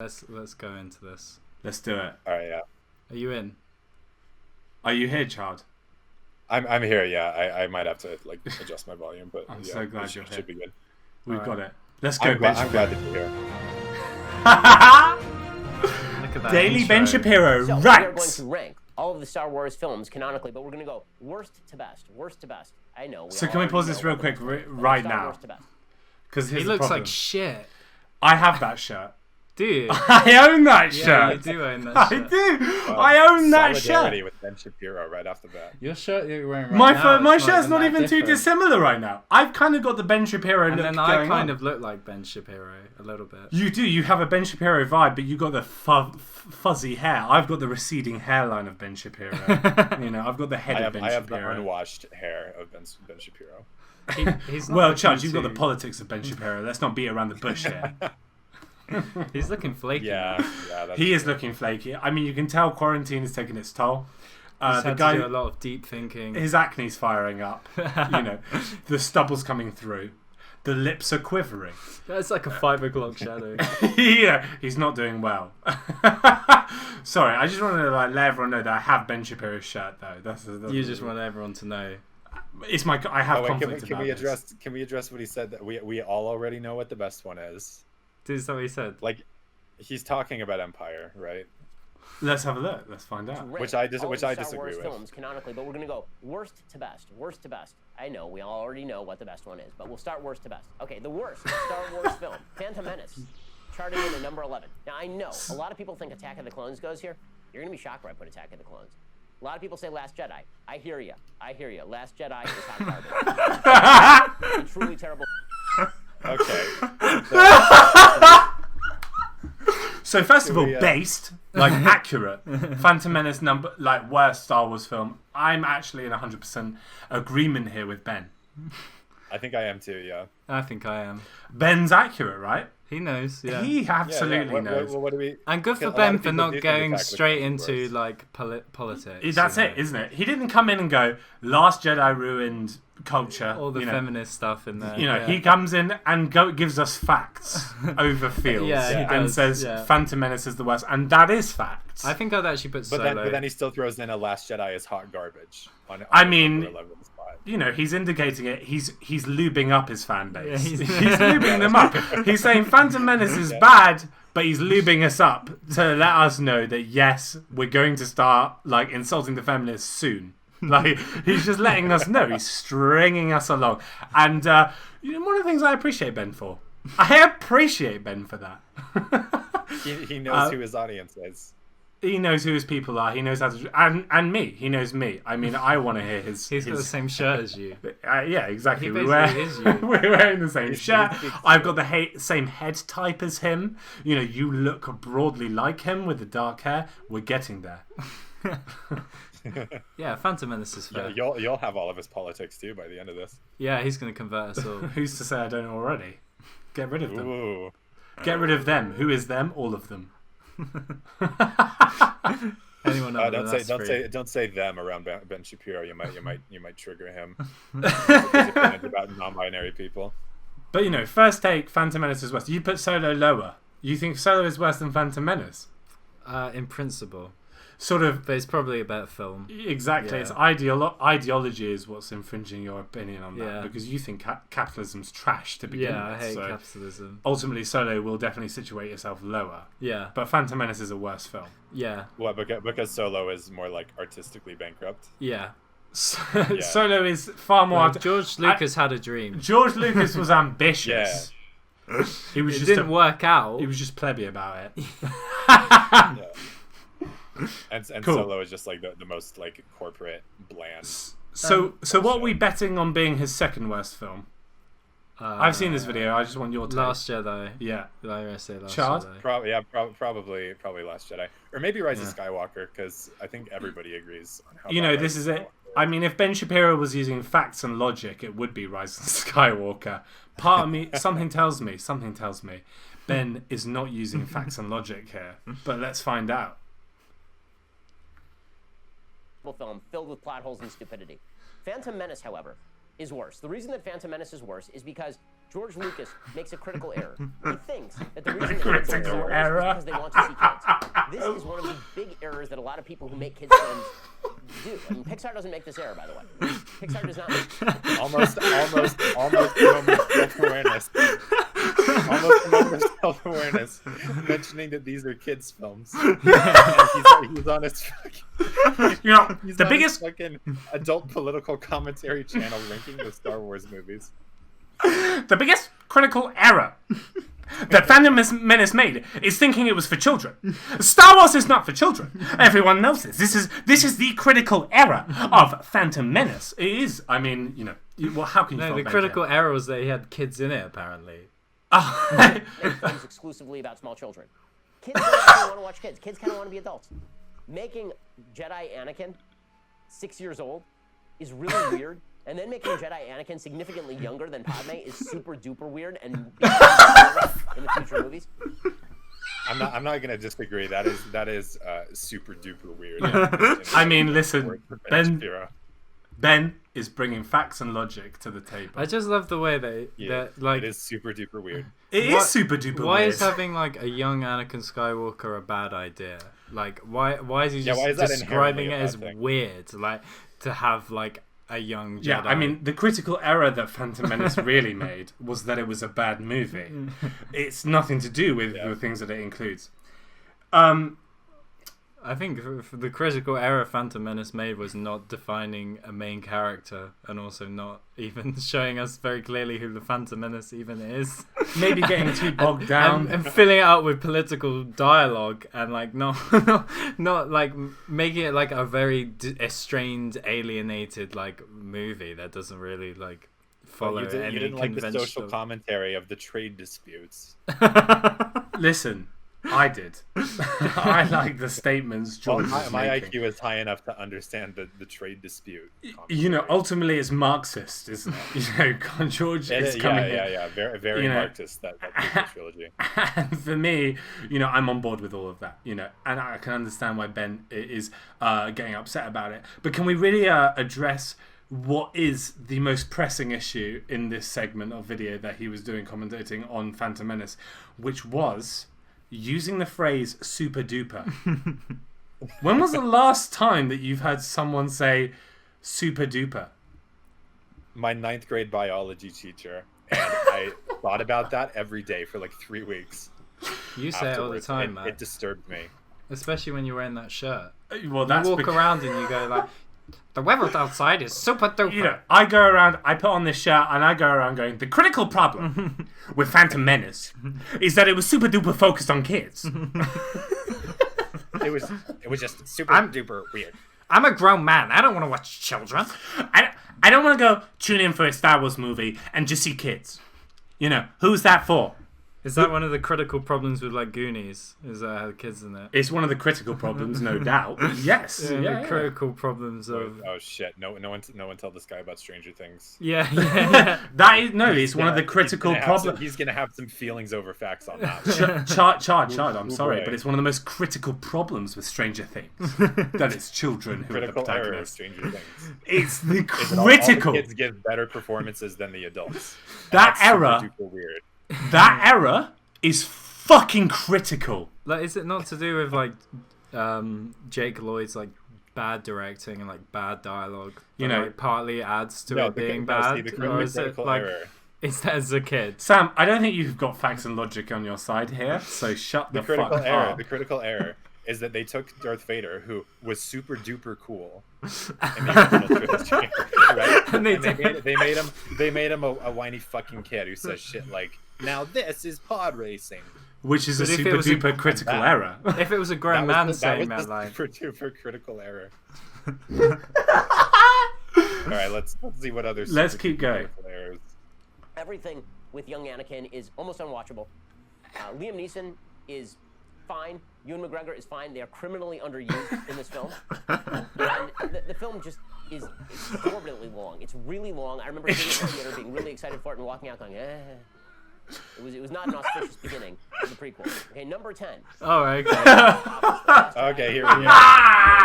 Let's go into this. Let's do it. All right, yeah. Are you in? Are you here, Chard? I'm here. Yeah, I might have to like adjust my volume, but I'm yeah, so glad you're it here. should be good. We've got it. Let's go, I'm Ben glad to Shapiro. be here. Look at that Daily intro. Ben Shapiro So we are going ranks. to rank all of the Star Wars films canonically, but we're going to go worst to best. Worst to best. I know. So can we pause this real quick right now? Worst to best. Because He looks like shit. I have that shirt. Do you? I own that Yeah, shirt. you do own that I shirt. do. I own that Solidarity shirt. with Ben Shapiro right off the bat. Your shirt you're wearing right My now. my is shirt's not that even too different. dissimilar right now. I've kind of got the Ben Shapiro And look then going I kind on. of look like Ben Shapiro a little bit. You do. You have a Ben Shapiro vibe, but you got the fuzzy hair. I've got the receding hairline of Ben Shapiro. You know, I've got the head of Ben I have the Shapiro. unwashed hair of Ben Shapiro. He's not Well, looking Chud, you've got the too- politics of Ben Shapiro. Let's not beat around the bush here. He's looking flaky. Yeah, yeah. That's He is looking flaky. I mean, you can tell quarantine is taking its toll. He's The had guy, to do a lot of deep thinking. his acne's firing up. You know, the stubble's coming through. The lips are quivering. That's like a 5 o'clock shadow. Yeah, he's not doing well. Sorry, I just wanted to like let everyone know that I have Ben Shapiro's shirt though. That's You just want everyone to know. It's my. I have Oh, wait, conflict can about we this. address? Can we address what he said? That we all already know what the best one is. Is that what he said? Like, he's talking about Empire, right? Let's have a look. Let's find out. Which I Rank all which of I the Star disagree Wars with. films canonically, but we're going to go worst to best. Worst to best. I know we all already know what the best one is, but we'll start worst to best. Okay, the worst Star Wars film, Phantom Menace, charting in at number 11. Now I know a lot of people think Attack of the Clones goes here. You're going to be shocked where I put Attack of the Clones. A lot of people say Last Jedi. I hear you. I hear you. Last Jedi is hot garbage. It's truly terrible. Okay. So first of all, we, based like accurate, Phantom Menace number like worst Star Wars film. I'm actually in 100% agreement here with Ben. I think I am too. Yeah. I think I am. Ben's accurate, right? He knows, yeah. He absolutely yeah. knows. What do we? And good for A lot Ben of for people not do think going Attack of the straight Clones is into worse. like politics. That's you it, know. isn't it? He didn't come in and go, Last Jedi ruined culture. All the you know. feminist stuff in there. You know, yeah. he comes in and gives us facts over feels Yeah, he and does, says yeah. Phantom Menace is the worst. And that is facts. I think I'd actually put But Solo. then he still throws in a Last Jedi is hot garbage. On I the mean, number 11 spot. You know, he's indicating it. He's lubing up his fan base. Yeah, he's he's- lubing them up. He's saying Phantom Menace is bad, but he's lubing us up to let us know that yes, we're going to start like insulting the feminists soon. Like he's just letting us know. He's stringing us along. And you know, one of the things I appreciate Ben for. I appreciate Ben for that. He knows who his audience is. He knows who his people are. He knows how to, and me. He knows me. I mean, I want to hear his. He's got the same shirt as you. Yeah, exactly. He We're basically is you. we're wearing the same He's- shirt. he's- I've got the same head type as him. You know, you look broadly like him with the dark hair. We're getting there. Yeah, Phantom Menace is fair. You'll have all of his politics too by the end of this. Yeah, he's going to convert us all. Who's to say I don't already? Get rid of them. Ooh. Get rid of them. Who is them? All of them. Anyone other than us free. Don't say them around Ben Shapiro. You might trigger him. His opinions about non-binary people. But you know, first take, Phantom Menace is worse. You put Solo lower. You think Solo is worse than Phantom Menace? In principle. Sort of. But it's probably a better film. Exactly. Yeah. It's ideology is what's infringing your opinion on that Yeah. because you think capitalism's trash to begin Yeah, with. I hate So capitalism. ultimately, Solo will definitely situate yourself lower. Yeah, But Phantom Menace is a worse film. yeah, What? Because Solo is more like artistically bankrupt. yeah. Solo is far more. Well, George Lucas had a dream. George Lucas was ambitious. He was It just didn't work out. He was just plebby about it. Yeah. And Cool. Solo is just like the most like corporate bland. So what are we betting on being his second worst film? I've seen this Uh, video. I just want your take. Last Jedi. Yeah. Did I say Last Chard? Jedi? Probably Last Jedi, or maybe Rise of Skywalker, because I think everybody agrees on how. You bad know, Rise this of is it. Skywalker I mean, if Ben Shapiro was using facts and logic, it would be Rise of Skywalker. Part of me, something tells me, Ben is not using facts and logic here. But let's find out. Film filled with plot holes and stupidity. Phantom Menace, however, is worse. The reason that Phantom Menace is worse is because George Lucas makes a critical error. He thinks that the reason Critical error. is because they want to see kids. This is one of the big errors that a lot of people who make kids films do. I mean, Pixar doesn't make this error, by the way. Pixar does not make almost a moment of self-awareness. Almost a moment of self-awareness, mentioning that these are kids' films. He's on his fucking, You know, he's the on his biggest fucking adult political commentary channel ranking the Star Wars movies. critical error that Phantom Menace made is thinking it was for children. Star Wars is not for children. Everyone knows this. This is the critical error of Phantom Menace. It is. I mean, you know, well, how can you? No, fault the Ben critical Jen? error was that he had kids in it, apparently. Oh. make films exclusively about small children. Kids don't actually want to watch kids. Kids kind of want to be adults. Making Jedi Anakin 6 years old is really weird. And then making Jedi Anakin significantly younger than Padme is super duper weird and in the future movies. I'm not gonna disagree. That is super duper weird. I mean, listen, Ben Shapiro. is bringing facts and logic to the table. I just love the way that like it is super duper weird. It is super duper why weird. is having like a young Anakin Skywalker a bad idea? Like why is he just why is that describing it inherently a as bad thing? weird? Like to have like a young Jedi. Yeah, I mean, the critical error that Phantom Menace really made was that it was a bad movie. It's nothing to do with the things that it includes. I think for the critical error Phantom Menace made was not defining a main character and also not even showing us very clearly who the Phantom Menace even is. Maybe getting too bogged down. And filling it out with political dialogue and like not like making it like a very estranged, alienated like movie that doesn't really like follow You any didn't like the social conventional. commentary of the trade disputes. Listen, I did. I like the statements Well, George was my making. IQ is high enough to understand the trade dispute. You know, commentary. ultimately it's Marxist, isn't it? You know, George is coming in. Yeah. Very you know, Marxist, that prequel trilogy. And for me, you know, I'm on board with all of that, you know, and I can understand why Ben is getting upset about it. But can we really address what is the most pressing issue in this segment of video that he was doing commentating on Phantom Menace, which was using the phrase super duper. When was the last time that you've heard someone say super duper? My 9th grade biology teacher, and I thought about that every day for like 3 weeks. You say it all the afterwards. time, man. It disturbed me. Especially when you're wearing that shirt. Well, You that's walk because, around and you go like, the weather outside is super duper. you know, I go around, I put on this shirt, and I go around going, the critical problem with Phantom Menace is that it was super duper focused on kids. It was just super duper weird. I'm a grown man. I don't want to watch children. I don't want to go tune in for a Star Wars movie and just see kids. You know, who's that for? Is that one of the critical problems with like Goonies? Is that have kids in it? It's one of the critical problems, no doubt. Yes. The critical problems of Oh shit! No one tell this guy about Stranger Things. yeah. That is it's one of the critical problems. He's gonna have some feelings over facts on that. Chard, I'm sorry, boy. but it's one of the most critical problems with Stranger Things. That it's children who Critical are the error of protagonists. Stranger Things. It's the Is that all critical. the kids give better performances than the adults. That That's super error, duper weird. that error is fucking critical. Like, is it not to do with like Jake Lloyd's like bad directing and like bad dialogue? You that, know- like, partly adds to No, it being bad, the or is it critical like error. is that as a kid? Sam, I don't think you've got facts and logic on your side here, so shut the, The critical fuck error. up. The critical error is that they took Darth Vader, who was super duper cool in the original trilogy, right? And they made him a whiny fucking kid who says shit like, "Now this is pod racing." Which is a But if it super was a- duper critical that- error. If it was a grown man saying that, that, like, super duper critical error. All right, let's see what other. Let's super keep duper going. critical errors. Everything with young Anakin is almost unwatchable. Liam Neeson is fine. Ewan McGregor is fine. They are criminally underused in this film. And the film just is exorbitantly long. It's really long. I remember seeing it in the theater, being really excited for it, and walking out going, eh. It was not an auspicious beginning of the prequel. Okay, number 10. oh, okay. Okay, here we go.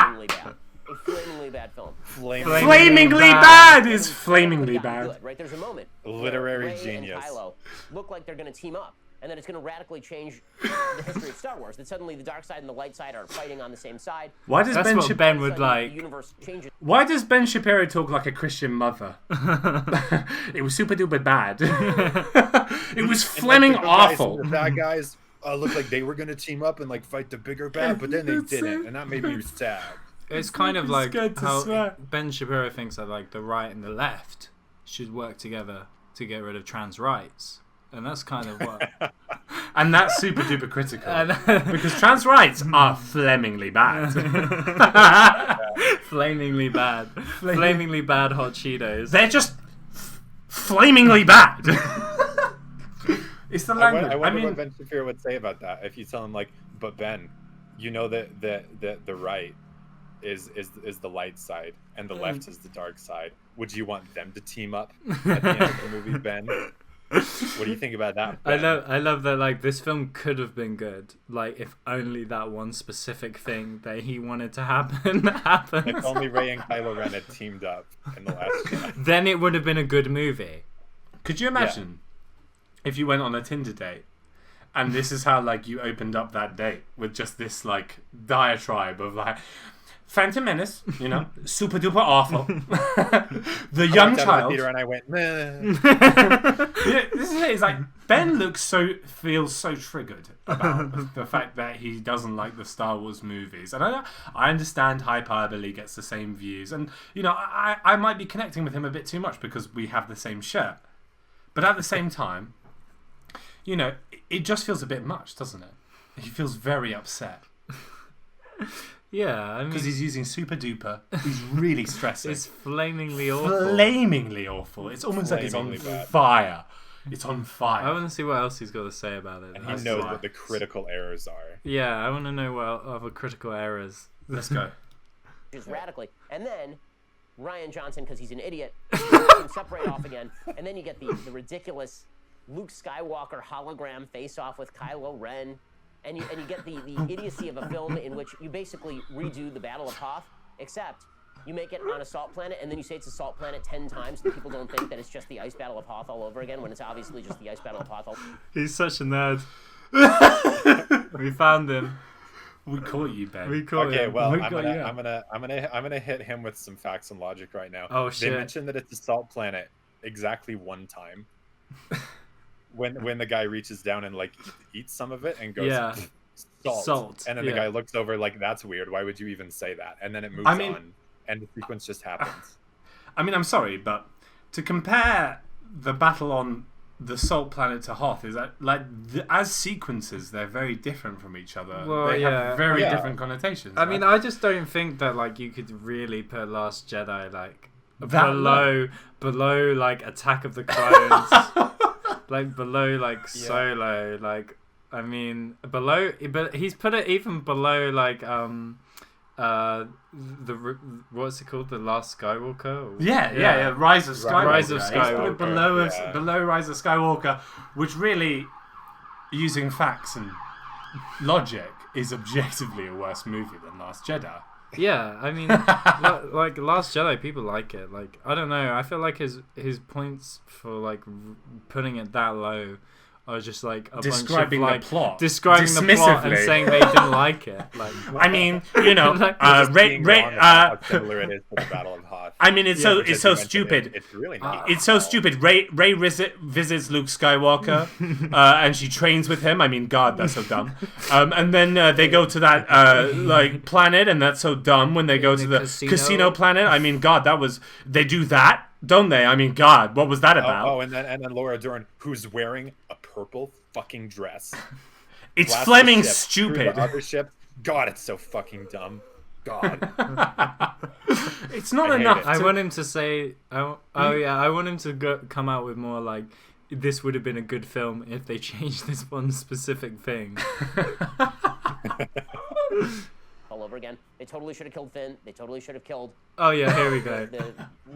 Genuinely bad. A flamingly bad film. Flamingly bad is flamingly bad. Good, right? There's a moment. Literary where Rey genius. And Kylo look like they're going to team up, and then it's going to radically change the history of Star Wars. That suddenly the dark side and the light side are fighting on the same side. Why does That's Ben what Shapiro? Ben would The like. universe changes. Why does Ben Shapiro talk like a Christian mother? It was super duper bad. It was flaming awful. The bad guys looked like they were gonna team up and like fight the bigger bad, but then they didn't, and that made me sad. It's kind of like scared to how swear. Ben Shapiro thinks that like the right and the left should work together to get rid of trans rights, and that's kind of what. And that's super duper critical. Because trans rights are flamingly bad. Flamingly bad. Flamingly bad hot Cheetos. They're just flamingly bad. It's the I language. I wonder mean, what Ben Shapiro would say about that if you tell him like, but Ben, you know that the right is the light side and the left is the dark side. Would you want them to team up at the end of the movie, Ben? What do you think about that, Ben? I love that like this film could have been good, like if only that one specific thing that he wanted to happen happened. If only Rey and Kylo Ren had teamed up in the last Jedi. Then it would have been a good movie. could you imagine if you went on a Tinder date and this is how like you opened up that date with just this like diatribe of like Phantom Menace, you know, super duper awful. The young child. Peter and I went, meh. Yeah, this is it. It's like Ben feels so triggered about the fact that he doesn't like the Star Wars movies, and I understand hyperbole gets the same views, and you know I might be connecting with him a bit too much because we have the same shirt, but at the same time, you know, it just feels a bit much, doesn't it? He feels very upset. Yeah, I mean, Because he's using super duper. He's really stressing. it's flamingly awful. Flamingly awful. It's almost like it's on Flamingly bad. fire. It's on I fire. want to see what else he's got to say about it. And he That's knows right. what the critical errors are. Yeah, I want to know what other critical errors. Let's go. Just radically. And then Ryan Johnson, because he's an idiot, can separate off again. And then you get the ridiculous Luke Skywalker hologram face-off with Kylo Ren. And you get the idiocy of a film in which you basically redo the Battle of Hoth, except you make it on a salt planet, and then you say it's a salt planet 10 times so that people don't think that it's just the Ice Battle of Hoth all over again, when it's obviously just the Ice Battle of Hoth. He's such a nerd. We found him. We caught you, Ben. We caught Okay, him. well, We I'm got you. gonna hit him with some facts and logic right now. Oh, They shit. mentioned that it's a salt planet exactly one time. when the guy reaches down and like eats some of it and goes Yeah. salt. And then the yeah. guy looks over like, that's weird, why would you even say that? And then it moves I mean- on and the sequence just happens. I mean, I'm sorry, but to compare the battle on the salt planet to Hoth is that, like, as sequences, they're very different from each other. Well, they yeah. have very Yeah. different connotations. I mean, right? I just don't think that like you could really put Last Jedi like That below like Attack of the Clones, like below like Solo, like I mean below, but he's put it even below like what's it called, The Last Skywalker? Or- yeah. Rise of Skywalker. Rise of He's put it Skywalker, below Rise of Skywalker, which really, using facts and logic, is objectively a worse movie than Last Jedi. Yeah, I mean, like Last Jedi, people like it. Like I don't know, I feel like his points for like putting it that low are just like a Describing bunch of, like, the plot. describing the plot and Dismissively. saying they didn't like it. Like I mean, you know, Like, Just being wrong about how similar it is to the Battle of Hoth. I mean, it's Which, as so you mentioned, stupid. It's really not. It's so stupid. Rey visits Luke Skywalker, and she trains with him. I mean, God, that's so dumb. And then they go to that like planet, and that's so dumb when they go to the casino planet. I mean, God, they do that, don't they? I mean, God, what was that about? Oh, and then Laura Dern, who's wearing a purple fucking dress. It's Blasts Fleming the ship through stupid. the other ship. God, it's so fucking dumb. God. It's not I hate enough. it. I to- want him to say, I want him to come out with more like, this would have been a good film if they changed this one specific thing. All over again. They totally should have killed Finn. They totally should have killed Oh yeah, here we go.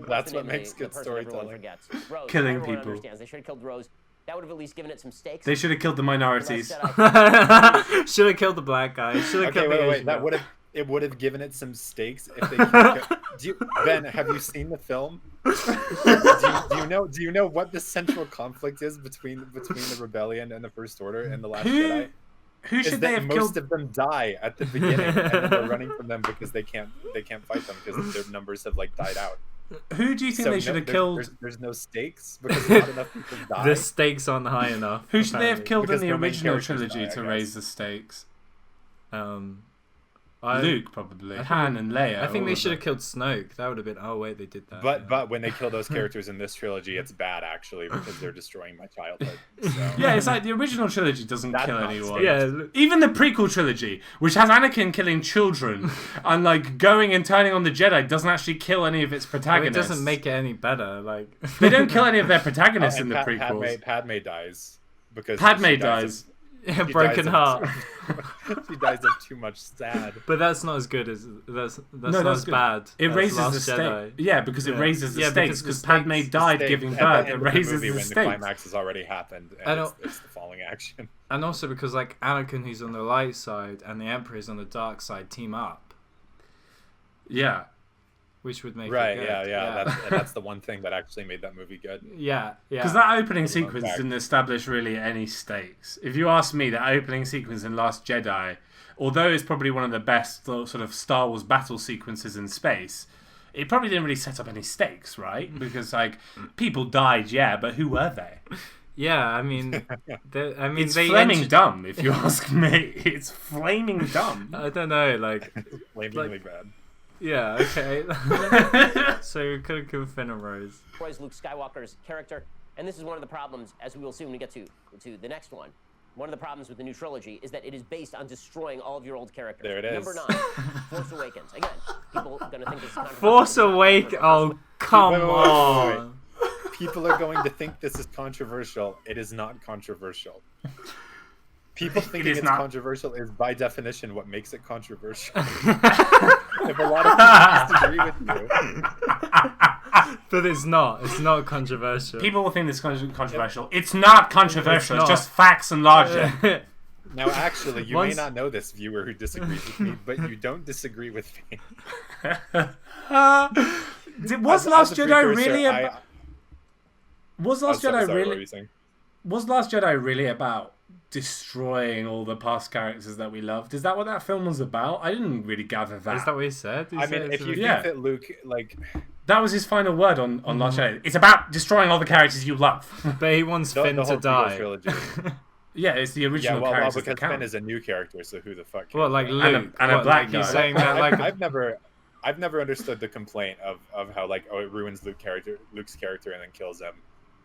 That's the what name of makes the good person everyone storytelling. forgets. Rose, Killing everyone people. understands. They should have killed Rose. That would have at least given it some stakes. They should have killed the minorities. Should have killed the black guy. Should have Okay, killed the wait. Asian That guy. would have. it would have given it some stakes if they kept Ben, have you seen the film? Do you know what the central conflict is between the rebellion and the First Order and the Last Jedi? Who should they have most killed? of them die at the beginning, and then they're running from them because they can't fight them because their numbers have like died out. Who do you think they should have killed? There's no stakes because not enough people die. The stakes aren't high enough. Who should they have apparently. killed in Because the no main original characters trilogy die, I to guess. raise the stakes? I- Luke probably. Han and Leia. I think all they of should them. have killed Snoke. That would have been. Oh wait, they did that. But when they kill those characters in this trilogy, it's bad actually because they're destroying my childhood. So. Yeah, it's like the original trilogy doesn't That's kill not anyone. stakes. yeah, Even the prequel trilogy, which has Anakin killing children and like going and turning on the Jedi, doesn't actually kill any of its well, it protagonists. doesn't make it any better. Like They don't kill any of their protagonists in And the prequels. Padme dies because Padme she dies. a she broken dies heart. she dies of too much sad. But that's not as good as that's No, not that's as good. bad. It as raises Last the stake. Jedi. Yeah, because it Yeah. raises the Yeah, stakes. because Because the Padme stakes- died Stake giving at the birth. end It of the raises movie the when the stakes. climax has already happened, I and don't- it's the falling action. And also because like Anakin, who's on the light side, and the Emperor is on the dark side, team up, Yeah. which would make Right? it good. Yeah. That's the one thing that actually made that movie good. yeah. Because that opening For the most sequence part. didn't establish really any stakes. If you ask me, that opening sequence in Last Jedi, although it's probably one of the best sort of Star Wars battle sequences in space, it probably didn't really set up any stakes, right? Because like people died, yeah, but who were they? Yeah, I mean, It's they flaming dumb, if you ask me. It's flaming dumb. I don't know, like, Flamingly bad. yeah, okay. So we could have killed Finn and Rose. destroys Luke Skywalker's character, and this is one of the problems, as we will see when we get to the next one. One of the problems with the new trilogy is that it is based on destroying all of your old characters. There it is. Number 9, Force Awakens. Again, people are gonna think this is controversial. Force Awake. Oh, come Wait, wait, wait, on. People are going to think this is controversial. It is not controversial. People thinking is it's not. controversial is by definition what makes it controversial. If a lot of people disagree with you, But it's not. It's not controversial. People will think this is controversial. It's not controversial. It's It's not. just facts and logic. now actually, you Once- may not know this viewer who disagrees with me, but you don't disagree with me. Was As Last a Jedi precursor, really I- about? Was oh, Last sorry, Jedi sorry, what were really? you saying? Was Last Jedi really about destroying all the past characters that we loved? Is that what that film was about? I didn't really gather that. Is that what he said? He I said mean, it's if you a- Yeah. think that Luke, like, That was his final word on Last Jedi. It's about destroying all the characters you love. But he wants the, Finn the to whole prequel die. trilogy. Yeah, it's the Yeah, original well, characters because that count. Finn is a new character, so who the fuck? Well, cares like about Luke. and a what, black like guy. he's saying that like I've never understood the complaint of how like it ruins Luke's character and then kills him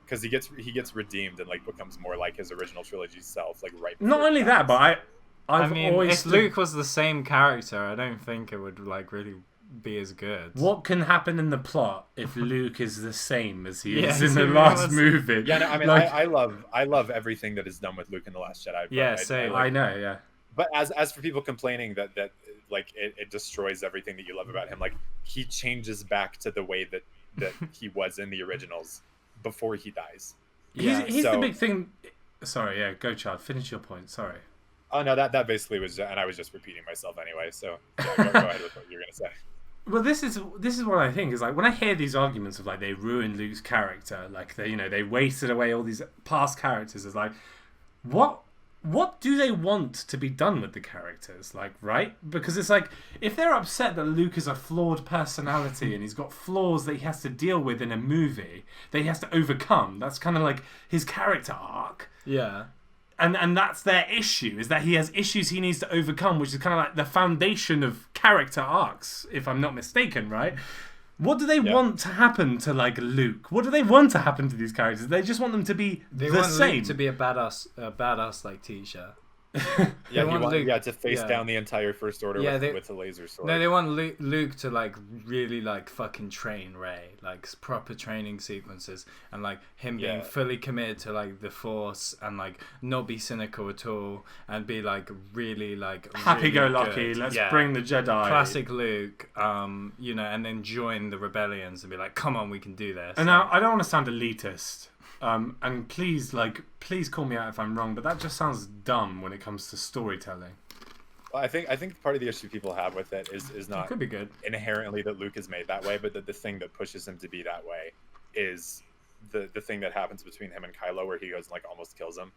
because he gets redeemed and like becomes more like his original trilogy's self like right. Not before only he that, dies. but I I've mean, always if stood- Luke was the same character, I don't think it would like really be as good. What can happen in the plot if Luke is the same as he Yeah, is in the he last was- movie? Yeah, no, I mean, Like- I love everything that is done with Luke in the Last Jedi. But Yeah, I same. I know, yeah. But as for people complaining that like it destroys everything that you love about him, like he changes back to the way that he was in the originals before he dies. Yeah, Here's the so- big thing. Sorry, yeah, go Chard. Finish your point. Sorry. Oh no, that basically was, and I was just repeating myself anyway. So yeah, go ahead with what you're gonna say. Well, this is what I think is like when I hear these arguments of like they ruined Luke's character, like they wasted away all these past characters. It's like, what do they want to be done with the characters? Like, right? Because it's like if they're upset that Luke is a flawed personality and he's got flaws that he has to deal with in a movie that he has to overcome, that's kind of like his character arc. Yeah. And that's their issue, is that he has issues he needs to overcome, which is kind of like the foundation of character arcs, if I'm not mistaken, right? What do they want to happen to, like, Luke? What do they want to happen to these characters? They just want them to be They the want same. Luke to be a badass like teacher. Yeah, want Luke- to face yeah. down the entire First Order Yeah, with a laser sword. No, they want Luke to like really like fucking train Rey, like proper training sequences, and like him being Yeah. fully committed to like the Force and like not be cynical at all and be like really like Happy-go-lucky, really let's good. bring the Jedi. Classic Luke, you know, and then join the rebellions and be like, come on, we can do this. And now, I don't want to sound elitist, and please call me out if I'm wrong, but that just sounds dumb when it comes to storytelling. Well, I think part of the issue people have with it is It not could be good. inherently that Luke is made that way, but the thing that pushes him to be that way is the thing that happens between him and Kylo, where he goes and like almost kills him.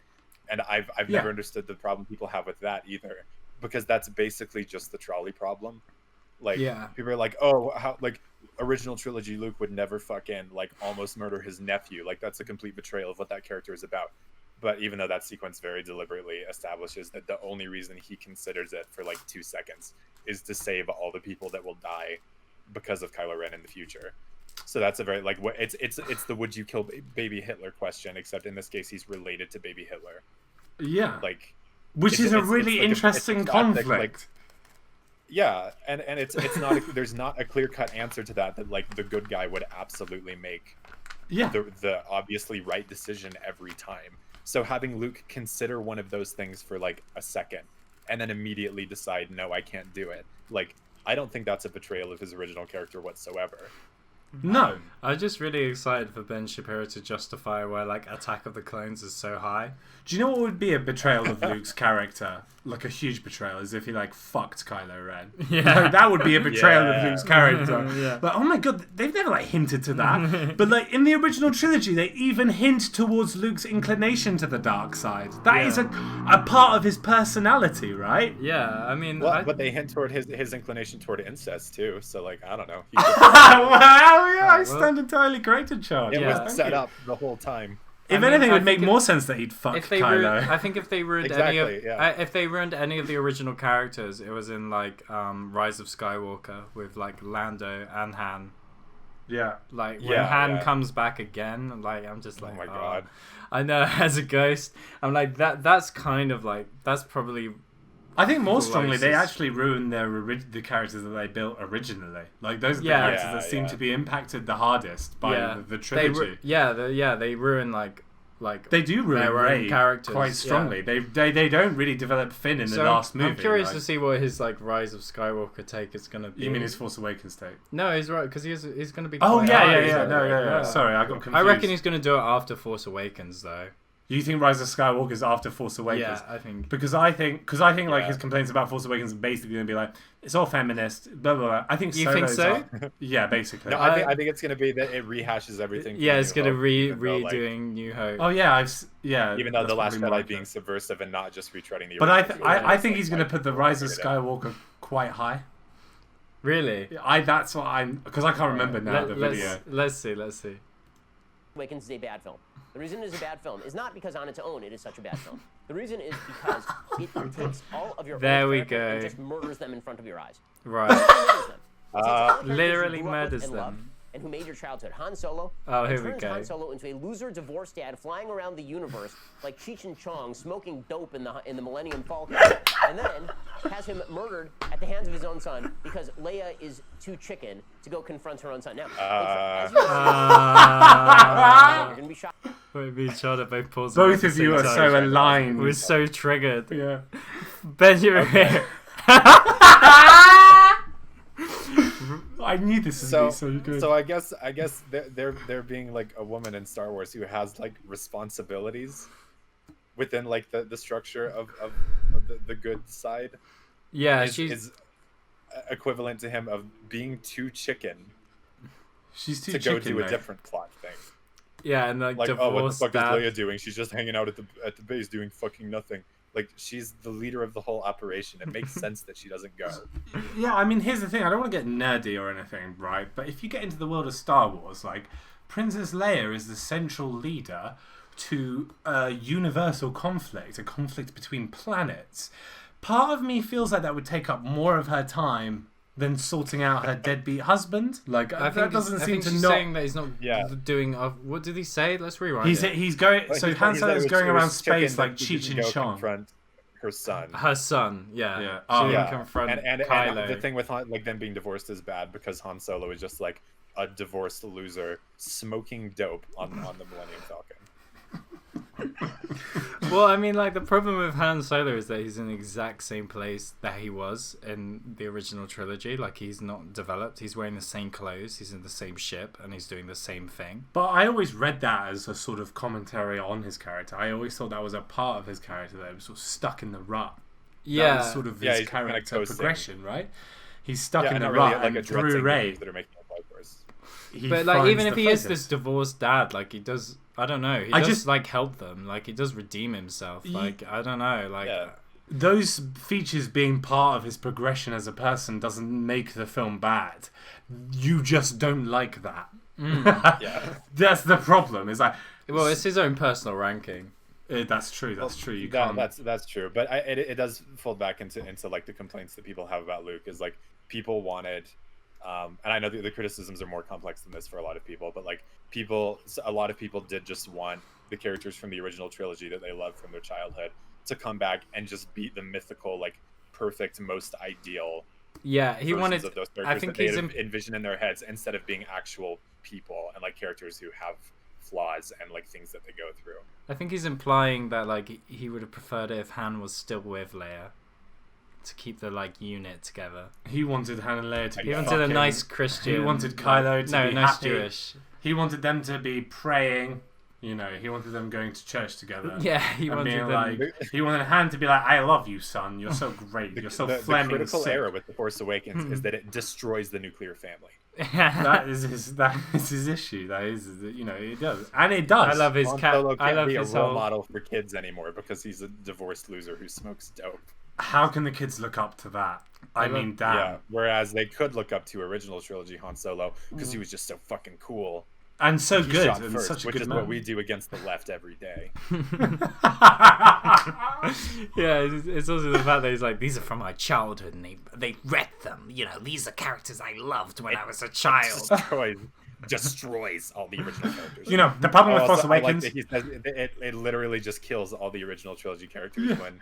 And I've never understood the problem people have with that either, because that's basically just the trolley problem. Like, people are like, oh, how, like, original trilogy Luke would never fucking like almost murder his nephew. Like, that's a complete betrayal of what that character is about. But even though that sequence very deliberately establishes that the only reason he considers it for like 2 seconds is to save all the people that will die because of Kylo Ren in the future. So that's a very like what it's the would you kill baby Hitler question, except in this case he's related to baby Hitler. Yeah. Like, which is a really interesting conflict. Like, yeah, and it's not there's not a clear-cut answer to that like the good guy would absolutely make the obviously right decision every time. So having Luke consider one of those things for like a second and then immediately decide, no, I can't do it. Like, I don't think that's a betrayal of his original character whatsoever. No. I'm just really excited for Ben Shapiro to justify why like Attack of the Clones is so high. Do you know what would be a betrayal of Luke's character? Like a huge betrayal, as if he like fucked Kylo Ren. Yeah. Like, that would be a betrayal of Luke's character. Yeah. Like, oh my god, they've never like hinted to that. But like in the original trilogy, they even hint towards Luke's inclination to the dark side. That is a part of his personality, right? Yeah, I mean, Well, but they hint toward his inclination toward incest too. So like, I don't know. I stand entirely corrected, Chard. It Yeah. was set up the whole time. If I mean, anything, it I would make think more sense that he'd fuck if they Kylo. I think if they ruined Exactly, if they ruined any of the original characters, it was in like Rise of Skywalker with like Lando and Han. Yeah. Like when Yeah, Han yeah. comes back again, like I'm just like, Oh my god. I know, as a ghost, I'm like that's kind of like that's probably. I think more strongly, they Closest. actually ruined the characters that they built originally. Like those are the Yeah. characters that seem to be impacted the hardest by the They trilogy. they ruin like They do ruin their own Rey characters quite strongly. They don't really develop Finn in the last movie. I'm curious like- to see what his like Rise of Skywalker take is gonna be. You mean his Force Awakens take? No, he's right because he's gonna be. Oh quite yeah, high, yeah, isn't yeah. he? No, yeah, yeah. Yeah. Sorry, I got confused. I reckon he's gonna do it after Force Awakens though. You think Rise of Skywalker is after Force Awakens? Yeah, I think. Because I think like Yeah. his complaints about Force Awakens are basically going to be like, it's all feminist, blah, blah, blah. I think You think Solo's so? yeah, basically. No, I think it's gonna be that it rehashes everything. Yeah, from it's New gonna Hope, even though, like, redoing New Hope. Oh yeah, yeah. even though that's the Last probably more Jedi being subversive and not just retreading the. But original I trilogy, think it's he's like, going to put the Rise of figured it out. Skywalker quite high. Really? That's what I'm because I can't remember now the video. Let's see. Awakens is a bad film. The reason it is a bad film is not because on its own it is such a bad film. The reason is because it takes all of your There own we characters and go. just murders them in front of your eyes. Right. It murders them. It takes all the characters Literally you grew up with murders and loved them. And who made your childhood. Han Solo. Oh, and here we turns go. Han Solo into a loser divorced dad flying around the universe like Cheech and Chong smoking dope in the Millennium Falcon. And then has him murdered at the hands of his own son because Leia is too chicken to go confront her own son. Now, as you you're gonna be shocked. Wait, me and Chard are both pausing. Both at the of you same are time. so aligned. We're so triggered. Yeah. Ben, you're here. I knew this would So, be so good. so I guess they're being like a woman in Star Wars who has like responsibilities within like the structure of the good side. Yeah, is equivalent to him of being too chicken She's too to go chicken, do a mate. different plot thing. yeah, and like Like, oh, what the divorce fuck dad. is Leia doing? She's just hanging out at the base doing fucking nothing. Like, she's the leader of the whole operation. It makes sense that she doesn't go. Yeah, I mean, here's the thing. I don't want to get nerdy or anything, right? But if you get into the world of Star Wars, like, Princess Leia is the central leader to a universal conflict, a conflict between planets. Part of me feels like that would take up more of her time than sorting out her deadbeat husband. Like, I that think doesn't seem to she's not... saying that he's not Yeah. doing. What did he say? Let's rewind. He's going... But So he Han said Solo it is was- going it was around chicken space that like she Cheech didn't and go Chong. confront her son. Her son. Yeah. Yeah. She Oh, didn't Yeah, confront and Kylo. the thing with like them being divorced is bad because Han Solo is just like a divorced loser smoking dope on the Millennium Falcon. Well, I mean, like the problem with Han Solo is that he's in the exact same place that he was in the original trilogy. Like he's not developed. He's wearing the same clothes. He's in the same ship, and he's doing the same thing. But I always read that as a sort of commentary on his character. I always thought that was a part of his character that was sort of stuck in the rut. Yeah. That was sort of Yeah, his he's kinda character coasting. progression, right? He's stuck Yeah, in and the not really rut, like and addressing through the Ray, things that are making his life worse. But like, even if he is focus. this divorced dad, like he does, I don't know, he does like help them, like he does redeem himself. Like I don't know, like Yeah. Those features being part of his progression as a person doesn't make the film bad. You just don't like that. Yeah. That's the problem. Is like, well, it's his own personal ranking. that's true. That's true. You can't. That's true, but it does fold back into like the complaints that people have about Luke is like people wanted, and I know the criticisms are more complex than this for a lot of people, but like a lot of people did just want the characters from the original trilogy that they loved from their childhood to come back and just be the mythical, like perfect, most ideal. Yeah, he wanted. Of those characters I think that he's they envisioned in their heads instead of being actual people and like characters who have flaws and like things that they go through. I think he's implying that like he would have preferred it if Han was still with Leia, to keep the like unit together. He wanted Han and Leia to be. He wanted a nice Christian. He wanted Kylo to be nice happy. Jewish. He wanted them to be praying. You know, he wanted them going to church together. Yeah, he and wanted being them. like, he wanted Han to be like, "I love you, son. You're so great. You're so the flaming critical sick." error with The Force Awakens is that it destroys the nuclear family. That is his issue. That is, you know, it does, and it does. I love his Han cat. Solo I can't love be a his role whole. model for kids anymore because he's a divorced loser who smokes dope. How can the kids look up to that? I mean, damn. Yeah. Whereas they could look up to original trilogy Han Solo because he was just so fucking cool. And so He good, shot and first, such a which good is man. what we do against the left every day. Yeah, it's also the fact that he's like, these are from my childhood, and they read them. You know, these are characters I loved when I was a child. Destroys all the original characters. You know, the problem with Also, Force I like Awakens. that he says it literally just kills all the original trilogy characters when.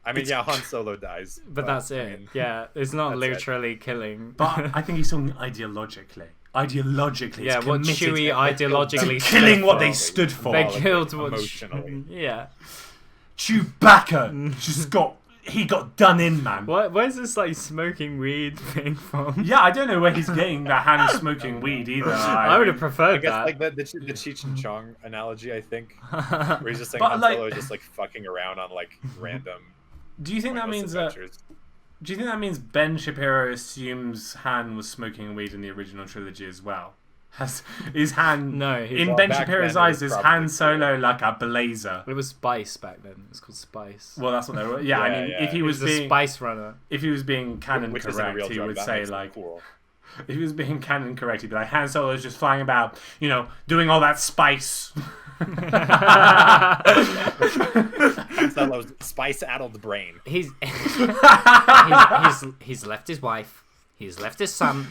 I mean, yeah, Han Solo dies, But that's I it. mean, Yeah, it's not that's it. literally killing. But I think he's talking ideologically. Ideologically, Yeah, it's what committed Chewie ideologically to killing what they stood stood for. They Symbolically, killed what. emotionally. Yeah. Chewbacca just got done in, man. Where's this like smoking weed thing from? Yeah, I don't know where he's getting that Han smoking weed either. I would have I preferred guess that. like the Cheech and Chong analogy, I think, where he's just saying But, Han like- Solo is just like fucking around on like random. Do you think that pointless means adventures. Do you think that means Ben Shapiro assumes Han was smoking weed in the original trilogy as well? Is Han No, he's- in Well, Ben back Shapiro's then it eyes? was Is probably Han Solo like a blazer? It was Spice back then. It was called Spice. Well, that's what they were. Yeah, I Yeah, mean, yeah. if he He was was the being Spice Runner. if he was being canon Which isn't a real correct, he drug, would that say makes it like cool. if he was being canon correct, he'd be like Han Solo is just flying about, you know, doing all that spice. Han Solo's spice-addled brain. He's he's left his wife. He's left his son.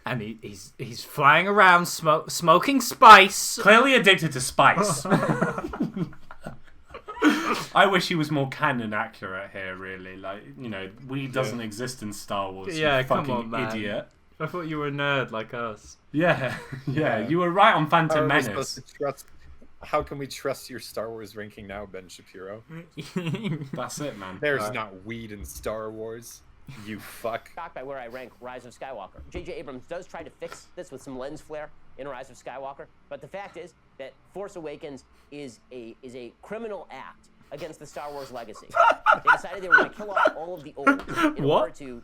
And he's flying around smoking spice. Clearly addicted to spice. I wish he was more canon accurate here. Really, like, you know, weed doesn't exist in Star Wars. Yeah, you come fucking on, man. idiot. I thought you were a nerd like us. Yeah, you were right on How Phantom are we Menace. supposed to trust? How can we trust your Star Wars ranking now, Ben Shapiro? That's it, man. There's not weed in Star Wars. You fuck. Shocked by where I rank Rise of Skywalker. J.J. Abrams does try to fix this with some lens flare in Rise of Skywalker, but the fact is that Force Awakens is a criminal act against the Star Wars legacy. They decided they were going to kill off all of the old in What? order to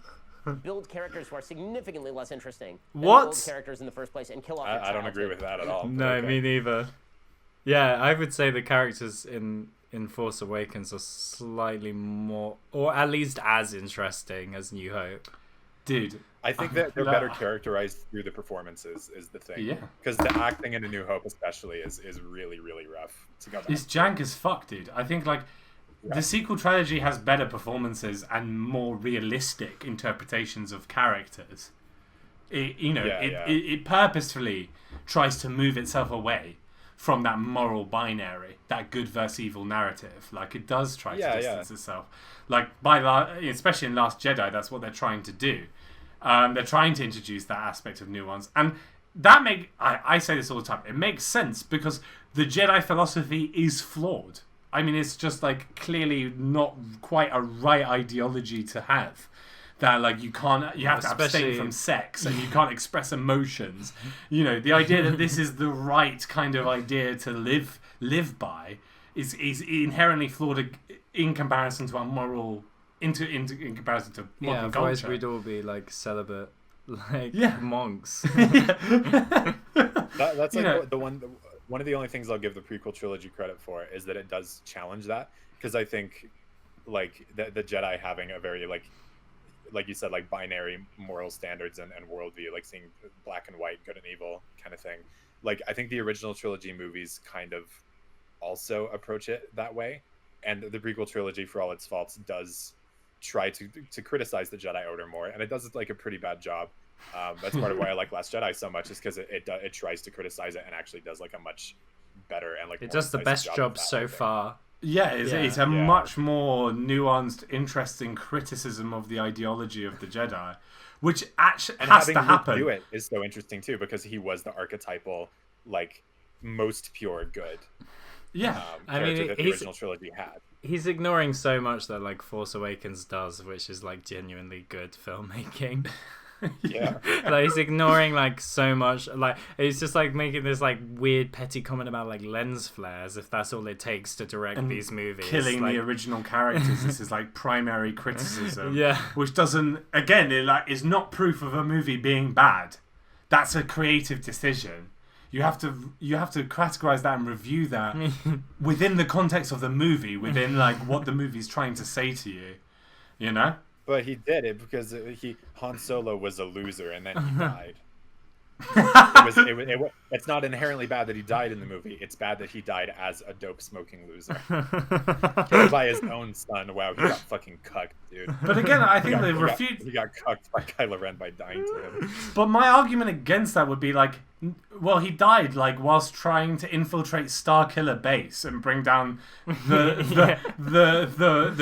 build characters who are significantly less interesting than What? the old characters in the first place and kill off their I don't agree childhood. with that at all. No, Okay. me neither. Yeah, I would say the characters in Force Awakens are slightly more, or at least as interesting as New Hope. Dude, I think that they're No. better characterized through the performances is the thing. Yeah. Because the acting in A New Hope especially is really, really rough to go back. it's jank as fuck, dude. I think like the sequel trilogy has better performances and more realistic interpretations of characters. It purposefully tries to move itself away from that moral binary, that good versus evil narrative. Like, it does try to distance itself. Like, especially in Last Jedi, that's what they're trying to do. They're trying to introduce that aspect of nuance, and that I say this all the time. It makes sense because the Jedi philosophy is flawed. I mean, it's just like clearly not quite a right ideology to have. That like you have to abstain Especially- from sex and you can't express emotions. You know, the idea that this is the right kind of idea to live by is inherently flawed in comparison to our moral in comparison to modern otherwise culture. we'd all be like celibate, like monks. That's like one of the only things I'll give the prequel trilogy credit for is that it does challenge that, because I think like the Jedi having a very like you said, like binary moral standards and worldview, like seeing black and white, good and evil kind of thing. Like I think the original trilogy movies kind of also approach it that way, and the prequel trilogy, for all its faults, does try to criticize the Jedi Order more, and it does like a pretty bad job. That's part of why I like Last Jedi so much, is because it tries to criticize it and actually does like a much better and like it more does the decisive best job so I think. far. Yeah, it's a much more nuanced, interesting criticism of the ideology of the Jedi, which actually has to happen. Do it is so interesting too, because he was the archetypal, like, most pure good. Yeah, I mean, that the original trilogy had. He's ignoring so much that like Force Awakens does, which is like genuinely good filmmaking. Yeah. Like he's ignoring like so much, like it's just like making this like weird petty comment about like lens flares, if that's all it takes to direct these movies, killing like... the original characters. This is like primary criticism, yeah, which doesn't, again, it like is not proof of a movie being bad. That's a creative decision. You have to categorize that and review that within the context of the movie, within like what the movie's trying to say to you, you know. But he did it because Han Solo was a loser and then he died. It's not inherently bad that he died in the movie. It's bad that he died as a dope smoking loser, killed by his own son. Wow, he got fucking cucked, dude. But again, I think he got cucked by Kylo Ren by dying to him. But my argument against that would be like, well, he died like whilst trying to infiltrate Starkiller Base and bring down the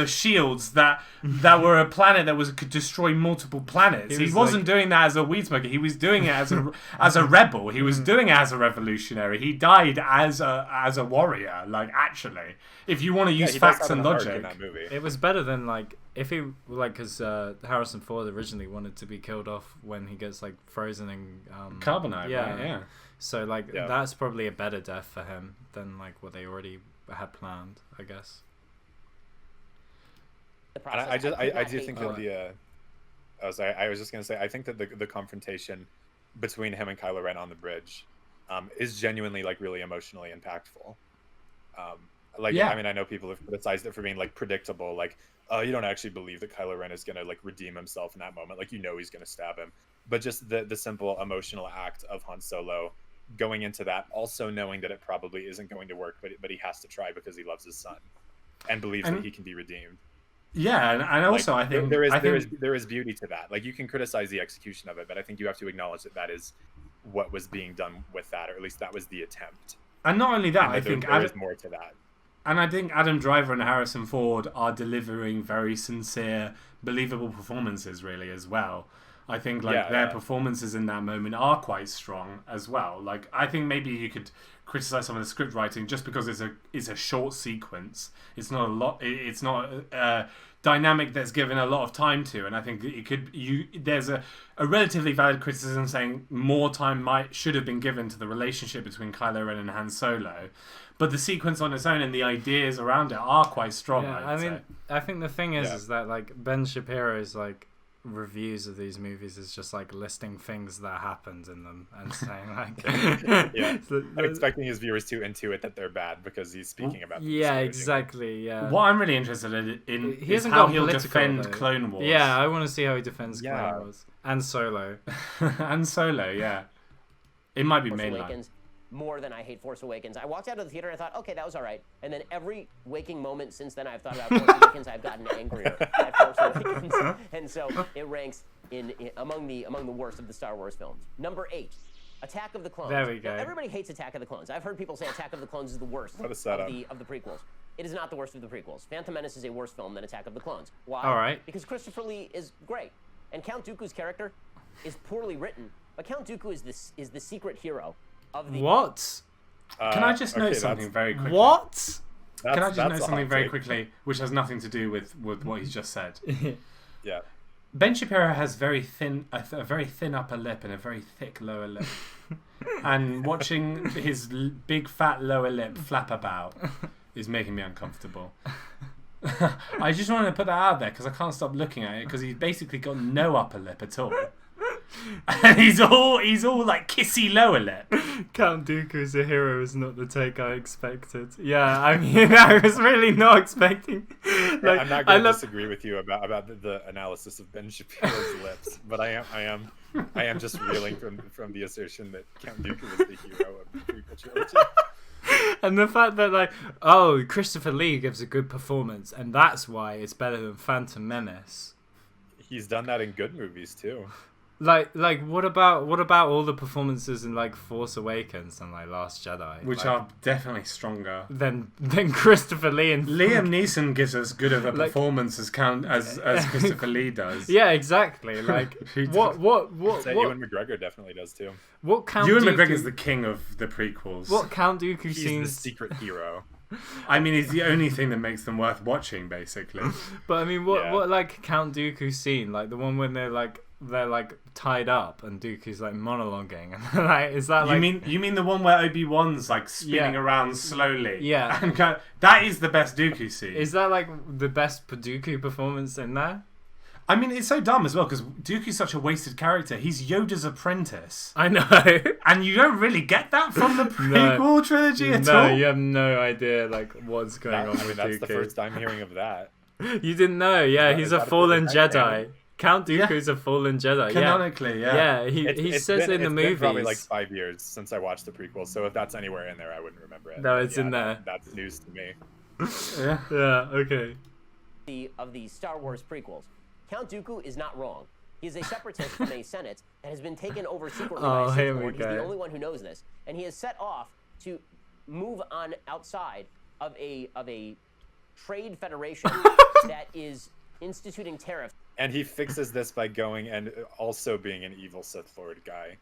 shields that were a planet that could destroy multiple planets. He wasn't doing that as a weed smoker. He was doing it as a rebel. He was doing it as a revolutionary. He died as a warrior. Like, actually, if you want to use facts and logic, in that movie. It was better than like if he like because Harrison Ford originally wanted to be killed off when he gets like frozen in carbonite. Yeah, right? Yeah. So like that's probably a better death for him than like what they already had planned, I guess. I do think that I was just gonna say, I think that the confrontation between him and Kylo Ren on the bridge is genuinely like really emotionally impactful. I mean, I know people have criticized it for being like predictable, like, oh, you don't actually believe that Kylo Ren is gonna like redeem himself in that moment, like, you know, he's gonna stab him. But just the simple emotional act of Han Solo going into that, also knowing that it probably isn't going to work, but he has to try because he loves his son and believes that he can be redeemed. Yeah, and also I think there is beauty to that. Like, you can criticize the execution of it, but I think you have to acknowledge that is what was being done with that, or at least that was the attempt. And not only that, I think there is more to that. And I think Adam Driver and Harrison Ford are delivering very sincere, believable performances, really, as well. I think their performances in that moment are quite strong as well. Like, I think maybe you could criticize some of the script writing just because it's a short sequence. It's not a lot. It's not a dynamic that's given a lot of time to. And I think there's a relatively valid criticism saying more time should have been given to the relationship between Kylo Ren and Han Solo. But the sequence on its own and the ideas around it are quite strong. Yeah, I think the thing is that like Ben Shapiro's like reviews of these movies is just like listing things that happened in them and saying like I'm expecting his viewers to intuit that they're bad because he's speaking about them. Yeah, exactly. Yeah. What I'm really interested in is how he'll defend Clone Wars. Yeah, I want to see how he defends Clone Wars and Solo. And Solo, yeah. It might be mainline. More than I hate Force Awakens. I walked out of the theater and I thought, okay, that was all right. And then every waking moment since then I've thought about Force Awakens, I've gotten angrier at Force Awakens. And so it ranks among the worst of the Star Wars films. Number 8, Attack of the Clones. There we go. Now, everybody hates Attack of the Clones. I've heard people say Attack of the Clones is the worst of the prequels. It is not the worst of the prequels. Phantom Menace is a worse film than Attack of the Clones. Why? All right. Because Christopher Lee is great. And Count Dooku's character is poorly written. But Count Dooku is the secret hero of the... What? Can I just note something very quickly? What? Can I just note something very quickly, which has nothing to do with what he's just said? Yeah. Ben Shapiro has a very thin upper lip and a very thick lower lip. And watching his big fat lower lip flap about is making me uncomfortable. I just wanted to put that out there because I can't stop looking at it because he's basically got no upper lip at all. And he's all like kissy lower lip. Count Dooku's a hero is not the take I expected. Yeah, I mean, I was really not expecting. Like, I'm not going to disagree with you about the analysis of Ben Shapiro's lips, but I am just reeling from the assertion that Count Dooku was the hero of the prequel trilogy. And the fact that, like, oh, Christopher Lee gives a good performance, and that's why it's better than Phantom Menace. He's done that in good movies too. Like, what about all the performances in like Force Awakens and like Last Jedi, which are definitely stronger than Christopher Lee and Liam Neeson gives as good of a performance as Christopher Lee does. Yeah, exactly. Like what Ewan McGregor definitely does too. What Count Ewan Dooku, McGregor's the king of the prequels. What Count Dooku He's scenes? the secret hero. I mean, he's the only thing that makes them worth watching, basically. But I mean, what like Count Dooku scene, like the one when they're like tied up and Dooku's like monologuing, and like, is that like you mean the one where Obi-Wan's like spinning around slowly? Yeah, and that is the best Dooku scene. Is that like the best Dooku performance in there? I mean, it's so dumb as well because Dooku's such a wasted character. He's Yoda's apprentice. I know, and you don't really get that from the prequel trilogy at all. No, you have no idea like what's going on. I mean, that's the first time hearing of that. You didn't know? Yeah, he's a fallen Jedi. Count Dooku's a fallen Jedi. Canonically, yeah. He says in the movies. It's been probably like 5 years since I watched the prequel, so if that's anywhere in there, I wouldn't remember it. No, it's in there. That's news to me. Yeah. Okay. Of the Star Wars prequels, Count Dooku is not wrong. He is a separatist from a Senate that has been taken over secretly by a Sith Lord. He's the only one who knows this, and he has set off to move on outside of a trade federation that is instituting tariffs. And he fixes this by going and also being an evil Sith Lord guy.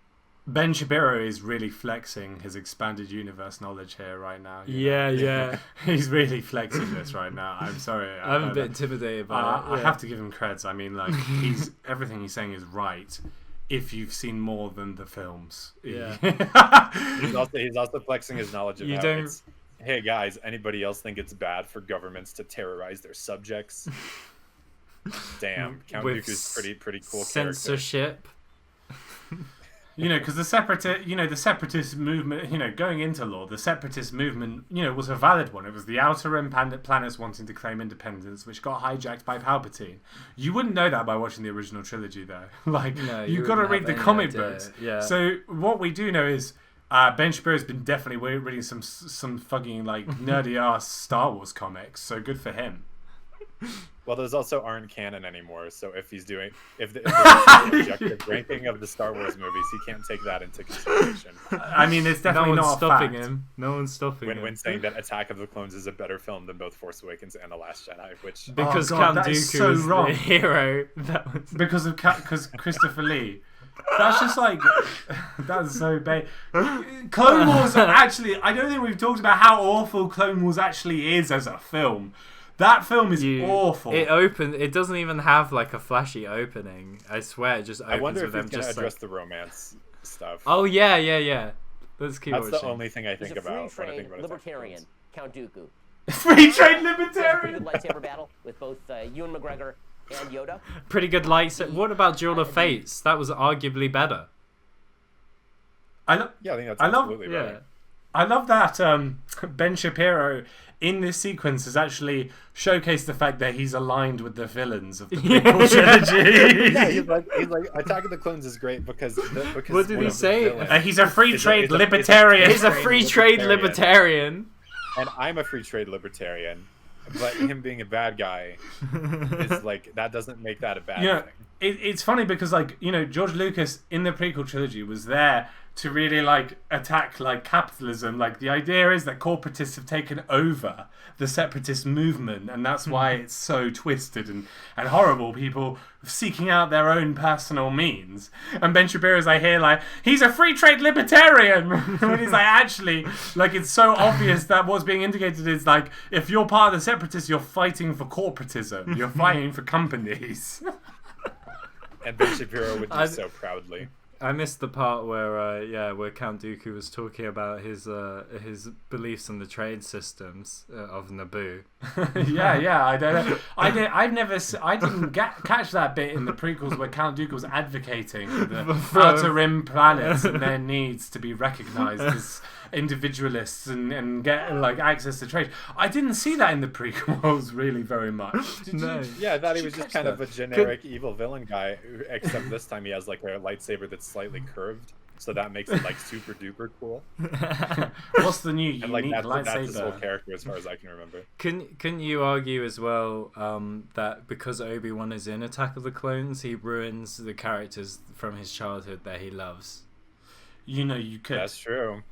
Ben Shapiro is really flexing his expanded universe knowledge here right now. Yeah. He's really flexing this right now. I'm sorry. I'm a bit intimidated by it. I have to give him creds. I mean, like, everything he's saying is right if you've seen more than the films. Yeah. he's also flexing his knowledge about hey guys, anybody else think it's bad for governments to terrorize their subjects? Damn, Count Dooku's pretty cool censorship. Because the separatist movement, going into law, the separatist movement, was a valid one. It was the outer rim planets wanting to claim independence, which got hijacked by Palpatine. You wouldn't know that by watching the original trilogy, though. You've got to read the comic books. Yeah. So what we do know is Ben Shapiro's been definitely reading some fucking nerdy ass Star Wars comics. So good for him. Well, those also aren't canon anymore, so if the objective ranking of the Star Wars movies, he can't take that into consideration. I mean, it's definitely not stopping him. No one's stopping him. When saying that Attack of the Clones is a better film than both Force Awakens and The Last Jedi, which because Count Dooku is the hero. Because Christopher Lee. That's just that's so bad. Clone Wars actually, I don't think we've talked about how awful Clone Wars actually is as a film. That film is awful. It doesn't even have like a flashy opening. I swear, it just opens. I wonder if with it's them going to just address the romance stuff. Oh yeah. Let's keep That's watching. the only thing I think about when I think about libertarian, Count Dooku. Free trade Pretty libertarian. good lightsaber battle with both Ewan McGregor and Yoda. Pretty good lightsaber. What about Duel of Fates? That was arguably better. I think that's absolutely better. I love that Ben Shapiro in this sequence has actually showcased the fact that he's aligned with the villains of the prequel trilogy. Yeah, he's like Attack of the Clones is great because what did he say? He's a free trade libertarian. He's a free trade libertarian. And I'm a free trade libertarian. But him being a bad guy is that doesn't make that a bad thing. It's funny because George Lucas in the prequel trilogy was there to really attack capitalism. The idea is that corporatists have taken over the separatist movement, and that's why it's so twisted and horrible. People seeking out their own personal means. And Ben Shapiro's he's a free trade libertarian. When he's actually it's so obvious that what's being indicated is if you're part of the separatists, you're fighting for corporatism. You're fighting for companies. And Ben Shapiro would do so proudly. I missed the part where where Count Dooku was talking about his beliefs on the trade systems of Naboo. yeah. I don't know. I didn't catch that bit in the prequels where Count Dooku was advocating for the Outer Rim planets and their needs to be recognized as individualists and get like access to trade. I didn't see that in the prequels really very much. Did you? Yeah, I thought he was Did you just catch kind of that? a generic evil villain guy, except this time he has like a lightsaber that's slightly curved, so that makes it like super duper cool. What's the new unique And like that's his whole lightsaber? character as far as I can remember. Couldn't you argue as well that because Obi-Wan is in Attack of the Clones, he ruins the characters from his childhood that he loves? You know, you could. That's true.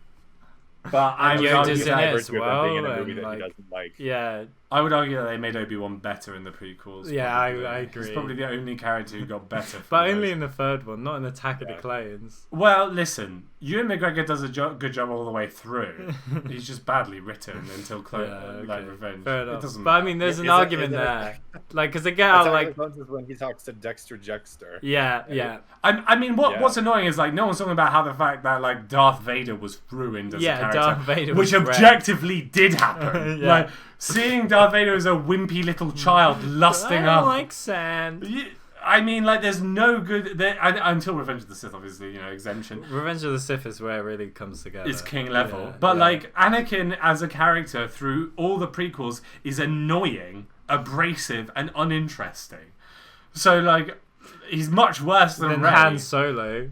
But I And would Yoda's argue in that it as well, being in a movie and, that like, he doesn't like. Yeah, I would argue that they made Obi-Wan better in the prequels. Yeah, probably. I He's agree. probably the only character who got better. but from only those. in the third one, not in Attack of the Yeah. Clones. Well, listen, Ewan McGregor does a good job all the way through. He's just badly written until like Revenge. Fair It enough. doesn't But I matter. mean, there's Is an it- argument is it there, like, because they get out Attack like, of the Clones is when he talks to Dexter Jettster. yeah. I mean, Yeah. what's annoying is like no one's talking about how the fact that like Darth Vader was ruined as a Yeah, character, Darth Vader which was wrecked. objectively did happen. Yeah. Like seeing Darth Vader as a wimpy little child lusting I up. like sand. I mean, like, there's no good until Revenge of the Sith, obviously, you know, exemption. Revenge of the Sith is where it really comes together. It's king level. Yeah, But yeah. like Anakin as a character through all the prequels is annoying, abrasive, and uninteresting. So like he's much worse than then Rey. Han Solo.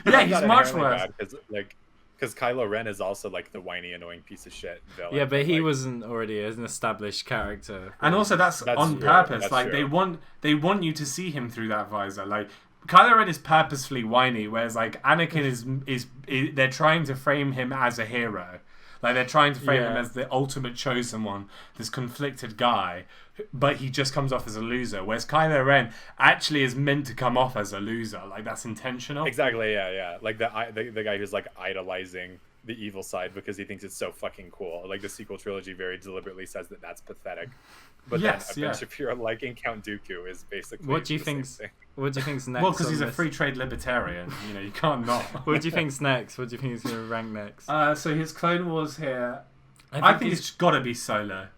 Yeah, he's much worse. Because Kylo Ren is also like the whiny, annoying piece of shit villain. Yeah, but he like, wasn't already an established character. And also that's on true, purpose. that's Like true. they want you to see him through that visor. Like Kylo Ren is purposefully whiny, whereas like Anakin is they're trying to frame him as a hero. Like they're trying to frame him Yeah. as the ultimate chosen one, this conflicted guy, but he just comes off as a loser. Whereas Kylo Ren actually is meant to come off as a loser. Like that's intentional. Exactly, yeah. Like the guy who's like idolizing the evil side because he thinks it's so fucking cool. Like the sequel trilogy very deliberately says that that's pathetic. But Yes, then yeah. Ben Shapiro liking Count Dooku is basically What do you the same think's thing. What do you think's next? Well, because on he's a this? free trade libertarian. You know, you can't not. What do you think's next? What do you think he's going to rank next? So his Clone Wars here. I think it's got to be Solo.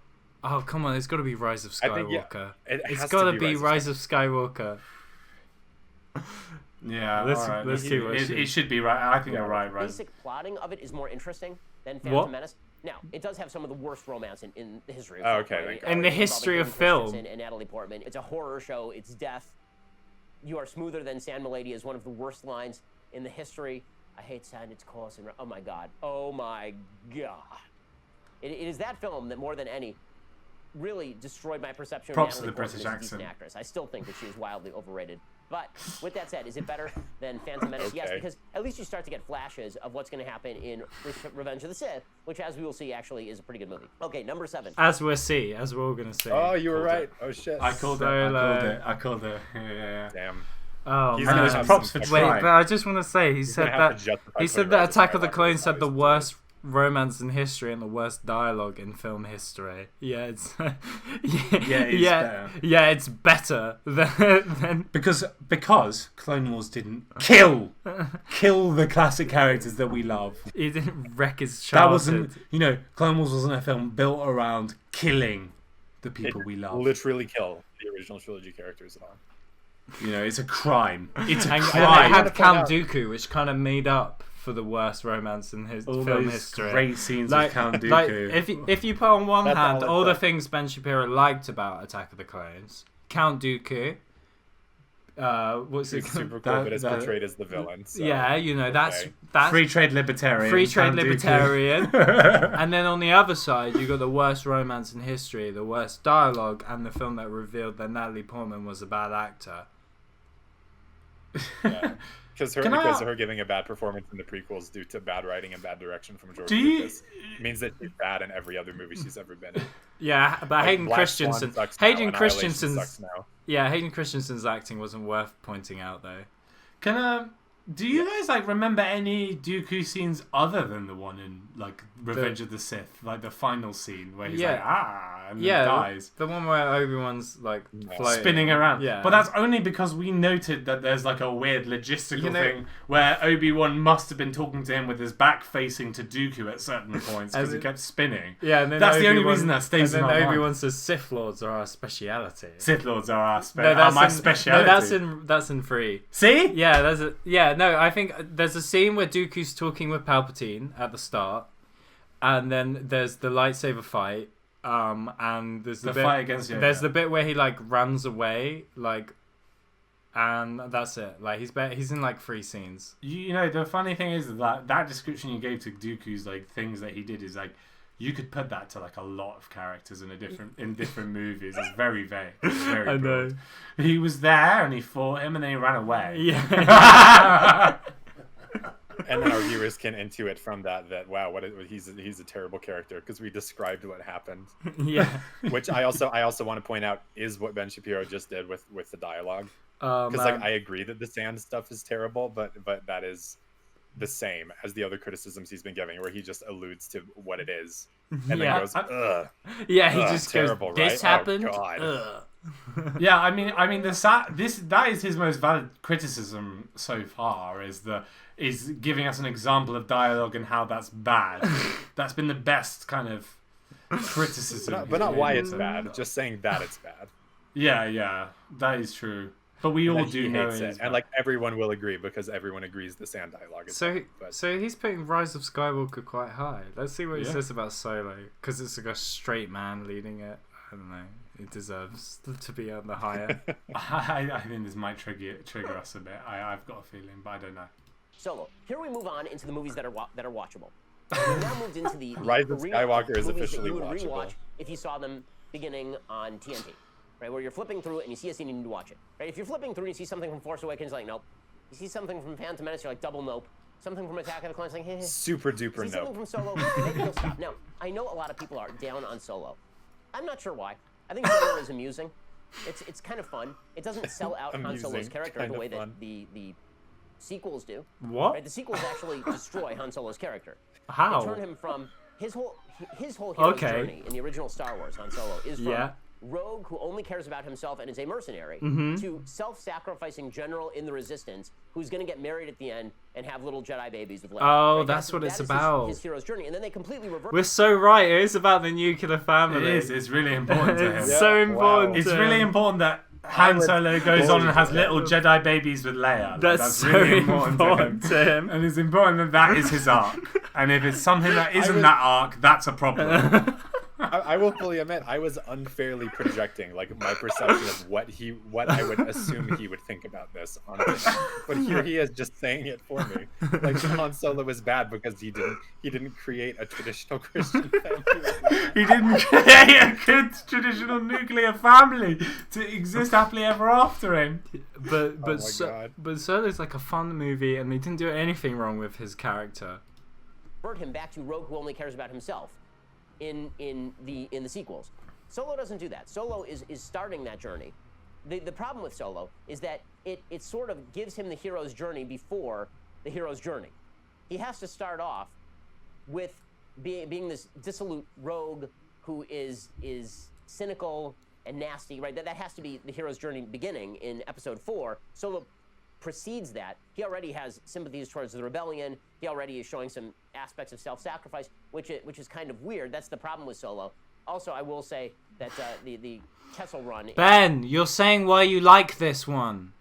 Oh, come on! It's got to be Rise of I think, yeah, Skywalker. it It's has got to to be be Rise of Skywalker. Yeah, Let's- all right. let's see what it should be right. I think you're right. Right. Basic plotting of it is more interesting than What? Phantom Menace. Now, it does have some of the worst romance in the history of Oh, film. okay, right? thank In the Involving history of Hayden film. Christensen and Natalie Portman. It's a horror show. It's death. You are smoother than sand, milady is one of the worst lines in the history. I hate sand. It's coarse and oh my god. Oh my god. It is that film that more than any really destroyed my perception Props of to Natalie the Portman British as a decent accent. actress. I still think that she is wildly overrated. But with that said, is it better than Phantom Menace? Yes, Okay. because at least you start to get flashes of what's going to happen in Revenge of the Sith, which, as we will see, actually is a pretty good movie. Okay, number 7. As we're all going to see. Oh, you were Called right. it. Oh shit. I called Solo. I called it. Yeah. Damn. Oh He's man! gonna And have props some for Wait, trying. but I just want to say he said gonna have that to justify he putting said that Rise of Attack of the Skywalker Clones had the in worst romance in history and the worst dialogue in film history. Yeah, it's Yeah, it's better than Because Clone Wars didn't kill the classic characters that we love. he didn't wreck his That childhood. wasn't, Clone Wars wasn't a film built around killing the people we love. Literally kill the original trilogy characters and all. It's a crime. It's a And it crime. had point Count out- Dooku, which kind of made up for the worst romance in his All film those history. great scenes Like, of Count like Dooku. if you put on one That's hand all all it the took. things Ben Shapiro liked about Attack of the Clones, Count Dooku, what's it It's called? super cool, that- but it's that- portrayed as the villain. So, Yeah, that's okay. that's Free trade libertarian. free trade Count Dooku. libertarian. And then on the other side, you got the worst romance in history, the worst dialogue, and the film that revealed that Natalie Portman was a bad actor. Yeah. Because Can I- her giving a bad performance in the prequels due to bad writing and bad direction from George Do you- Lucas means that she's bad in every other movie she's ever been in. Yeah, but Like, Hayden Black Christensen, Swan sucks now, Hayden Annihilation Christensen's, sucks now. yeah, Hayden Christensen's acting wasn't worth pointing out though. Do you guys remember any Dooku scenes other than the one in Revenge of the Sith, like the final scene where he's Yeah. and Yeah, then dies. the one where Obi-Wan's like floating. Spinning around. Yeah. But that's only because we noted that there's like a weird logistical You know- thing where Obi-Wan must have been talking to him with his back facing to Dooku at certain points because he kept spinning. Yeah, and then That's the only Obi-Wan- reason that stays And in then our mind. Obi-Wan says Sith Lords are our speciality. Sith Lords are our my in, speciality. No, that's in 3. See? Yeah, I think there's a scene where Dooku's talking with Palpatine at the start, and then there's the lightsaber fight, and there's the bit, fight against Yoda. There's the bit where he like runs away, like, and that's it. Like he's in like 3 scenes. You know, the funny thing is that description you gave to Dooku's like things that he did is like you could put that to like a lot of characters in different movies. It's very vague. It's very I broad. know. He was there and he fought him and then he ran away. Yeah. And then our viewers can intuit from that wow, he's a terrible character because we described what happened. Yeah. Which I also want to point out is what Ben Shapiro just did with the dialogue. Because like I agree that the sand stuff is terrible, but that is the same as the other criticisms he's been giving, where he just alludes to what it is and then goes, "Ugh." Yeah, he Ugh, just terrible, goes, "This right? happened." Oh, God. Ugh. Yeah, I mean, that is his most valid criticism so far. Is giving us an example of dialogue and how that's bad. That's been the best kind of criticism. But not why it's been. bad, just saying that it's bad. Yeah, that is true. But we all And do he know hates it it, is and bad. like everyone will agree because everyone agrees the sand dialogue is So, bad. But so he's putting Rise of Skywalker quite high. Let's see what he Yeah. says about Solo, because it's like a straight man leading it. I don't know. It deserves to be on the higher. I think this might trigger us a bit. I've got a feeling, but I don't know. Solo. Here we move on into the movies that are watchable. We've now moved into the Rise of rewatch Skywalker is movies officially that you would watchable. rewatch if you saw them beginning on TNT, right? Where you're flipping through it and you see a scene and you need to watch it, right? If you're flipping through and you see something from Force Awakens, like nope. You see something from Phantom Menace, you're like double nope. Something from Attack of the Clones, like heh heh. super duper See something nope. from Solo, maybe you'll stop. Now, I know a lot of people are down on Solo. I'm not sure why. I think Solo is amusing. It's kind of fun. It doesn't sell out Han Solo's Amusing, character kind the of way that fun. the sequels do. What? Right? The sequels actually destroy Han Solo's character. How? They turn him from his whole hero's Okay. journey in the original Star Wars. Han Solo is from Yeah. rogue who only cares about himself and is a mercenary to self-sacrificing general in the Resistance who's going to get married at the end and have little Jedi babies with Leia. Oh, Right? that's what it's that is about. His hero's journey, and then they completely reverse. We're so right. It is about the nuclear family. It is. It's really important to him. It's Yeah, so wow. important. It's to really him. important that Han would Solo goes on and has little Jedi babies with Leia. Like, That's so really important to him. And it's important that that is his arc. And if it's something that isn't that arc, that's a problem. I will fully admit I was unfairly projecting like my perception of what I would assume he would think about this on it. But here he is just saying it for me. Like Han Solo was bad because he didn't create a traditional Christian family. He didn't create a good traditional nuclear family to exist happily ever after him. But my God. but Solo's like a fun movie, and they didn't do anything wrong with his character. Convert him back to rogue who only cares about himself in the sequels. Solo doesn't do that. Solo is starting that journey. The problem with Solo is that it sort of gives him the hero's journey before the hero's journey. He has to start off with being this dissolute rogue who is cynical and nasty, right? That has to be the hero's journey beginning in episode 4. Solo precedes that. He already has sympathies towards the rebellion. He already is showing some aspects of self-sacrifice, which is kind of weird. That's the problem with Solo. Also, I will say that the Kessel Run. Ben, you're saying why you like this one.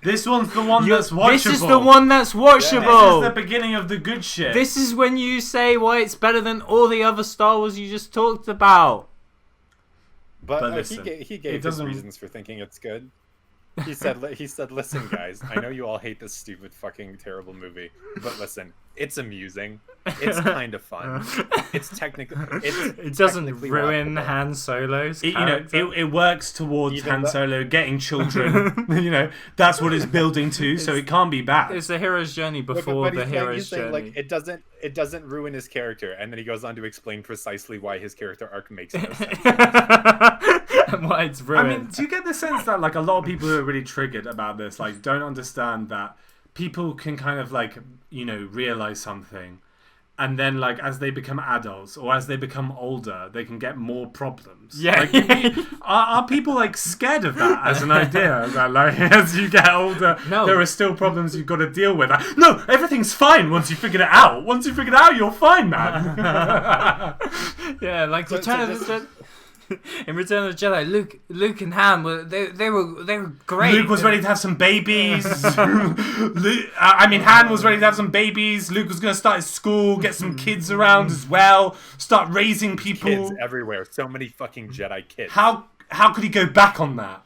This one's the one that's watchable. This is the one that's This watchable. is the beginning of the good shit. This is when you say why it's better than all the other Star Wars you just talked about. But listen, he it gave his doesn't- reasons for thinking it's good. He said, "Listen, guys, I know you all hate this stupid, fucking, terrible movie, but listen, it's amusing. It's kind of fun. It's technically. It doesn't technically ruin watchable. Han Solo's It, character. it works towards Even Han though- Solo getting children. That's what it's building to, so it can't be bad. It's the hero's journey But before the he's hero's saying, journey. like it doesn't ruin his character, and then he goes on to explain precisely why his character arc makes no sense. And why it's I ruined. mean, do you get the sense that like a lot of people who are really triggered about this don't understand that people can kind of realize something and then like as they become adults or as they become older, they can get more problems. Yeah. Like, are people like scared of that as an idea? That like as you get older, No. there are still problems you've got to deal with. No, everything's fine once you figure it out. Once you figure it out, you're fine, man. Yeah, like So- Return so of the Jedi. In Return of the Jedi, Luke and Han they were great. Luke was ready to have some babies. Han was ready to have some babies. Luke was going to start his school, get some kids around as well, start raising people. Kids everywhere. So many fucking Jedi kids. How could he go back on that?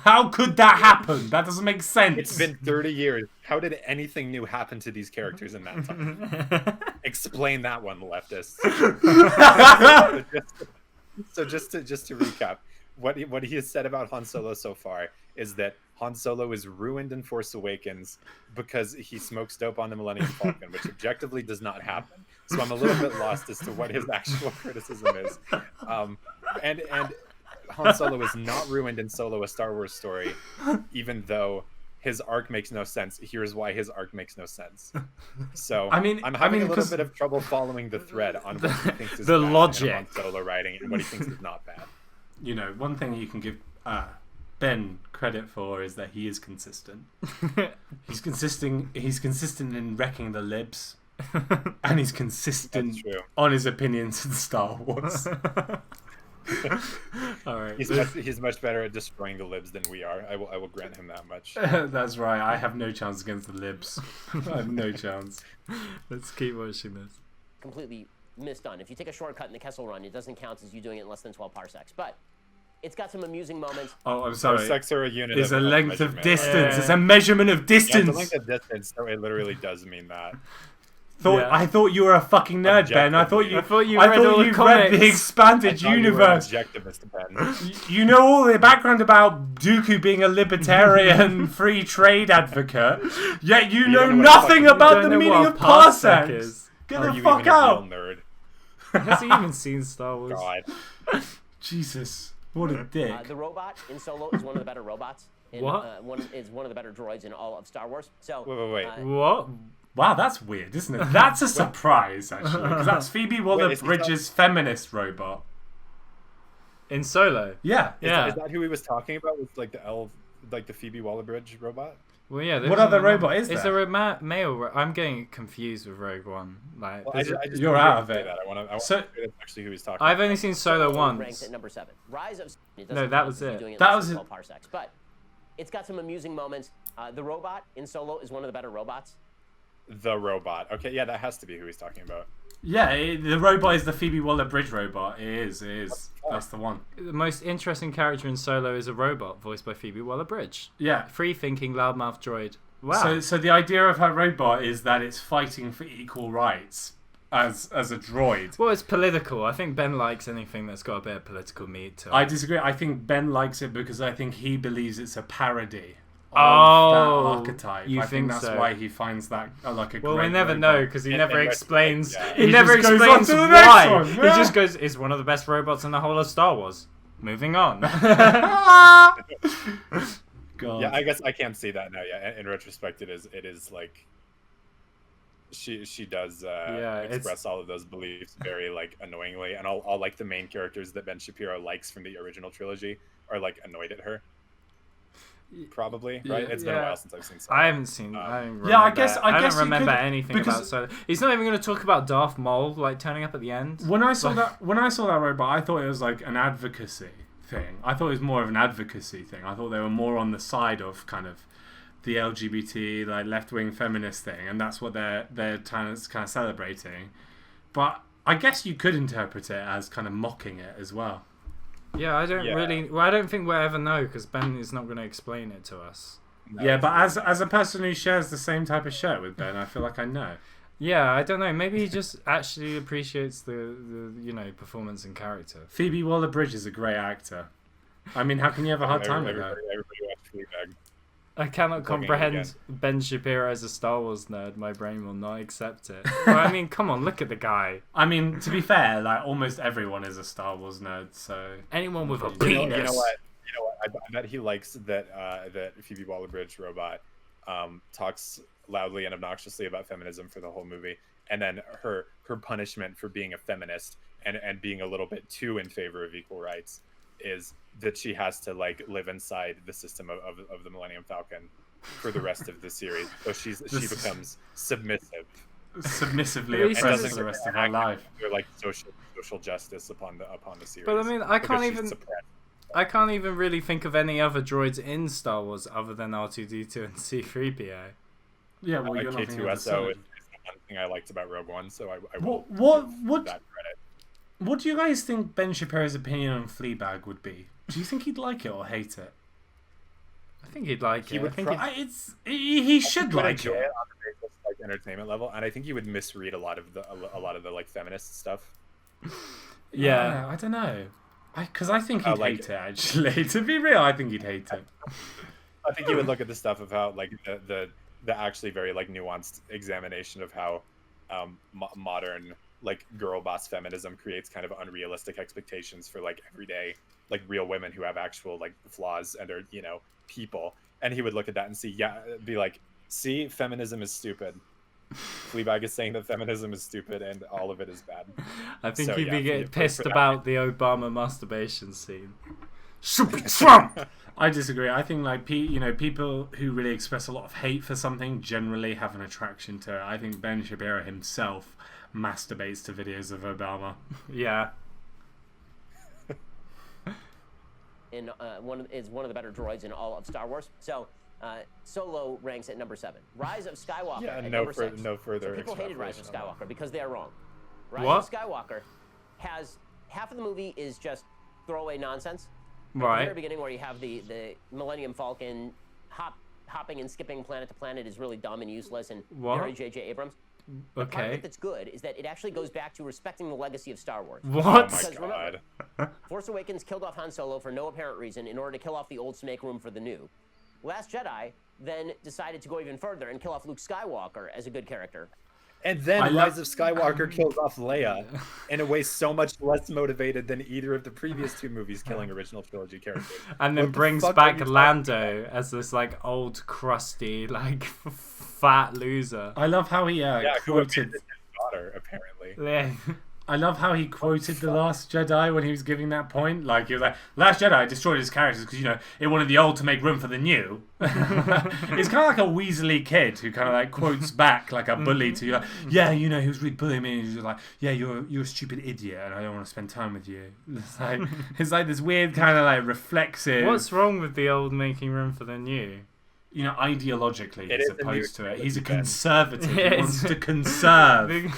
How could that happen? That doesn't make sense. It's been 30 years. How did anything new happen to these characters in that time? Explain that one, leftists. So just to recap, what he has said about Han Solo so far is that Han Solo is ruined in Force Awakens because he smokes dope on the Millennium Falcon, which objectively does not happen. So I'm a little bit lost as to what his actual criticism is. And Han Solo is not ruined in Solo: A Star Wars Story, even though his arc makes no sense. Here's why his arc makes no sense. So I'm having a little bit of trouble following the thread on what he thinks is The bad logic. in Han Solo writing and what he thinks is not bad. You know, one thing you can give Ben credit for is that he is consistent. He's consistent in wrecking the libs, and he's consistent That's true. on his opinions in Star Wars. All right. He's much better at destroying the libs than we are. I will grant him that much. That's right. I have no chance against the libs. I have no chance. Let's keep watching this. Completely misdone. If you take a shortcut in the Kessel Run, it doesn't count as you doing it in less than 12 parsecs. But it's got some amusing moments. Oh, I'm sorry. Parsecs are a unit. It's a length of measurement. distance. It's a measurement of Yeah, distance. it's a length of distance, so it literally does mean that. Yeah. I thought you were a fucking nerd, Ben. I thought you read the comics. expanded universe. Objectivist, Ben. You know all the background about Dooku being a libertarian free trade advocate, yet you know don't know what nothing fucking- about You the don't know meaning what of a parsec parsecs. is. Get Are the you fuck even a out! real nerd? Has he even seen Star Wars? God. Jesus, what a dick. The robot in Solo is one of the better robots. What? Is one of the better droids in all of Star Wars. So Wait. What? Wow, that's weird, isn't it? That's a surprise, actually, because that's Phoebe Waller-Bridge's feminist robot. In Solo? Yeah. Yeah. Is that who he was talking about with like the Phoebe Waller-Bridge robot? Well, yeah. What other robot is Is there? there a male? I'm getting confused with Rogue One. Like, Well, there's I just You're wanted out to of say it. that. I want to. So- That's actually who he's talking. I've only seen Solo ranked once. at number 7. Rise of it No, doesn't that count was as you it. doing in That less was than it. 12 parsecs. But it's got some amusing moments. The robot in Solo is one of the better robots. The robot. Okay, yeah, that has to be who he's talking about. Yeah, the robot is the Phoebe Waller-Bridge robot. It is. That's the one. The most interesting character in Solo is a robot voiced by Phoebe Waller-Bridge. Yeah. Free-thinking, loudmouth droid. Wow. So the idea of her robot is that it's fighting for equal rights as a droid. Well, it's political. I think Ben likes anything that's got a bit of political meat to it. I disagree. I think Ben likes it because I think he believes it's a parody of Oh, that archetype. you I think think that's so? why he finds that like a Well, great we never robot. know because he In never retrospect, explains. yeah. He He never just goes on explains to the next why. one, He yeah. just goes, "It's one of the best robots in the whole of Star Wars." Moving on. God. Yeah, I guess I can't see that now. Yeah, in retrospect, it is like she does it's- express all of those beliefs very like annoyingly, and all like the main characters that Ben Shapiro likes from the original trilogy are like annoyed at her. Probably, right? It's been a Yeah. while since I've seen. Solo. I haven't seen. I don't Yeah, I remember- guess I you don't remember could- anything because- about Solo. He's not even going to talk about Darth Maul like turning up at the end. When I saw that robot, I thought it was like an advocacy thing. I thought it was more of an advocacy thing. I thought they were more on the side of kind of the LGBT, like left-wing feminist thing, and that's what they're kind of celebrating. But I guess you could interpret it as kind of mocking it as well. Yeah, I don't Yeah. really. Well, I don't think we'll ever know because Ben is not going to explain it to us. No, Yeah, it's but really as a person who shares the same type of shirt with Ben, I feel like I know. Yeah, I don't know. Maybe he just actually appreciates the performance and character. Phoebe Waller-Bridge is a great actor. I mean, how can you have a hard time with her? Everybody watched Fleabag. I cannot Plugging it comprehend again. Ben Shapiro as a Star Wars nerd. My brain will not accept it. Well, I mean, come on, look at the guy. I mean, to be fair, like almost everyone is a Star Wars nerd, so Anyone with a You penis. You know what? I bet he likes that Phoebe Waller-Bridge robot talks loudly and obnoxiously about feminism for the whole movie, and then her punishment for being a feminist and being a little bit too in favor of equal rights is that she has to like live inside the system of the Millennium Falcon for the rest of the series. So she becomes submissively oppressed for the rest of her life. Or like social justice upon the series. But I mean, I can't even really think of any other droids in Star Wars other than R2D2 and C3PO. Yeah, well, you're not K2SO is the one thing I liked about Rogue One, so I will give that credit. What do you guys think Ben Shapiro's opinion on Fleabag would be? Do you think he'd like it or hate it? I think he'd like it. He should like it on the basis, like entertainment level, and I think you would misread a lot of the like feminist stuff. Yeah, I don't know. Because I think he'd hate it, actually. To be real, I think he'd hate it. I think you would look at the stuff of how like the actually very like nuanced examination of how modern like girl boss feminism creates kind of unrealistic expectations for like everyday like real women who have actual like flaws and are, you know, people. And he would look at that and be like, see, feminism is stupid. Fleabag is saying that feminism is stupid and all of it is bad. I think he'd be getting pissed for about the Obama masturbation scene. Super Trump! I disagree. I think like people who really express a lot of hate for something generally have an attraction to it. I think Ben Shapiro himself masturbates to videos of Obama. Yeah. Is one of the better droids in all of Star Wars. So Solo ranks at number 7. Rise of Skywalker at number 6. No further. So people hated Rise of Skywalker because they are wrong. Rise of Skywalker has half of the movie is just throwaway nonsense. Right. At the very beginning, where you have the Millennium Falcon hopping and skipping planet to planet, is really dumb and useless and very J.J. Abrams. The part of it that's good is that it actually goes back to respecting the legacy of Star Wars. What? Oh my God. Remember, Force Awakens killed off Han Solo for no apparent reason in order to kill off the old snake room for the new. Last Jedi then decided to go even further and kill off Luke Skywalker as a good character. And then Rise of Skywalker kills off Leia in a way so much less motivated than either of the previous 2 movies killing original trilogy characters. And then brings back Lando as this like old crusty like fat loser. I love how he quoted his daughter apparently. Yeah. I love how he quoted The Last Jedi when he was giving that point. Like, he was like, Last Jedi destroyed his characters because, you know, it wanted the old to make room for the new. It's kind of like a Weasley kid who kind of, like, quotes back like a bully to you. Like, yeah, you know, he was really bullying me. And he's like, yeah, you're a stupid idiot and I don't want to spend time with you. It's like this weird kind of, like, reflexive... What's wrong with the old making room for the new? You know, ideologically, he's opposed to it. He's a Ben. conservative. He wants to conserve. He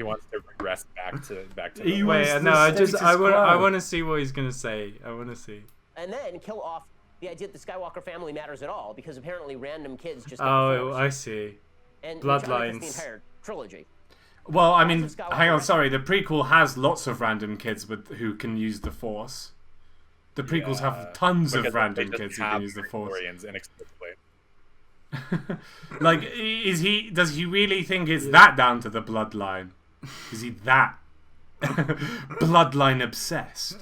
wants to regress back to He the wants Wait, the no, I want to see what he's gonna say. I want to see. And then kill off the idea that the Skywalker family matters at all, because apparently random kids just get Oh, the Force. I see. And Bloodlines. the entire trilogy. Well, I mean, hang on, sorry. The prequel has lots of random kids who can use the Force. The prequels have tons of random kids who can use the Force. Inexplicably. Like, does he really think it's that down to the bloodline? Is he that bloodline obsessed?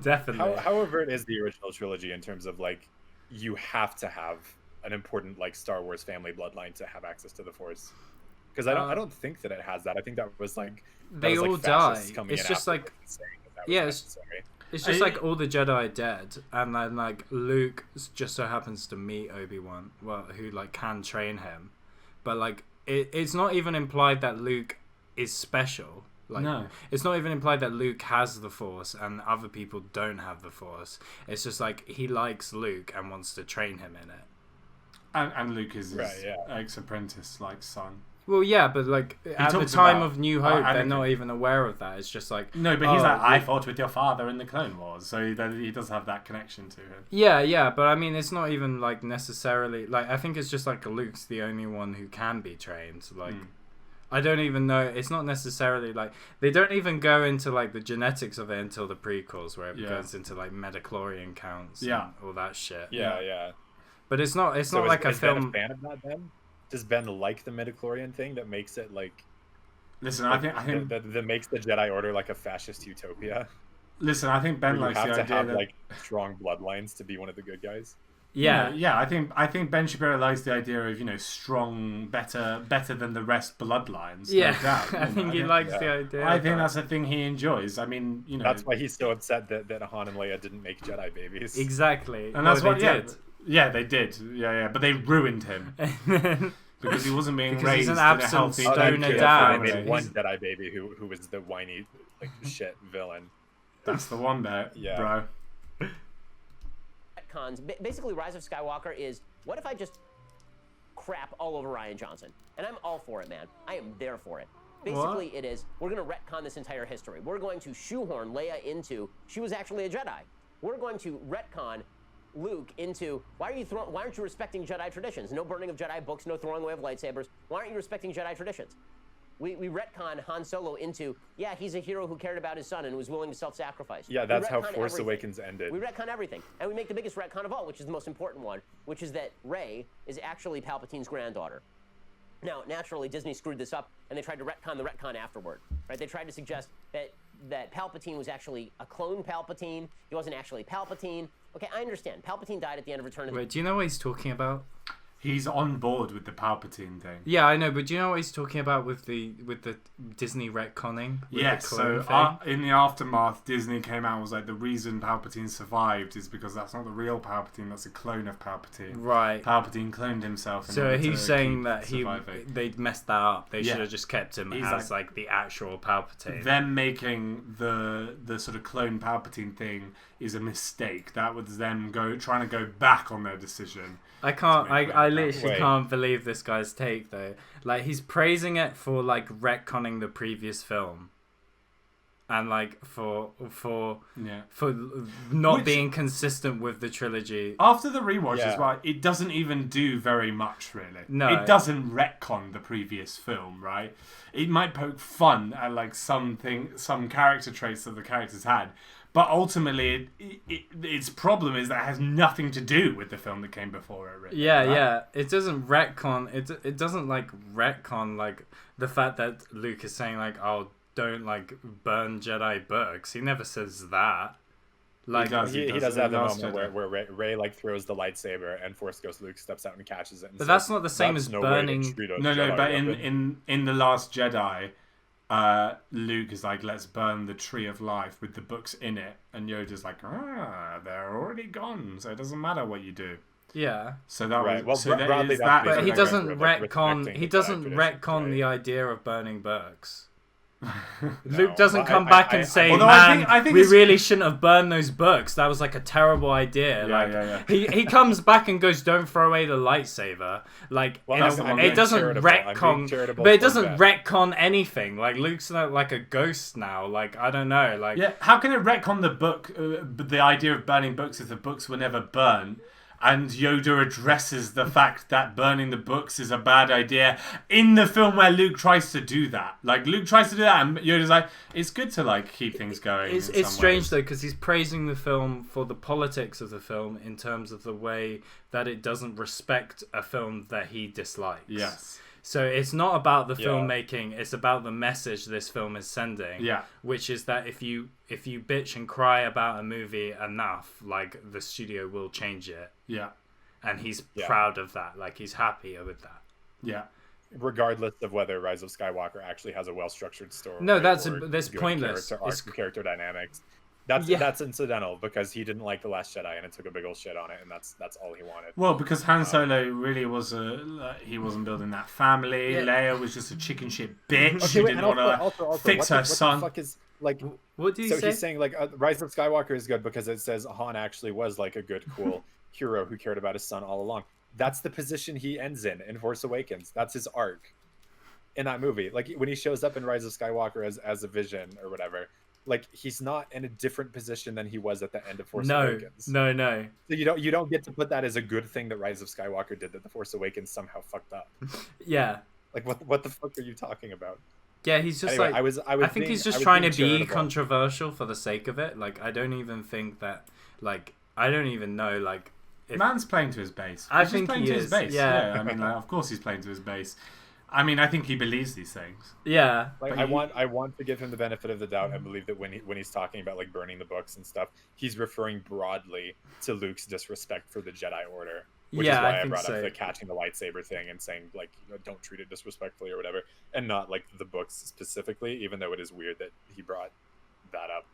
Definitely. However, it is the original trilogy in terms of like, you have to have an important like Star Wars family bloodline to have access to the Force. Because I don't think that it has that. I think that was like they all die. It's just like it's just like all the Jedi dead, and then like Luke just so happens to meet Obi-Wan, who like can train him, but like it's not even implied that Luke is special. Like, no, it's not even implied that Luke has the Force and other people don't have the Force. It's just like he likes Luke and wants to train him in it. And Luke is his ex-apprentice, like son. Well, yeah, but like at the time of New Hope, they're not even aware of that. It's just like no, but he's like, I fought with your father in the Clone Wars, so he does have that connection to him. Yeah, but I mean, it's not even like necessarily like I think it's just like Luke's the only one who can be trained. Like, I don't even know. It's not necessarily like they don't even go into like the genetics of it until the prequels, where it goes into like midichlorian counts, and all that shit. Yeah. But it's not like a film. Ben a fan of that, then? Does Ben like the midichlorian thing that makes it like? Listen, I think that makes the Jedi Order like a fascist utopia. Listen, I think Ben likes the idea that you have to have like like strong bloodlines to be one of the good guys. Yeah. Yeah, I think Ben Shapiro likes the idea of strong, better than the rest bloodlines. Yeah, no doubt, I think he likes the idea. I of think that. that's a thing he enjoys. I mean, That's why he's so upset that Han and Leia didn't make Jedi babies. Exactly. and that's Well, what they did. Yeah, they did. Yeah, but they ruined him because he wasn't being Because raised he's an in a absolute healthy stoner nuclear dad. They made family. one Jedi baby who was the whiny shit villain. That's the one there, Yeah. bro. Retcons. Basically, Rise of Skywalker is, what if I just crap all over Ryan Johnson? And I'm all for it, man. I am there for it. Basically, it is, we're going to retcon this entire history. We're going to shoehorn Leia into, she was actually a Jedi. We're going to retcon Luke into, why aren't you respecting Jedi traditions? No burning of Jedi books, no throwing away of lightsabers. Why aren't you respecting Jedi traditions? We retcon Han Solo into, yeah, he's a hero who cared about his son and was willing to self-sacrifice. Yeah, We that's how retcon Force everything. Awakens ended. We retcon everything. And we make the biggest retcon of all, which is the most important one, which is that Rey is actually Palpatine's granddaughter. Now, naturally, Disney screwed this up, and they tried to retcon the retcon afterward. Right? They tried to suggest that Palpatine was actually a clone Palpatine. He wasn't actually Palpatine. Okay, I understand. Palpatine died at the end of Return of the... Wait, do you know what he's talking about? He's on board with the Palpatine thing. Yeah, I know, but do you know what he's talking about with the Disney retconning? With Yes, the so clone thing? in the aftermath, Disney came out and was like, the reason Palpatine survived is because that's not the real Palpatine, that's a clone of Palpatine. Right. Palpatine cloned himself. In So order he's to saying keep that surviving. they messed that up. They Yeah. should have just kept him He's as like the actual Palpatine. Them making the sort of clone Palpatine thing is a mistake. That was them trying to go back on their decision. I can't. to make I that literally Wait. can't believe this guy's take though. Like he's praising it for like retconning the previous film, and like for Yeah. not Which- being consistent with the trilogy. After the rewatch Yeah. as well, it doesn't even do very much, really. No. It doesn't retcon the previous film, right? It might poke fun at like some character traits that the characters had, but ultimately, its problem is that it has nothing to do with the film that came before it, really. Yeah, right? yeah. It doesn't retcon. It doesn't like retcon like the fact that Luke is saying like, "Oh, don't like burn Jedi books." He never says that. Like, does. He does does it have the last moment Jedi. where Rey like throws the lightsaber and Force Ghost Luke steps out and catches it. And But says, that's not the same "That's as no way to burning- treat a No, Jedi but weapon." in the Last Jedi, Luke is like, let's burn the tree of life with the books in it, and Yoda's like, they're already gone, so it doesn't matter what you do. yeah. So that Right, well, was so there broadly is that's that. basically But he like doesn't respecting retcon. the He Jedi doesn't traditions, retcon right? the idea of burning books. No, Luke doesn't well, come I- back I- and I- say, Although "Man, I think we it's- really shouldn't have burned those books. That was like a terrible idea." Yeah, like, yeah. he comes back and goes, "Don't throw away the lightsaber." Like, Well, in that's a- the one it being doesn't charitable. I'm being retcon, charitable but it for doesn't that. retcon anything. Like Luke's not like a ghost now. Like I don't know. Like Yeah, how can it retcon the book, the idea of burning books if the books were never burned? And Yoda addresses the fact that burning the books is a bad idea in the film where Luke tries to do that. Like, Luke tries to do that, and Yoda's like, it's good to, like, keep things going. It's in some strange ways. though because he's praising the film for the politics of the film in terms of the way that it doesn't respect a film that he dislikes. Yes. So it's not about the Yeah. filmmaking; it's about the message this film is sending. Yeah. Which is that if you bitch and cry about a movie enough, like the studio will change it, Yeah. and he's Yeah. proud of that. Like he's happy with that. Yeah. regardless of whether Rise of Skywalker actually has a well-structured story. No, that's or that's good pointless. Character arc It's- and character dynamics. That's Yeah. that's incidental because he didn't like The Last Jedi and it took a big old shit on it, and that's all he wanted. Well, because Han Solo really was he wasn't building that family. Yeah. Leia was just a chicken shit bitch. Okay, She wait, didn't and want to also, fix her son. What the fuck is like? What do you So say? he's saying like Rise of Skywalker is good because it says Han actually was like a good, cool hero who cared about his son all along. That's the position he ends in Force Awakens. That's his arc in that movie. Like when he shows up in Rise of Skywalker as a vision or whatever, like he's not in a different position than he was at the end of Force Awakens. No. So you don't get to put that as a good thing that Rise of Skywalker did that the Force Awakens somehow fucked up. Yeah, Like what the fuck are you talking about? yeah. He's just Anyway, like I think he's just was trying to being be charitable. controversial for the sake of it. Like I don't even think that. Like I don't even know. Like if, Man's playing to his base. I He's just think playing he to his is, base. yeah. I mean, like, of course he's playing to his base. I mean, I think he believes these things. Yeah. Like But I want to give him the benefit of the doubt and believe that when he's talking about like burning the books and stuff, he's referring broadly to Luke's disrespect for the Jedi Order. Which Yeah, is why I I think brought so. up the catching the lightsaber thing and saying like, you know, don't treat it disrespectfully or whatever, and not like the books specifically, even though it is weird that he brought that up.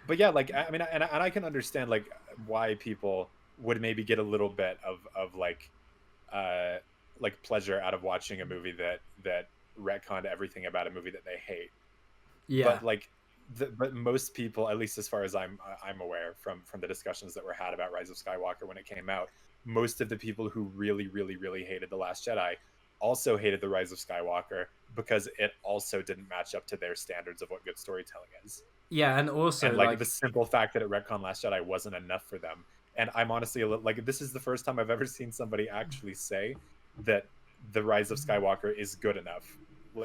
But yeah, like I mean, and I can understand like why people would maybe get a little bit of like pleasure out of watching a movie that retconned everything about a movie that they hate. Yeah. But like, but most people, at least as far as I'm aware from the discussions that were had about Rise of Skywalker when it came out, most of the people who really, really, really hated The Last Jedi also hated The Rise of Skywalker because it also didn't match up to their standards of what good storytelling is. Yeah, and also And like the simple fact that it retconned Last Jedi wasn't enough for them. And I'm honestly like, this is the first time I've ever seen somebody actually say that The Rise of Skywalker is good enough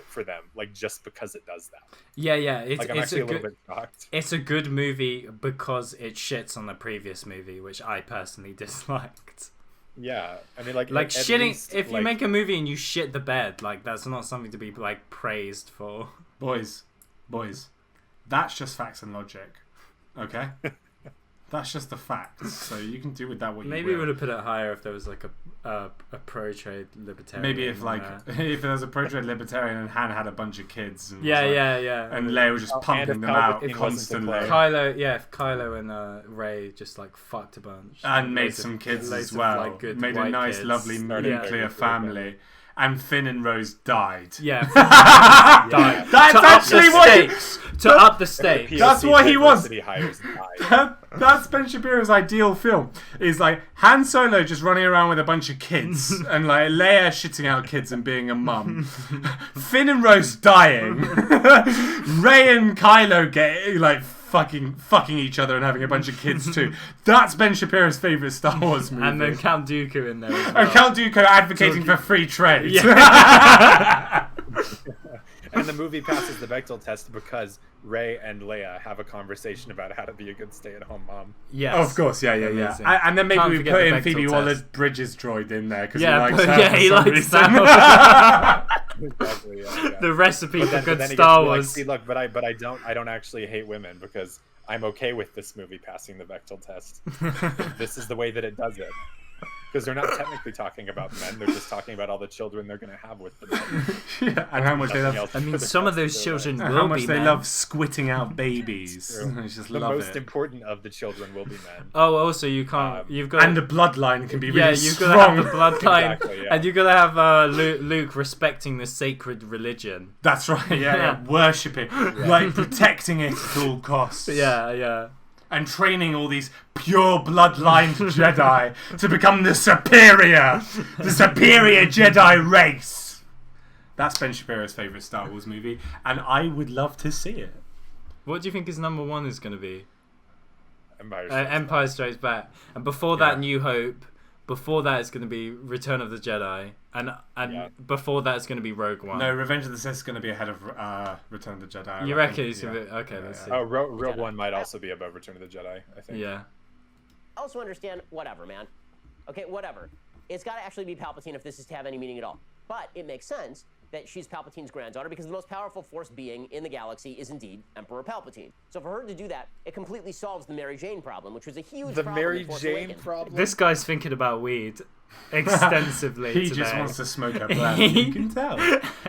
for them, like just because it does that. Yeah, it's, Like I'm it's actually a a little good, bit shocked. it's a good movie because it shits on the previous movie, which I personally disliked. Yeah, I mean, like Like at shitting, least, if you like, make a movie and you shit the bed, like that's not something to be like praised for. Boys, that's just facts and logic. Okay? That's just the facts. So you can do with that what you Maybe will. we would have put it higher if there was like a pro-trade libertarian. Maybe if in like there. if there was a pro-trade libertarian and Han had a bunch of kids. And was Yeah, like- yeah. And Leia was just Oh, and pumping if them out Palpatine wasn't to constantly. blame. If Kylo and Rey just like fucked a bunch And made Loads of- some kids loads as of, well. like, good Made a white nice, kids. lovely Started Yeah. nuclear a family. And Finn and Rose died. Yeah, Yeah. That's to actually up the what he- stakes. To up the stakes. POC That's what he wants. diversity hires died. That's Ben Shapiro's ideal film. Is like Han Solo just running around with a bunch of kids and like Leia shitting out kids and being a mum. Finn and Rose dying. Rey and Kylo getting like fucking each other and having a bunch of kids too. That's Ben Shapiro's favorite Star Wars movie. And then Count Dooku in there as And well. Count Dooku advocating for free trade. And the movie passes the Bechdel test because Rey and Leia have a conversation about how to be a good stay-at-home mom. Yes. Oh, of course, yeah. Amazing. And then maybe Can't we forget put the in Bechdel Phoebe test. Waller-Bridges droid in there because Yeah, he likes her. yeah, for he some likes reason. that. Exactly. Yeah. The recipe for But good then he Star gets to be like, Wars. see, look, but I don't actually hate women because I'm okay with this movie passing the Bechdel test. This is the way that it does it. Because they're not technically talking about men; they're just talking about all the children they're going to have with the men. Yeah, and how much they Nothing love. else I mean, for the some of rest those their children lives. How will much be they men. love squitting out babies. True. I just The love most it. important of the children will be men. Oh, also you can't. You've got. And the bloodline can be really yeah, you've strong. got to have the bloodline, Exactly, yeah. and you've got to have Luke respecting the sacred religion. That's right. Yeah. Worshipping, like protecting it at all costs. Yeah. And training all these pure bloodlined Jedi to become the superior Jedi race. That's Ben Shapiro's favorite Star Wars movie, and I would love to see it. What do you think his number one is going to be? Empire Empire Strikes Back, and before that, New Hope. Before that, it's going to be Return of the Jedi, and before that, it's going to be Rogue One. No, Revenge of the Sith is going to be ahead of Return of the Jedi. I You reckon it's going to be okay? Yeah, Let's see. Oh, Rogue One might also be above Return of the Jedi, I think. Yeah. I also understand, whatever, man. Okay, whatever. It's got to actually be Palpatine if this is to have any meaning at all. But it makes sense that she's Palpatine's granddaughter because the most powerful force being in the galaxy is indeed Emperor Palpatine. So for her to do that, it completely solves the Mary Jane problem, which was a huge The problem Mary in Force Jane Awakens. problem. This guy's thinking about weed extensively. He today. just wants to smoke a blunt. You can tell.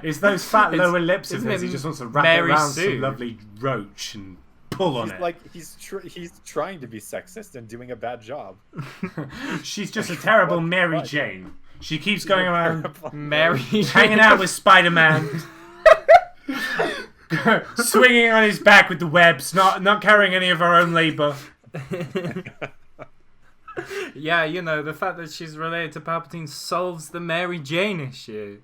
It's those fat lower lips of isn't his. it He just wants to wrap Mary it around Sue? some lovely roach and pull on He's it. like he's trying to be sexist and doing a bad job. She's just a terrible Mary Jane. She keeps going around Mary hanging out with Spider-Man, swinging on his back with the webs, not carrying any of her own labor. Yeah, you know, the fact that she's related to Palpatine solves the Mary Jane issue.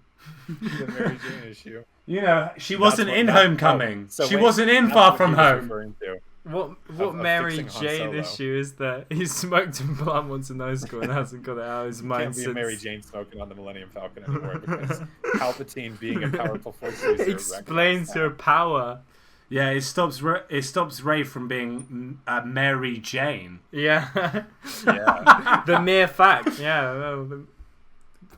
The Mary Jane issue. You know, she wasn't That's in what- Homecoming. so She wait, wasn't in that's Far what From he was Home. referring to. What of Mary fixing Han Jane Solo. issue is that he smoked a blunt once in high school and hasn't got it out of his mind Can't be a since. Mary Jane smoking on the Millennium Falcon anymore because Palpatine being a powerful force user Explains recognized her power. Yeah, it stops Rey from being Mary Jane. Yeah. that. Yeah. The mere fact. Yeah. Well,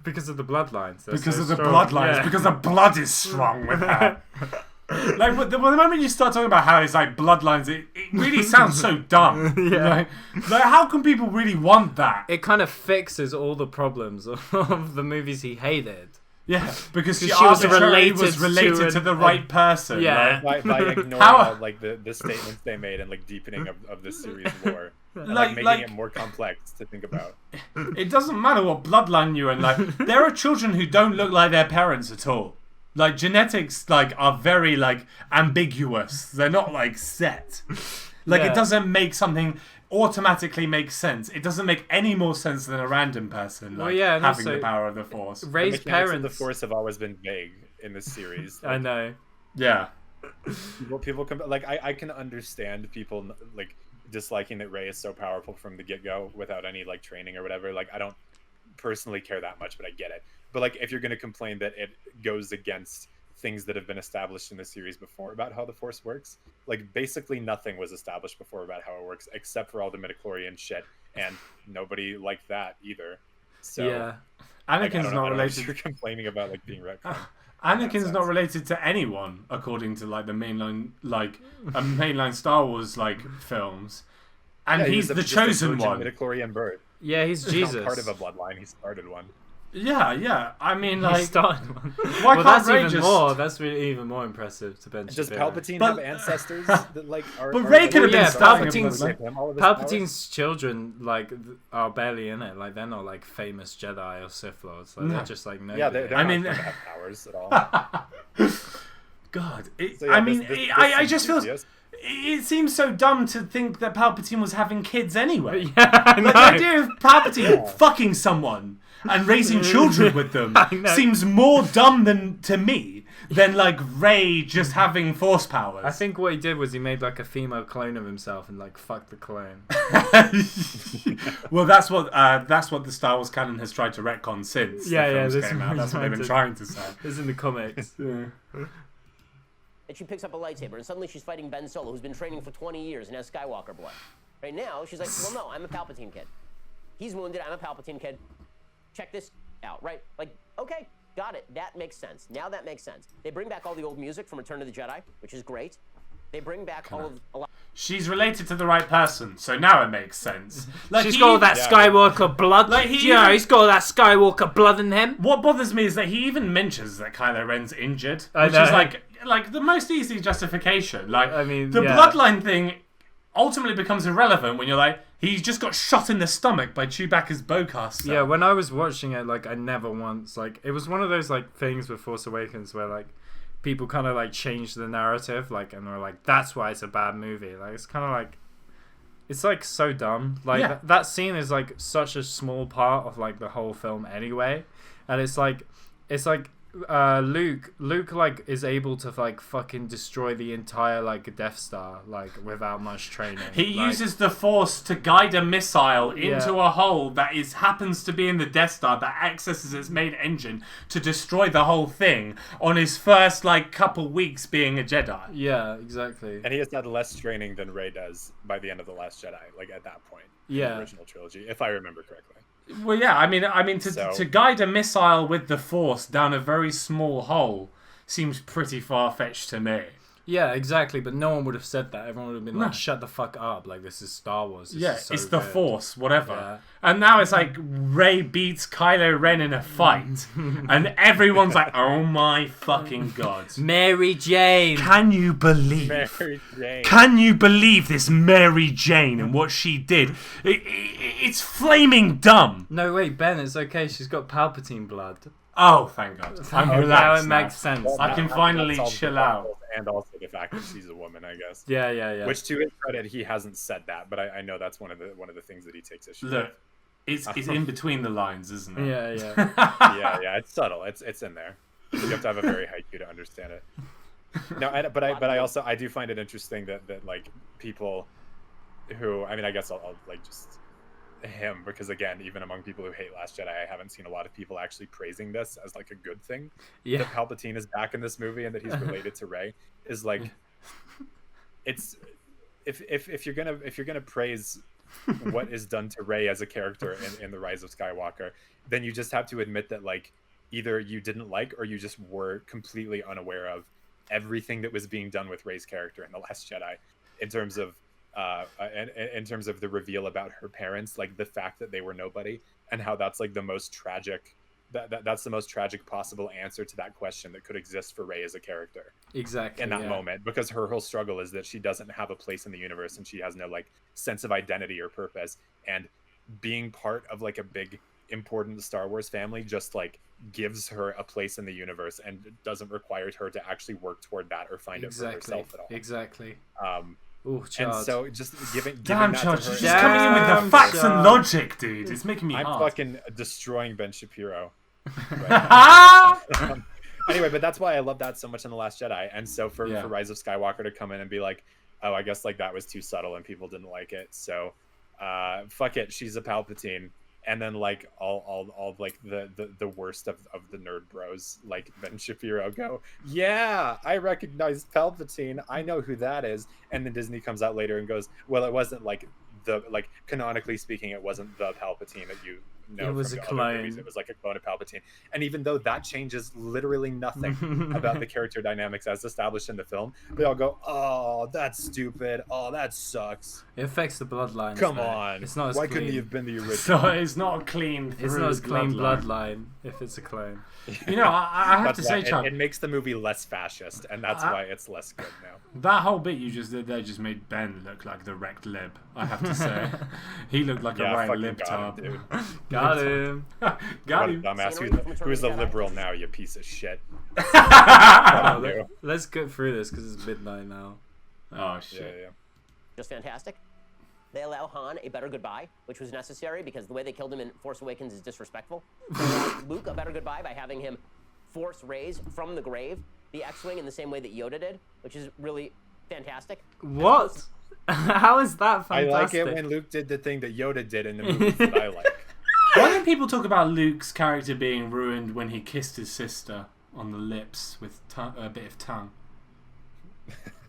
Because of the bloodlines. They're because so of the strong. bloodlines. Yeah. Because the blood is strong with her. Like the moment you start talking about how it's like bloodlines, it really sounds so dumb. Yeah. Like how can people really want that? It kind of fixes all the problems of the movies he hated. Yeah, because she She was arbitrarily related related to to the an- right person. Yeah. Like, by ignoring How- all, like the statements they made and like deepening of the series lore, and, making it more complex to think about. it doesn't matter what bloodline you're in. Like there are children who don't look like their parents at all. Like genetics, like are very like ambiguous. They're not like set. Like Yeah. it doesn't make something automatically make sense. It doesn't make any more sense than a random person like and having also the power of the Force. Ray's The mechanics of parents. the Force have always been vague in this series. I know. Yeah. People like I can understand people like disliking that Rey is so powerful from the get-go without any like training or whatever. Like I don't personally care that much, but I get it. But like if you're going to complain that it goes against things that have been established in the series before about how the Force works, like basically nothing was established before about how it works except for all the midichlorian shit, and nobody liked that either. So Yeah. like, Anakin's not I don't know what related. you're complaining about like being retconned. Anakin's not related to anyone according to like the mainline Star Wars like films. And Yeah, he's was the just a chosen virgin one. midichlorian bird. Yeah, he's He's not Jesus. part of a bloodline. He started one. Yeah. I mean He like started one. why Well, can't that's Rey even just more. That's really even more impressive to Ben Does Shapiro. Palpatine But- have ancestors that like are? But are, Rey like, could have been yeah, starting Palpatine's- with give him all of his powers? Palpatine's children like are barely in it. Like they're not like famous Jedi or Sith lords. Like No. they're just like nobody. Yeah, they're I not mean- going to have powers at all. God. So, yeah, I mean, this I seems just feel dubious. it seems so dumb to think that Palpatine was having kids anyway. Yeah, I know. Like the idea of Palpatine fucking someone and raising children with them I know. seems more dumb than like Rey just having Force powers. I think what he did was he made like a female clone of himself and like fucked the clone. Well, that's what the Star Wars canon has tried to retcon since Yeah, the films this came is out. what That's what they've been he's trying to say. It's in the comics. And she picks up a lightsaber, and suddenly she's fighting Ben Solo, who's been training for 20 years and has Skywalker blood. Right now, she's like, well, no, I'm a Palpatine kid. He's wounded, I'm a Palpatine kid. Check this out, right? Like, okay, got it. That makes sense. Now that makes sense. They bring back all the old music from Return of the Jedi, which is great. They bring back all of a lot. She's related to the right person, so now it makes sense. Like She's he- got all that Yeah. Skywalker blood. Like, he yeah, even- he's got all that Skywalker blood in him. What bothers me is that he even mentions that Kylo Ren's injured, I which know. is like the most easy justification. Like, I mean, the yeah. bloodline thing ultimately becomes irrelevant when you're like, he just got shot in the stomach by Chewbacca's bowcaster. Yeah, when I was watching it, like I never once like it was one of those like things with Force Awakens where like people kind of like changed the narrative, like, and they're like, that's why it's a bad movie. Like it's kind of like it's like so dumb. Like Yeah. that scene is like such a small part of like the whole film anyway, and it's like Luke like is able to like fucking destroy the entire like Death Star like without much training. He Like, uses the Force to guide a missile into Yeah. a hole that happens to be in the Death Star that accesses its main engine to destroy the whole thing on his first like couple weeks being a Jedi. Yeah, exactly. And he has had less training than Rey does by the end of The Last Jedi, like at that point in Yeah. the original trilogy, if I remember correctly. Well, yeah, I mean, So- to guide a missile with the Force down a very small hole seems pretty far fetched to me. Yeah, exactly. But no one would have said that. Everyone would have been No. like, "Shut the fuck up!" Like this is Star Wars. This Yeah, is so it's the good." Force, whatever. Yeah. And now it's like Rey beats Kylo Ren in a fight, and everyone's like, "Oh my fucking god! Mary Jane. Can you believe? Mary Jane. Can you believe this Mary Jane and what she did? It's flaming dumb." No, wait, Ben. It's okay. She's got Palpatine blood. Oh, thank God! I'm Now relaxed it now. makes sense. I can That finally solves the chill out. problem, and also the fact that she's a woman, I guess. Yeah. Which, to his credit, he hasn't said that, but I know that's one of the things that he takes issue Look, it's in between the lines, isn't it? Yeah. with. Yeah, it's subtle. It's in there. You have to have a very high IQ to understand it. No, but I also I do find it interesting that like people who, I mean, I guess I'll like just him, because again, even among people who hate Last Jedi, I haven't seen a lot of people actually praising this as like a good thing. Yeah. That Palpatine is back in this movie and that he's related to Rey is like, it's if you're gonna praise what is done to Rey as a character in The Rise of Skywalker, then you just have to admit that like either you didn't like or you just were completely unaware of everything that was being done with Rey's character in The Last Jedi, in terms of in terms of the reveal about her parents, like the fact that they were nobody, and how that's like the most tragic. That's the most tragic possible answer to that question that could exist for Rey as a character. Exactly. In that moment, because her whole struggle is that she doesn't have a place in the universe and she has no like sense of identity or purpose, and being part of like a big important Star Wars family just like gives her a place in the universe and doesn't require her to actually work toward that or find it for herself at all. Exactly. And Chard. so just giving Damn, that Chard, to her, you're just coming in with the facts and logic, dude. It's making me I'm hard. fucking destroying Ben Shapiro. Ah! Anyway, but that's why I love that so much in The Last Jedi. And so for Yeah. Rise of Skywalker to come in and be like, oh, I guess like that was too subtle and people didn't like it, so fuck it, she's a Palpatine. And then like all like the worst of the nerd bros like Ben Shapiro go, yeah, I recognize Palpatine, I know who that is. And then Disney comes out later and goes, well, it wasn't like the, like canonically speaking, it wasn't the Palpatine that you know. It was from a the other clone. movies. It was like a clone of Palpatine. And even though that changes literally nothing about the character dynamics as established in the film, they all go, oh, that's stupid, oh, that sucks. It affects the bloodline. Come on, It's not as why clean. couldn't he have been the original? So it's not a clean. It's through not as clean bloodline. bloodline if it's a clone. You know, I have That's to say, why Chad, it makes the movie less fascist, and that's why it's less good now. that whole bit you just did there just made Ben look like the wrecked lib. I have to say, he looked like Yeah, a right fucking libtard. got him, dude. Got him. Got What a him. dumbass. Who's a liberal now, you piece of shit. Oh, Yeah, let's get through this because it's midnight now. Oh shit. yeah. Just fantastic. They allow Han a better goodbye, which was necessary because the way they killed him in Force Awakens is disrespectful. They allowed Luke a better goodbye by having him force raise from the grave the X-Wing in the same way that Yoda did, which is really fantastic. What? How is that I fantastic? like it when Luke did the thing that Yoda did in the movies that I like. Why don't people talk about Luke's character being ruined when he kissed his sister on the lips with a bit of tongue?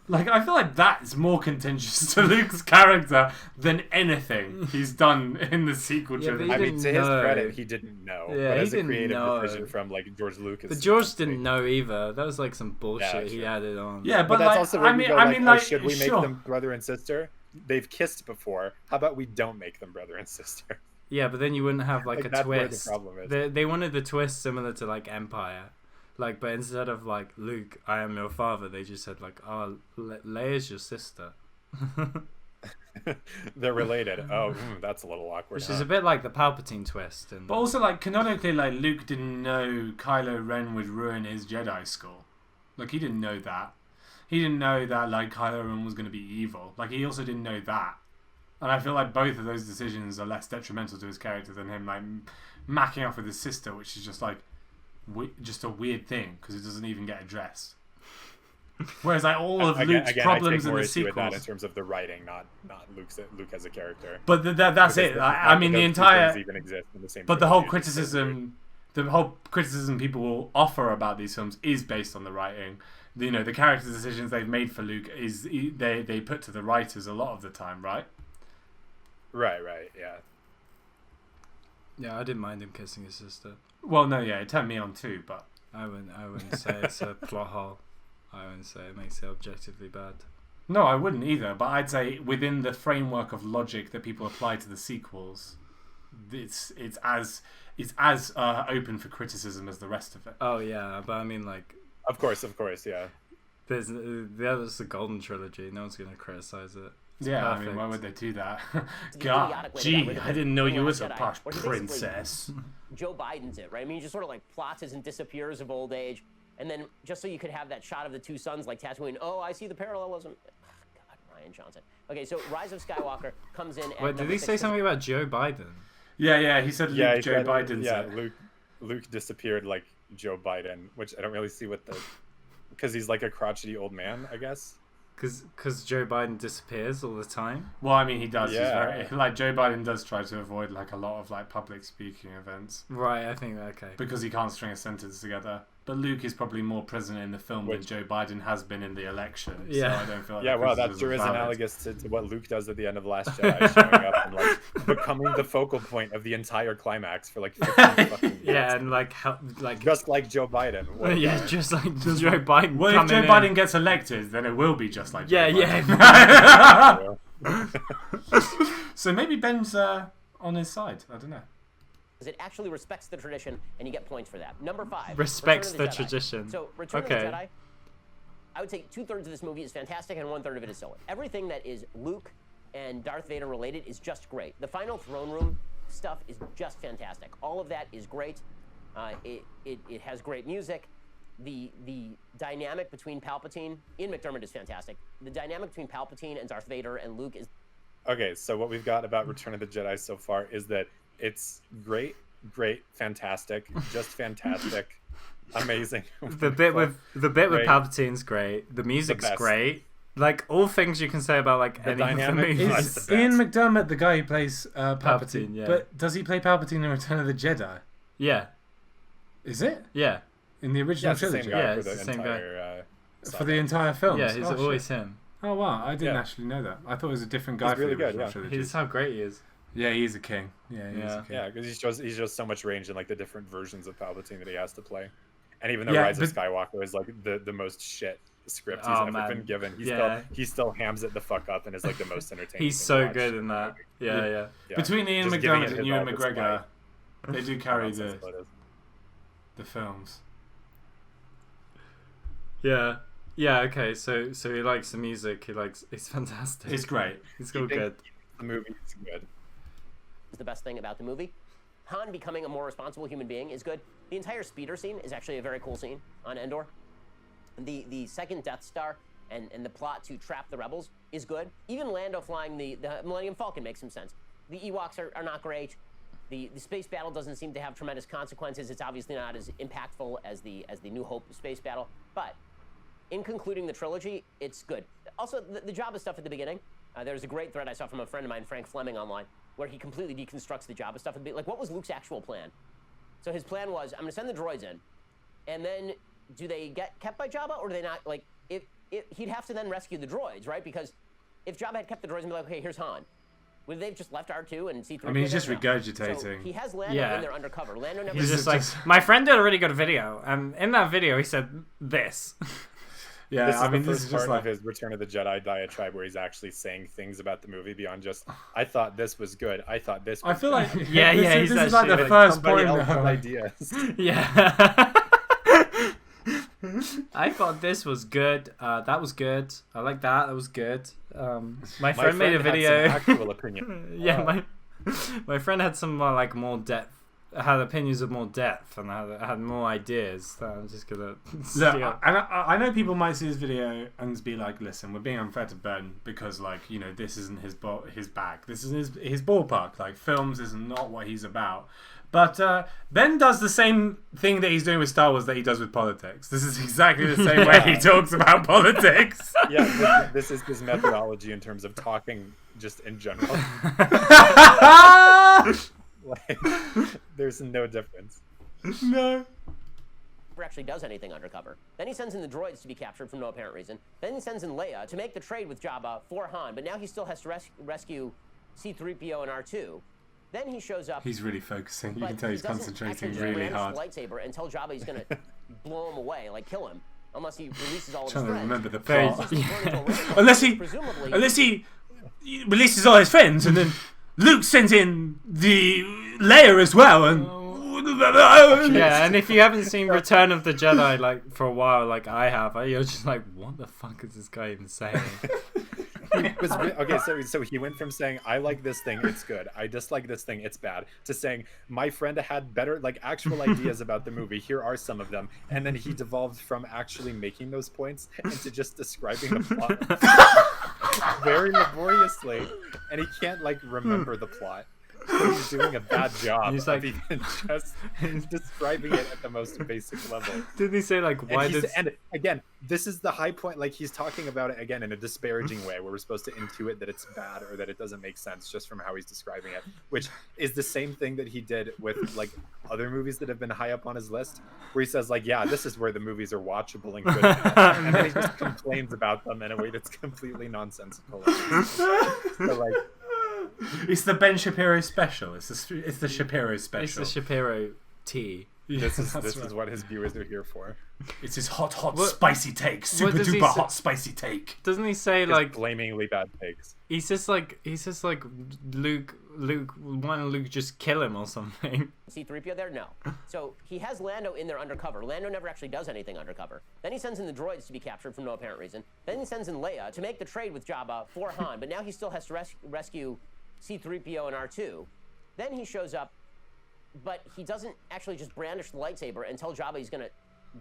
Like, I feel like that's more contentious to Luke's character than anything he's done in the sequel Yeah, but trilogy. he I mean, didn't to his know. credit, he didn't know. Yeah, but he as a didn't creative know. decision from like George Lucas. But George didn't know either. That was like some bullshit he true. added on. Yeah, But but that's like, also where I mean, you go, I mean, oh, like, should we make sure. them brother and sister? They've kissed before. How about we don't make them brother and sister? Yeah, but then you wouldn't have like, Like, a that's where the twist. problem is. They wanted the twist similar to like Empire. Like, but instead of like, Luke, I am your father, they just said like, oh, Leia's your sister. They're related. Oh, that's a little awkward. Which is a bit like the Palpatine twist. And But also, like, canonically, like, Luke didn't know Kylo Ren would ruin his Jedi school. Like, he didn't know that. He didn't know that, like, Kylo Ren was going to be evil. Like, he also didn't know that. And I feel like both of those decisions are less detrimental to his character than him, like, macking off with his sister, which is just, like, just a weird thing, because it doesn't even get addressed. Whereas, like, all of Luke's problems in the in sequels... terms of the writing, not Luke as a character. But that's Because it. I mean, the those two entire... things even exist in the same But the whole trilogy, it's so weird. criticism people will offer about these films is based on the writing. You know, the character decisions they've made for Luke is they put to the writers a lot of the time, right? Right, yeah. yeah, I didn't mind him kissing his sister. Well, no, yeah, it turned me on too, but I wouldn't say it's a plot hole. I wouldn't say it makes it objectively bad. no, I wouldn't either. But I'd say within the framework of logic that people apply to the sequels, it's as open for criticism as the rest of it. Oh yeah, but I mean like, Of course, yeah. there's the Golden Trilogy. No one's gonna criticize it. It's Yeah, I perfect. mean, why would they do that? the God, idiotic way they got gee, rid of I it didn't know in you The was a Last Jedi, posh where he basically- princess. Joe Biden's it, right? I mean, he just sort of like plots and disappears of old age, and then just so you could have that shot of the two sons like Tatooine. Oh, I see the parallelism. God, Ryan Johnson. Okay, so Rise of Skywalker comes in. At Wait, did number he say 6. something about Joe Biden? Yeah, he said Yeah, Luke he Joe said- Biden's yeah, it. Luke disappeared like Joe Biden, which I don't really see what the... Because he's like a crotchety old man, I guess. Because Joe Biden disappears all the time. Well, I mean, he does. Yeah. He's very, like, Joe Biden does try to avoid, like, a lot of, like, public speaking events Right, I think okay. because he can't string a sentence together. But Luke is probably more present in the film than Joe Biden has been in the election. Yeah. So I don't feel like Yeah, well, that criticism sure is valid. analogous to what Luke does at the end of Last Jedi, showing up and like becoming the focal point of the entire climax for like 15 fucking minutes. Yeah, and like Just like Joe Biden. What a yeah, guy. just like Joe Biden. Well, if coming Joe in. Biden gets elected, then it will be just like Yeah, Joe yeah. Biden. So maybe Ben's on his side. I don't know. It actually respects the tradition, and you get points for that. Number 5. Respects Return the of Jedi. tradition. So, Return Okay. of the Jedi, I would say 2/3 of this movie is fantastic, and 1/3 of it is silly. Everything that is Luke and Darth Vader related is just great. The final throne room stuff is just fantastic. All of that is great. It has great music. The dynamic between Palpatine, Ian McDermott is fantastic. The dynamic between Palpatine and Darth Vader and Luke is... Okay, so what we've got about Return of the Jedi so far is that it's great, fantastic, just fantastic, amazing. The bit with Great. Palpatine's great. The music's best. great. Like all things you can say about like any of the dynamic movies. That's Is the best. Ian McDermott the guy who plays Palpatine? Palpatine, yeah. But does he play Palpatine in Return of the Jedi? Yeah, Is it? yeah, In the Yeah, original it's the same trilogy? guy Yeah, for it's the the same guy. entire For the entire film? yeah. He's Oh, always shit. him. Oh, wow. I didn't Yeah. actually know that. I thought it was a different guy He's for really the good, original yeah. trilogy. He's how great he is. Yeah, he's a king. Yeah, he's Yeah. a king. Yeah, because he shows so much range in like the different versions of Palpatine that he has to play. And even though Yeah, Rise of but- Skywalker is like the most shit script he's Oh, ever man. been given, Yeah. he still hams it the fuck up and is like the most entertaining. He's thing to so watch good in that. Yeah, yeah. Yeah. Between Ian Just giving McDermott it and his Ewan all despite McGregor, they do carry how nonsensical it is. the films. Yeah. Yeah, okay, so he likes the music, it's fantastic. It's great. It's all You think good. The movie is good. the best thing about the movie. Han becoming a more responsible human being is good. The entire speeder scene is actually a very cool scene on Endor. The second Death Star and the plot to trap the rebels is good. Even Lando flying the Millennium Falcon makes some sense. The Ewoks are not great. The space battle doesn't seem to have tremendous consequences. It's obviously not as impactful as the New Hope space battle. But in concluding the trilogy, it's good. Also, the Jabba stuff at the beginning. There's a great thread I saw from a friend of mine, Frank Fleming, online, where he completely deconstructs the Jabba stuff. Like, what was Luke's actual plan? So his plan was, I'm going to send the droids in, and then do they get kept by Jabba, or do they not? Like, if he'd have to then rescue the droids, right? Because if Jabba had kept the droids and be like, okay, here's Han, would they have just left R2 and C3? I mean, he's just No. regurgitating. So he has Lando Yeah. in there undercover. Lando never. He's This just is like, my friend did a really good video, and in that video he said this. Yeah, This is I mean, the this first is just part like... of his Return of the Jedi diatribe where he's actually saying things about the movie beyond just, I thought this was good, I thought this was I feel like... bad." Yeah, yeah, this he's is like actually the like first Somebody point... else's though. ideas. Yeah. I thought this was good. That was good. I like that. That was good. My friend made a had video. some actual opinion. Yeah, my friend had some like more depth. Had opinions of more depth and had more ideas that I'm just gonna Look, steal. I know people might see this video and be like, listen, we're being unfair to Ben because, like, you know, this isn't his bag. This is his ballpark. Like, films is not what he's about. But Ben does the same thing that he's doing with Star Wars that he does with politics. This is exactly the same way he talks about politics. Yeah, this is his methodology in terms of talking just in general. Like, there's no difference. No. Never actually does anything undercover. Then he sends in the droids to be captured for no apparent reason. Then he sends in Leia to make the trade with Jabba for Han, but now he still has to rescue C-3PO and R2. Then he shows up. He's really focusing. You but can tell he's he doesn't concentrating actually really brandish hard. the lightsaber and tell Jabba he's gonna blow him away, like kill him, unless he releases all of his Trying to friends. remember the Very- plot. He's turned into a rebel. Unless Presumably, he releases all his friends, and then Luke sends in the Leia as well, and Yeah, and if you haven't seen Return of the Jedi like for a while, like I have, you're just like, what the fuck is this guy even saying? Okay, so he went from saying, I like this thing, it's good, I dislike this thing, it's bad, to saying, my friend had better, like, actual ideas about the movie, here are some of them, and then he devolved from actually making those points into just describing the plot very laboriously, and he can't, like, remember the plot. He's doing a bad job He's of like- even just describing it at the most basic level. Didn't he say like why does? And again, this is the high point. Like he's talking about it again in a disparaging way, where we're supposed to intuit that it's bad or that it doesn't make sense just from how he's describing it, which is the same thing that he did with like other movies that have been high up on his list, where he says like, yeah, this is where the movies are watchable and good, and then he just complains about them in a way that's completely nonsensical. So like. It's the Ben Shapiro special. It's the Shapiro special. It's the Shapiro tea. This is That's right. what his viewers are here for. It's his hot, What- spicy take. Super does he duper say- hot, spicy take. Doesn't he say His like flamingly bad takes. he's just like Luke why don't Luke just kill him or something? C-3PO there? No. So he has Lando in there undercover. Lando never actually does anything undercover. Then he sends in the droids to be captured for no apparent reason. Then he sends in Leia to make the trade with Jabba for Han, but now he still has to rescue C-3PO and R2. Then he shows up, but he doesn't actually just brandish the lightsaber and tell Jabba he's gonna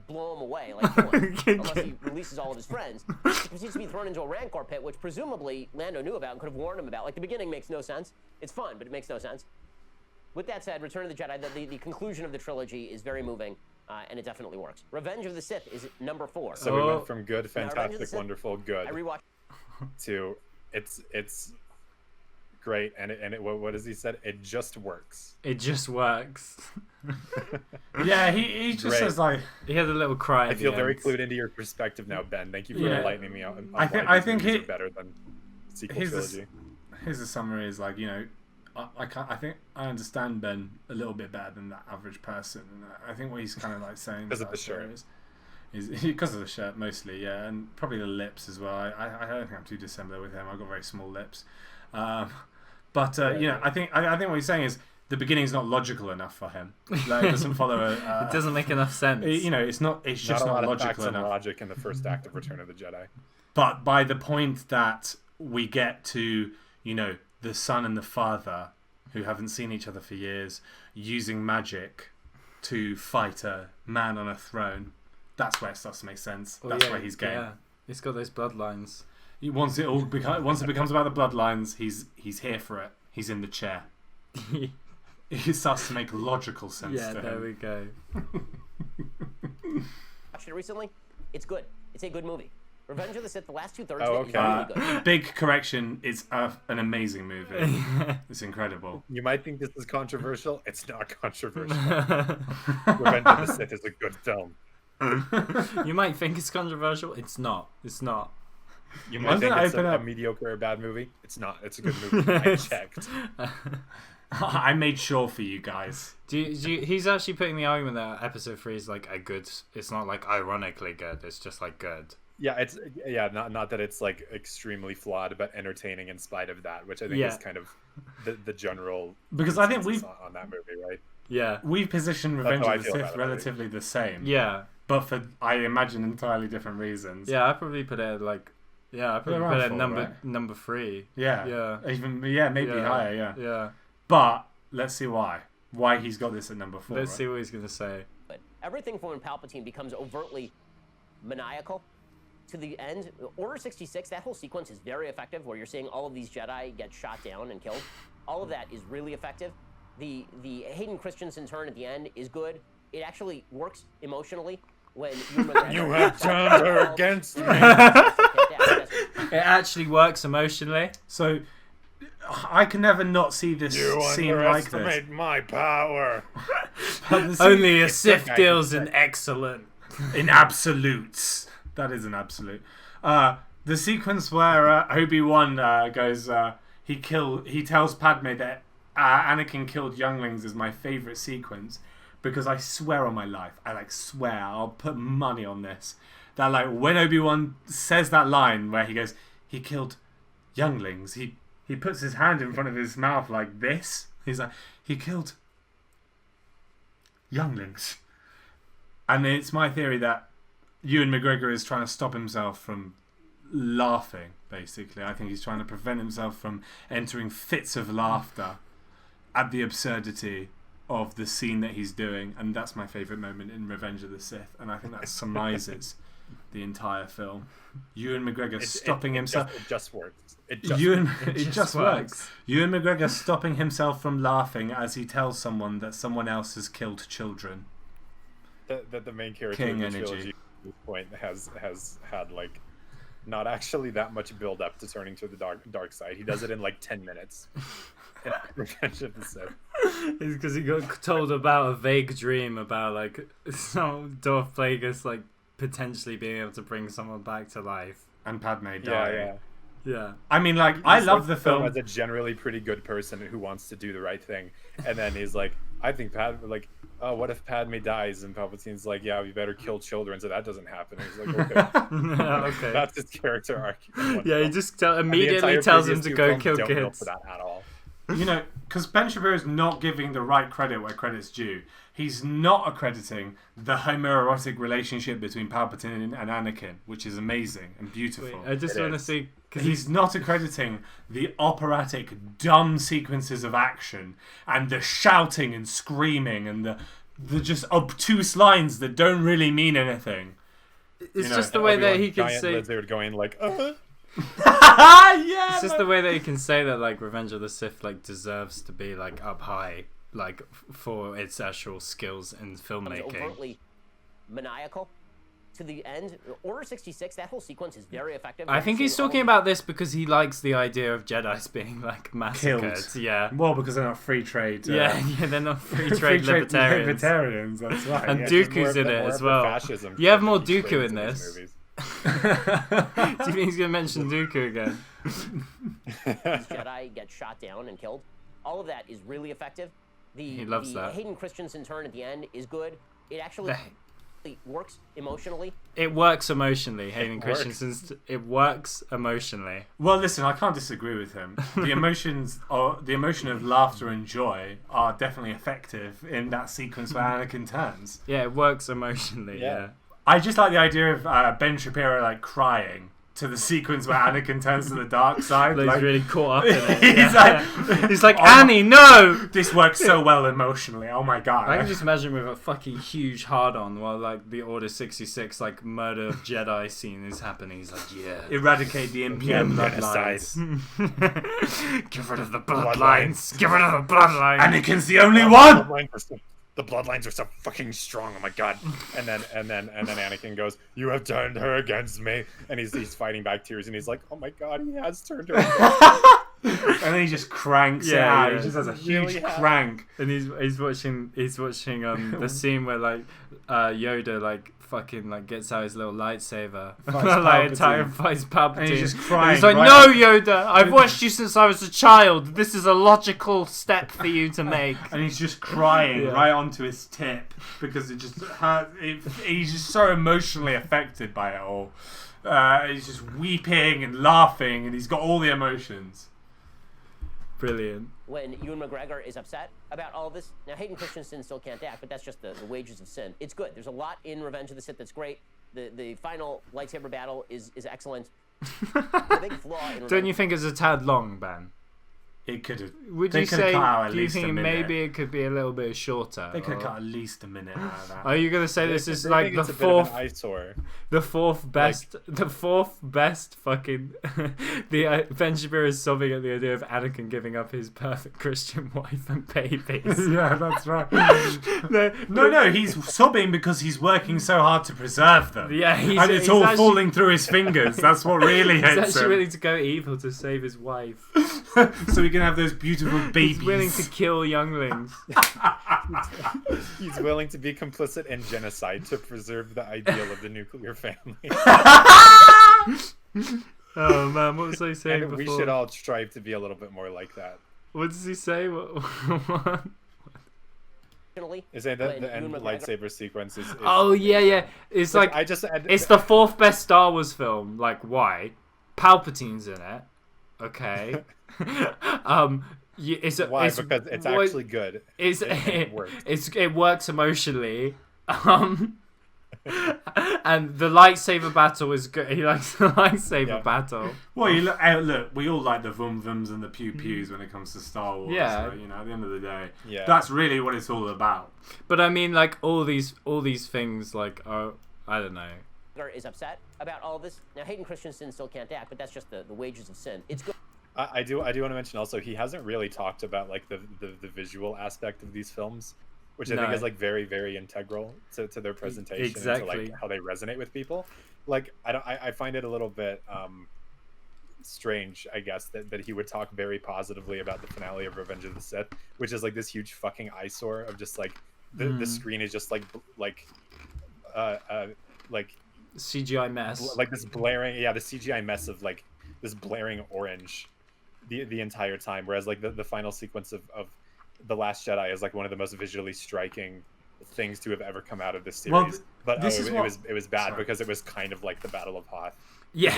blow him away, like kill him, unless he releases all of his friends. He proceeds to be thrown into a Rancor pit, which presumably Lando knew about and could have warned him about. Like, the beginning makes no sense. It's fun, but it makes no sense. With that said, Return of the Jedi, the conclusion of the trilogy is very moving, and it definitely works. Revenge of the Sith is number 4. So we went from good, Revenge of the fantastic, Sith, wonderful, good I rewatched. to it's great, and what has he said? It just works. It just works. Yeah, he just Great. says like. He had a little cry. I at feel the very end. clued into your perspective now, Ben. Thank you for Yeah. enlightening me on I think- why I these think movies he- are better than sequel Here's trilogy. Here's the summary: is like, you know, I think I understand Ben a little bit better than that average person, and I think what he's kind of like saying Because of about the shirt. is because of the shirt mostly, yeah, and probably the lips as well. I don't think I'm too dissimilar with him. I've got very small lips, but you know, I think what he's saying is the beginning's not logical enough for him. Like, it doesn't follow a. It doesn't make enough sense. You know, it's not. It's just Not a not lot of facts logical and enough. logic in the first act of Return of the Jedi. But by the point that we get to, you know, the son and the father, who haven't seen each other for years, using magic to fight a man on a throne, that's where it starts to make sense. Oh, That's yeah, where he's getting. Yeah, he's got those bloodlines. Once it becomes about the bloodlines, he's here for it. He's in the chair. It starts to make logical sense Yeah, to there him. we go. Watched it recently. It's good. It's a good movie. Revenge of the Sith, the last 2/3 Oh, of it is okay. really good. Big correction. It's an amazing movie. It's incredible. You might think this is controversial. It's not controversial. Revenge of the Sith is a good film. You might think it's controversial. It's not. It's not. You I'm might think gonna it's open a up- mediocre or bad movie. It's not. It's a good movie. I checked. I made sure for you guys. He's actually putting the argument that episode 3 is like a good. It's not like ironically good. It's just like good. Yeah, not that it's like extremely flawed, but entertaining in spite of that, which I think Yeah. is kind of the general. Because I think consensus on that movie, right? Yeah. we've positioned Revenge how I of the feel Sith about it, relatively the same. Yeah. But for, I imagine, entirely different reasons. Yeah. I probably put it like. Yeah, I probably around put it 4, right? number 3. Yeah. Yeah. Even, yeah, maybe Yeah. higher, yeah. Yeah. But, let's see why. Why he's got this at number 4. Let's right? see what he's gonna say. But everything from when Palpatine becomes overtly maniacal to the end. Order 66, that whole sequence is very effective, where you're seeing all of these Jedi get shot down and killed. All of that is really effective. The Hayden Christensen turn at the end is good. It actually works emotionally when You have turned her against me. It actually works emotionally. So, I can never not see this You scene like this. underestimate my power. But the scene- Only a it's Sith okay. deals in excellent. in absolutes. That is an absolute. The sequence where Obi-Wan goes, he tells Padme that Anakin killed younglings is my favorite sequence, because I swear on my life, I swear, I'll put money on this, that when Obi-Wan says that line where he goes, he killed younglings, he puts his hand in front of his mouth like this. He's like, he killed younglings. And it's my theory that Ewan McGregor is trying to stop himself from laughing, basically. I think he's trying to prevent himself from entering fits of laughter at the absurdity of the scene that he's doing. And that's my favourite moment in Revenge of the Sith. And I think that surmises the entire film. Ewan McGregor stopping himself. It just works. It just works. Ewan McGregor stopping himself from laughing as he tells someone that someone else has killed children. That the main character King of the energy. trilogy at this point has had like not actually that much build up to turning to the dark side. He does it in like 10 minutes. In Revenge of the Sith. It's because he got told about a vague dream about like some Darth Plagueis like potentially being able to bring someone back to life. And Padme dying. Yeah. Yeah. I mean, like, I love the film. As a generally pretty good person who wants to do the right thing, and then he's like, I think oh, what if Padme dies? And Palpatine's like, yeah, we better kill children so that doesn't happen. And he's like, okay. Okay. That's his character arc. Yeah, he just immediately tells him to go kill don't kids. For that at all. You know, because Ben Shapiro's not giving the right credit where credit's due. He's not accrediting the homoerotic relationship between Palpatine and Anakin, which is amazing and beautiful. Wait, I just want to see... He's not accrediting the operatic, dumb sequences of action and the shouting and screaming and the just obtuse lines that don't really mean anything. It's just the way that he can say... lizard going like, Yeah, it's just the way that he can say that like Revenge of the Sith like deserves to be like up high, like for its actual skills in filmmaking. Overtly maniacal to the end. Order 66, that whole sequence is very effective. I think he's talking about this because he likes the idea of Jedis being like massacred. Killed. Yeah. Well, because they're not free trade. Yeah, they're not free trade libertarians. Libertarians, that's right. And yeah. Dooku's in it as well. You have more Dooku in this. Do you think he's gonna mention Dooku again? Jedi get shot down and killed. All of that is really effective. He loves that. Hayden Christensen turn at the end is good. It actually works emotionally. It works emotionally. Hayden Christensen's. It works emotionally. Well, listen, I can't disagree with him. The emotions, or the emotion of laughter and joy, are definitely effective in that sequence where Anakin turns. Yeah, it works emotionally. Yeah. I just like the idea of Ben Shapiro like crying to the sequence where Anakin turns to the dark side. Like, he's really caught up in it. He's like, oh, Annie, no! This works so well emotionally. Oh my god! I can just imagine with a fucking huge hard-on while like the Order 66 like murder of Jedi scene is happening. He's like, yeah, eradicate the impure bloodlines. Get rid of the bloodlines. Get rid of the bloodlines. Anakin's the only one. The bloodlines are so fucking strong. Oh my god! And then Anakin goes, "You have turned her against me." And he's fighting back tears, and he's like, "Oh my god, he has turned her against me." And then he just cranks it out. He just has a huge crank. And he's watching the scene where like Yoda like fucking like gets out his little lightsaber, like fights Palpatine. And he's just crying. And he's like, "No, Yoda, I've watched you since I was a child. This is a logical step for you to make." And he's just crying right onto his tip because it just hurt. He's just so emotionally affected by it all. He's just weeping and laughing, and he's got all the emotions. Brilliant. When Ewan McGregor is upset about all this, now Hayden Christensen still can't act, but that's just the wages of sin. It's good. There's a lot in Revenge of the Sith that's great. The final lightsaber battle is excellent. The big flaw in Revenge. Don't you think it's a tad long, Ben? It could have. Would you say? Do you think maybe it could be a little bit shorter? They could have cut at least a minute out of that. Are you gonna say this is like the fourth best? The fourth best fucking. Ben Shapiro is sobbing at the idea of Anakin giving up his perfect Christian wife and babies. Yeah, that's right. No, he's sobbing because he's working so hard to preserve them. Yeah, and it's all falling through his fingers. That's what really hits him. He's actually willing to go evil to save his wife. So we can have those beautiful babies. He's willing to kill younglings. He's willing to be complicit in genocide to preserve the ideal of the nuclear family. Oh man, what was I saying and before? We should all strive to be a little bit more like that. What does he say? What? Is that the end lightsaber sequence is oh yeah. It's like it's the fourth best Star Wars film. Like why? Palpatine's in it. Okay. Why? Because it's actually good. It works emotionally. And the lightsaber battle is good. He likes the lightsaber battle. Well, look, we all like the vum vums and the pew pews when it comes to Star Wars. Yeah. So, at the end of the day, that's really what it's all about. But I mean, like all these things, like I don't know. is upset about all this. Now, Hayden Christensen still can't act, but that's just the wages of sin. It's good. I do want to mention also he hasn't really talked about like the visual aspect of these films, which I think is like very, very integral to their presentation and to like how they resonate with people. Like I find it a little bit strange, I guess, that he would talk very positively about the finale of Revenge of the Sith, which is like this huge fucking eyesore of just like the screen is just like CGI mess, like this blaring, the CGI mess of like this blaring orange the entire time, whereas like the final sequence of The Last Jedi is like one of the most visually striking things to have ever come out of this series. Well, but it was bad because it was kind of like the Battle of Hoth. There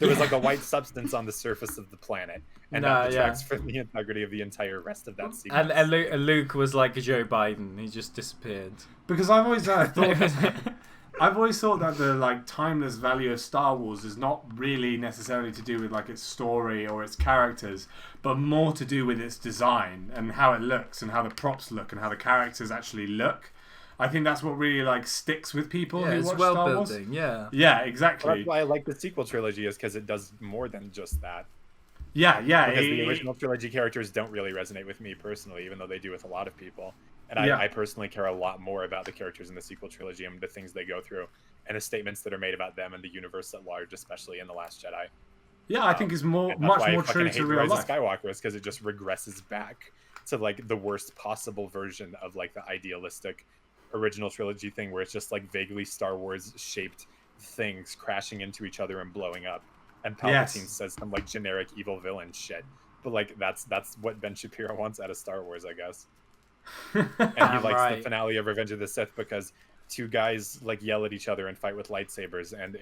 was like a white substance on the surface of the planet, and that detracts from the integrity of the entire rest of that sequence. And Luke was like Joe Biden; he just disappeared. Because I've always thought that the like timeless value of Star Wars is not really necessarily to do with like its story or its characters, but more to do with its design and how it looks and how the props look and how the characters actually look. I think that's what really like sticks with people who watch Star Wars. Building, yeah. Yeah, exactly. Well, that's why I like the sequel trilogy, is because it does more than just that. Yeah. Because the original trilogy characters don't really resonate with me personally, even though they do with a lot of people. And I personally care a lot more about the characters in the sequel trilogy and the things they go through, and the statements that are made about them and the universe at large, especially in The Last Jedi. Yeah, I think is much more true to real life. Skywalker is because it just regresses back to like the worst possible version of like the idealistic original trilogy thing, where it's just like vaguely Star Wars shaped things crashing into each other and blowing up, and Palpatine says some like generic evil villain shit. But like that's what Ben Shapiro wants out of Star Wars, I guess. And he likes the finale of Revenge of the Sith because two guys like yell at each other and fight with lightsabers, and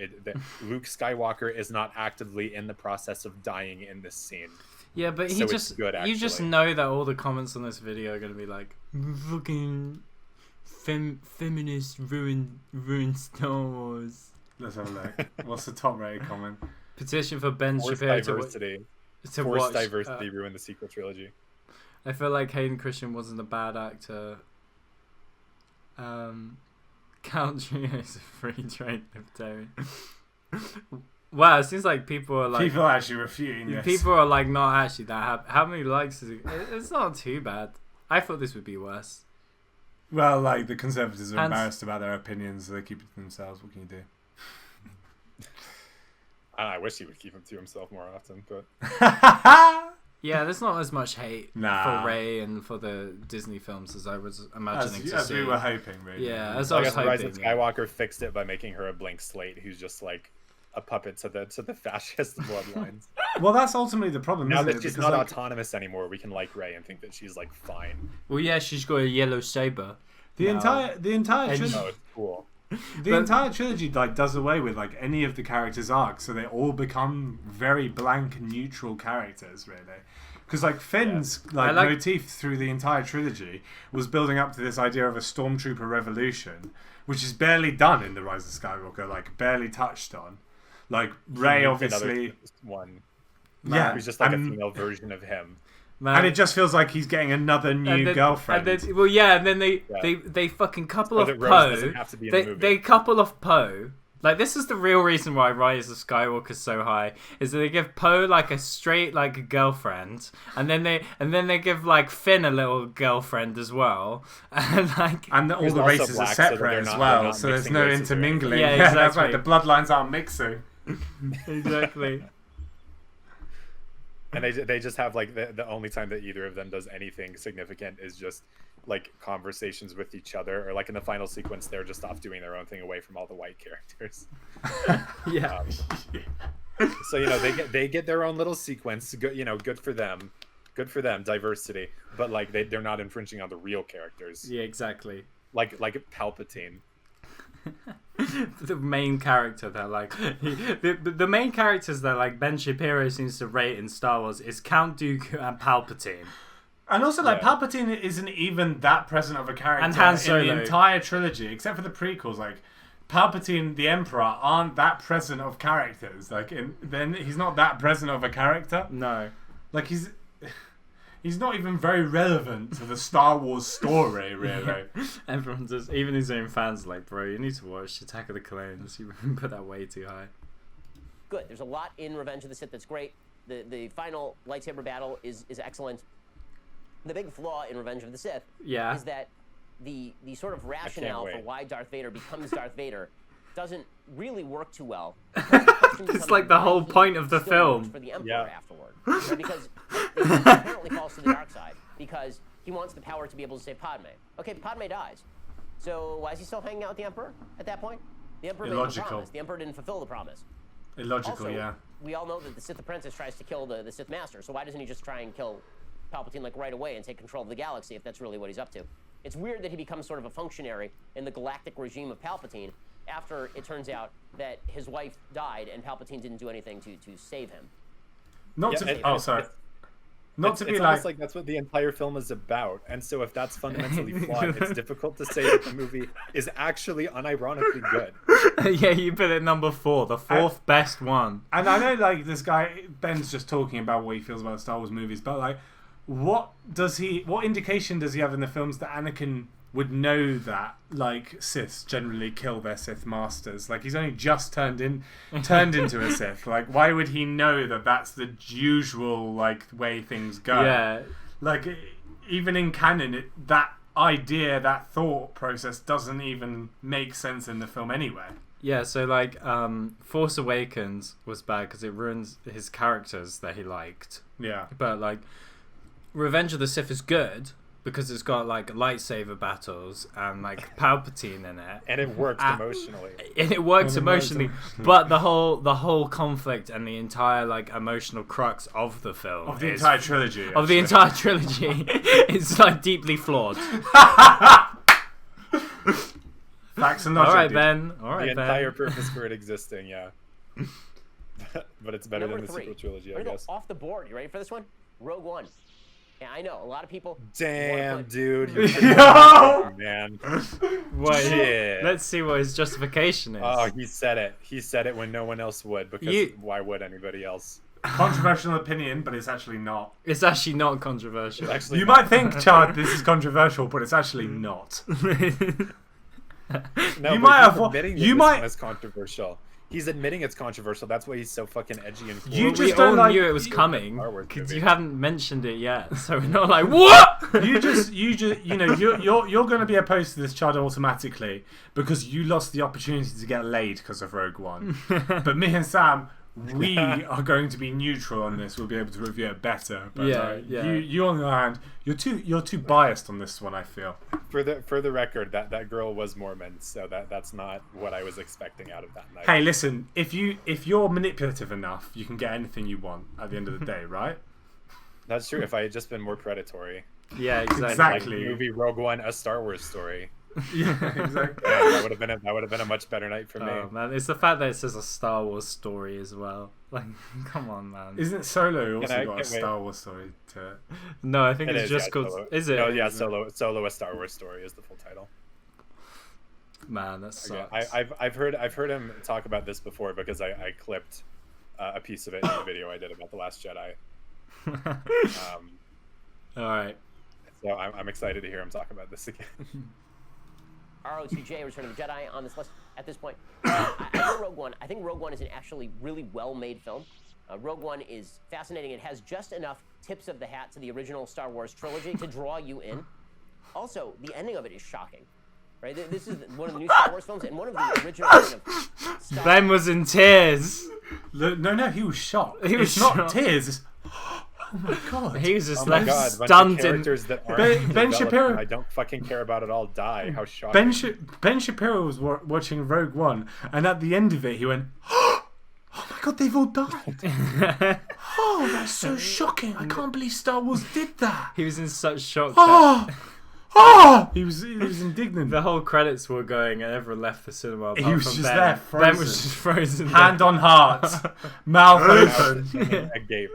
Luke Skywalker is not actively in the process of dying in this scene. Yeah, but you just know that all the comments on this video are going to be like, fucking feminists ruin Star Wars. Let's have a look. What's the top rated comment? Petition for Ben Forced Shapiro diversity. to Forced watch diversity ruined the sequel trilogy. I feel like Hayden Christian wasn't a bad actor. Count Trio is a free trade libertarian. Wow, it seems like people are actually refuting this. People are like not actually that happy. How many likes is it? It's not too bad. I thought this would be worse. Well, like the Conservatives are embarrassed about their opinions, so they keep it to themselves. What can you do? I wish he would keep them to himself more often, but yeah, there's not as much hate for Rey and for the Disney films as I was imagining as we were hoping, really. Yeah, as I was hoping. Rise of Skywalker fixed it by making her a blank slate who's just like a puppet to the fascist bloodlines. Well, that's ultimately the problem. Now that she's not autonomous anymore, we can like Rey and think that she's like fine. Well, yeah, she's got a yellow saber. The entire trilogy. Oh, it's cool. The entire trilogy like does away with like any of the characters' arcs, so they all become very blank, neutral characters, really. Because like Finn's motif through the entire trilogy was building up to this idea of a stormtrooper revolution, which is barely done in The Rise of Skywalker, like barely touched on. Like Rey, obviously, who's just like a female version of him. Man. And it just feels like he's getting another new girlfriend. And then they fucking couple off Poe. They couple off Poe. Like, this is the real reason why Rise of Skywalker is so high, is that they give Poe like a straight like girlfriend, and then they give like Finn a little girlfriend as well, and all the races are separate as well, so there's no intermingling. Yeah, exactly. That's right. The bloodlines aren't mixing. Exactly. And they just have like the only time that either of them does anything significant is just like conversations with each other, or like in the final sequence they're just off doing their own thing away from all the white characters. Yeah. So they get their own little sequence. Good for them. Good for them. Diversity. But like they're not infringing on the real characters. Yeah, exactly. Like Palpatine. The main character that the main characters that like Ben Shapiro seems to rate in Star Wars is Count Dooku and Palpatine. And also, Palpatine isn't even that present of a character and Han Solo. In the entire trilogy, except for the prequels. Like, Palpatine, the Emperor, aren't that present of characters. Like, then he's not that present of a character. No. Like, He's not even very relevant to the Star Wars story, really. Everyone does, even his own fans are like, bro, you need to watch Attack of the Clones. You put that way too high. Good. There's a lot in Revenge of the Sith that's great. The final lightsaber battle is excellent. The big flaw in Revenge of the Sith is that the sort of rationale for why Darth Vader becomes Darth Vader doesn't really work too well. It's like the whole point of the film. For the Emperor afterward, right? Because he apparently falls to the dark side because he wants the power to be able to save Padme. Okay, Padme dies. So why is he still hanging out with the Emperor at that point? The Emperor made a promise. The Emperor didn't fulfill the promise. Illogical, also, we all know that the Sith Apprentice tries to kill the Sith Master, so why doesn't he just try and kill Palpatine like right away and take control of the galaxy if that's really what he's up to? It's weird that he becomes sort of a functionary in the galactic regime of Palpatine after it turns out that his wife died and Palpatine didn't do anything to save him. Not to be like that's what the entire film is about, and so if that's fundamentally flawed, it's difficult to say that the movie is actually unironically good. Yeah, you put it number 4, the fourth best one. And I know, like, this guy Ben's just talking about what he feels about Star Wars movies, but like, what indication does he have in the films that Anakin would know that, like, Siths generally kill their Sith masters? Like, he's only just turned into a Sith. Like, why would he know that that's the usual, like, way things go? Yeah. Like, even in canon, that idea, that thought process doesn't even make sense in the film anyway. Yeah, so, like, Force Awakens was bad because it ruins his characters that he liked. Yeah. But, like, Revenge of the Sith is good because it's got, like, lightsaber battles and, like, Palpatine in it. And it works emotionally. And it works emotionally, but the whole conflict and the entire, like, emotional crux of the film... Of the entire trilogy. Of the entire trilogy is, like, deeply flawed. Facts and logic. All right, Ben. The entire purpose for it existing, yeah. But it's better than the sequel trilogy, I guess. Off the board. You ready for this one? Rogue One. Yeah, I know. A lot of people... Damn, dude. Yo! Man. Wait, shit. Let's see what his justification is. Oh, he said it. He said it when no one else would, because why would anybody else? Controversial opinion, but it's actually not. It's actually not controversial. You might think, Chard, this is controversial, but it's actually not. No, you might have... This one is controversial. He's admitting it's controversial. That's why he's so fucking edgy and cool. You just all knew it was coming because you haven't mentioned it yet, so we're not like, what? you know, you're going to be opposed to this, Chard, automatically because you lost the opportunity to get laid because of Rogue One. But me and Sam, we are going to be neutral on this. We'll be able to review it better. But you on the other hand, you're too biased on this one, I feel. For the record, that girl was Mormon, so that's not what I was expecting out of that night. Hey, listen, if you're manipulative enough, you can get anything you want at the end of the day, right? That's true. If I had just been more predatory. Yeah, exactly. Like the movie Rogue One, a Star Wars story. Yeah, exactly. Yeah, that would have been a much better night for me. Oh man, it's the fact that it says a Star Wars story as well. Like, come on, man. Isn't Solo also got a Star Wars story to it? No, I think it's just called. Solo. Is it? No, yeah, Solo, a Star Wars story is the full title. Man, that sucks. Okay. I've heard him talk about this before because I clipped a piece of it in the video I did about The Last Jedi. All right. So I'm excited to hear him talk about this again. ROTJ, Return of the Jedi, on this list at this point. I know Rogue One. I think Rogue One is an actually really well-made film. Rogue One is fascinating. It has just enough tips of the hat to the original Star Wars trilogy to draw you in. Also, the ending of it is shocking. Right? This is one of the new Star Wars films, and one of the original kind of Star Ben was in tears. No, he was shocked. He was not tears. Oh my god. He was just left stunned. Characters that aren't Ben Shapiro. I don't fucking care about it all die. How shocking. Ben Shapiro was watching Rogue One, and at the end of it, he went, "Oh my god, they've all died! Oh, that's so shocking! I can't believe Star Wars did that." He was in such shock. He was indignant. The whole credits were going, and everyone left the cinema. He was just Ben. there, frozen. Ben was just frozen. Hand on heart, mouth open, agape,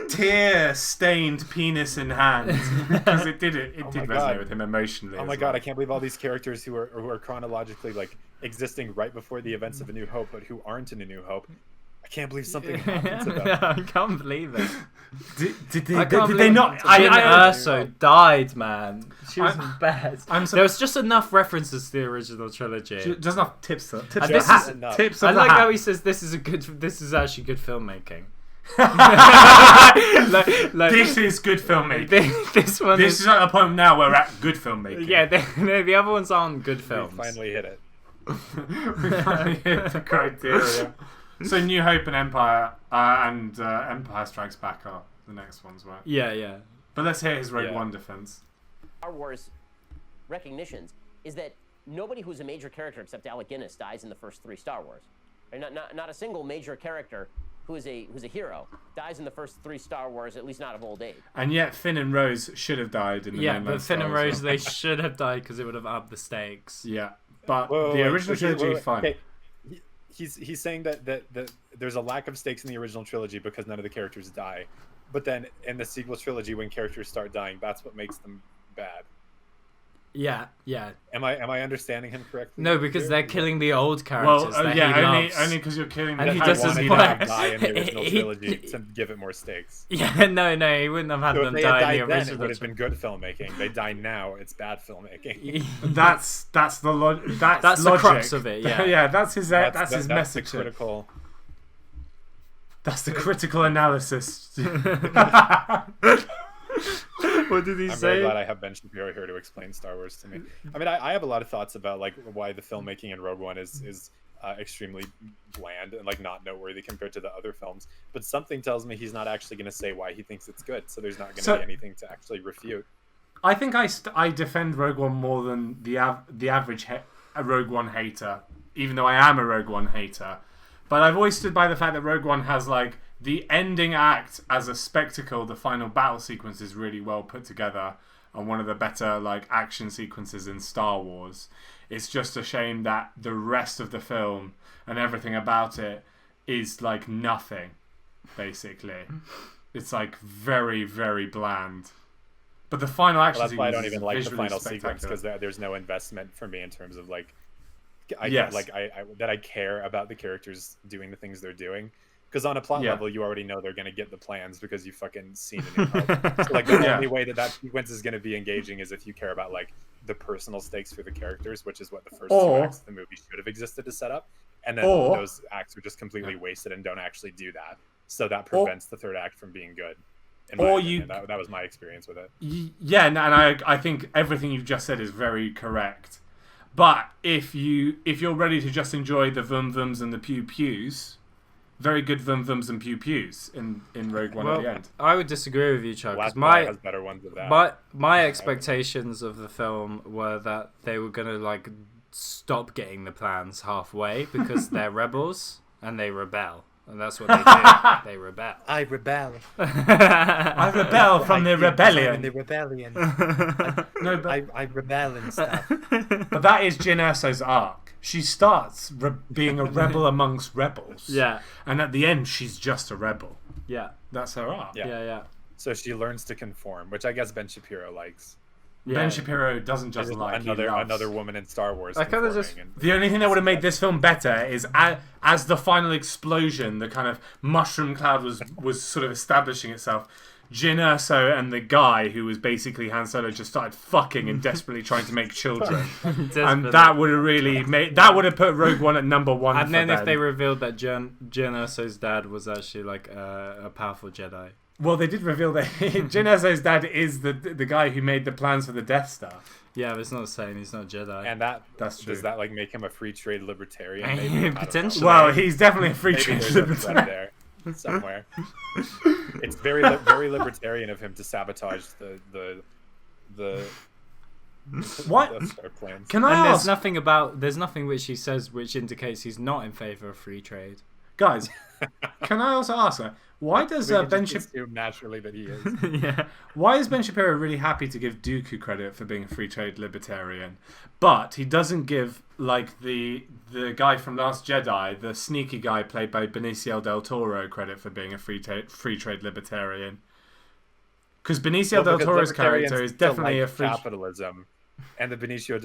tear-stained penis in hand. Because it did resonate with him emotionally. Oh my god, I can't believe all these characters who are chronologically like existing right before the events of A New Hope, but who aren't in A New Hope. I can't believe something happened to them. I can't believe it. Did I can't they believe not? Jyn I Erso died, man. She was I'm- bad. I'm There was just enough references to the original trilogy. just enough tips. Tips of And the this hat. is enough. Tips I of the like hat. how he says this is actually good filmmaking. like, This is good filmmaking. this one This is is at the point now where we're at good filmmaking. yeah. The other ones aren't good We films. finally hit it. We finally hit the criteria. So New Hope and Empire and Empire Strikes Back are the next ones, right? Yeah. But let's hear his Rogue Yeah. One defense. Star Wars recognitions is that nobody who's a major character except Alec Guinness dies in the first 3 Star Wars. Right? Not a single major character who's a hero dies in the first 3 Star Wars, at least not of old age. And yet Finn and Rose should have died in the Yeah, mainline but Finn and Star Wars Rose, they should have died because it would have upped the stakes. Yeah, but Whoa, the wait, original so trilogy, fine. okay. He's saying that there's a lack of stakes in the original trilogy because none of the characters die, but then in the sequel trilogy, when characters start dying, that's what makes them bad. Yeah. Am I understanding him correctly? No, because here? they're killing the old characters. Well, that yeah, he only loves. because you're killing And the he I just wanted as them well. to die in the original He- trilogy to give it more stakes. Yeah, no, he wouldn't have had So if them they had die in died the then, it original. would have been good filmmaking. They die now, it's bad filmmaking. That's the That's the logic. crux of it, yeah. Yeah, that's his that's his that's message. the critical. That's the critical analysis. What did he I'm say? very glad I have Ben Shapiro here to explain Star Wars to me. I mean, I have a lot of thoughts about like why the filmmaking in Rogue One is extremely bland and like not noteworthy compared to the other films. But something tells me he's not actually going to say why he thinks it's good. So there's not going to be anything to actually refute. I think I defend Rogue One more than the average Rogue One hater, even though I am a Rogue One hater. But I've always stood by the fact that Rogue One has like the ending act as a spectacle. The final battle sequence is really well put together and one of the better like action sequences in Star Wars. It's just a shame that the rest of the film and everything about it is like nothing, basically. It's like very, very bland. But the final action Well, that's why I sequence don't even is like the visually final sequence spectacular. because there's no investment for me in terms of like, Yes. that I care about the characters doing the things they're doing. Because on a plot Yeah. level, you already know they're gonna get the plans because you fucking seen it. In Hope. So, like the Yeah. only way that sequence is gonna be engaging is if you care about like the personal stakes for the characters, which is what the first Or- 2 acts of the movie should have existed to set up. And then Or- those acts are just completely wasted and don't actually do that. So that prevents the third act from being good. In my opinion. That was my experience with it. Yeah, and I think everything you've just said is very correct. But if you're ready to just enjoy the vum vums and the pew pews, very good vum vums and pew pews in Rogue One at the end. I would disagree with you, Chuck. Last Because Jedi has better ones of that. my expectations of the film were that they were gonna like stop getting the plans halfway because they're rebels and they rebel, and that's what they do. They rebel. I rebel. I rebel from the In the rebellion. rebellion. No, but I rebel and stuff. that is Jyn Erso's arc. She starts being a rebel amongst rebels. Yeah, And at the end, she's just a rebel. yeah, That's her arc. Yeah. yeah. So she learns to conform, which I guess Ben Shapiro likes. Ben Shapiro doesn't just Just like another woman in Star Wars. I kinda conforming just- and- The only thing that would have made this film better is as the final explosion, the kind of mushroom cloud was sort of establishing itself. Jyn Erso and the guy who was basically Han Solo just started fucking and desperately trying to make children, and that would have really made put Rogue One at number one. And then for if them. they revealed that Jyn Erso's dad was actually like a powerful Jedi. Well, they did reveal that Jyn Erso's dad is the guy who made the plans for the Death Star. Yeah, but it's not saying he's not Jedi. And That's true. Does that like make him a free trade libertarian? Maybe? I don't know. Potentially. Well, he's definitely a free Maybe trade there's a thread libertarian. there somewhere. It's very very libertarian of him to sabotage the What? Death Star plans. Can and I there's ask, there's nothing which he says which indicates he's not in favor of free trade. guys? Can I also ask, why does We can Ben just Shapiro? assume naturally that he is. Yeah. Why is Ben Shapiro really happy to give Dooku credit for being a free trade libertarian, but he doesn't give like the guy from Last Jedi, the sneaky guy played by Benicio del Toro, credit for being a free trade libertarian? Because Benicio del Because Toro's libertarians character is still definitely like a free. capitalism, and the Benicio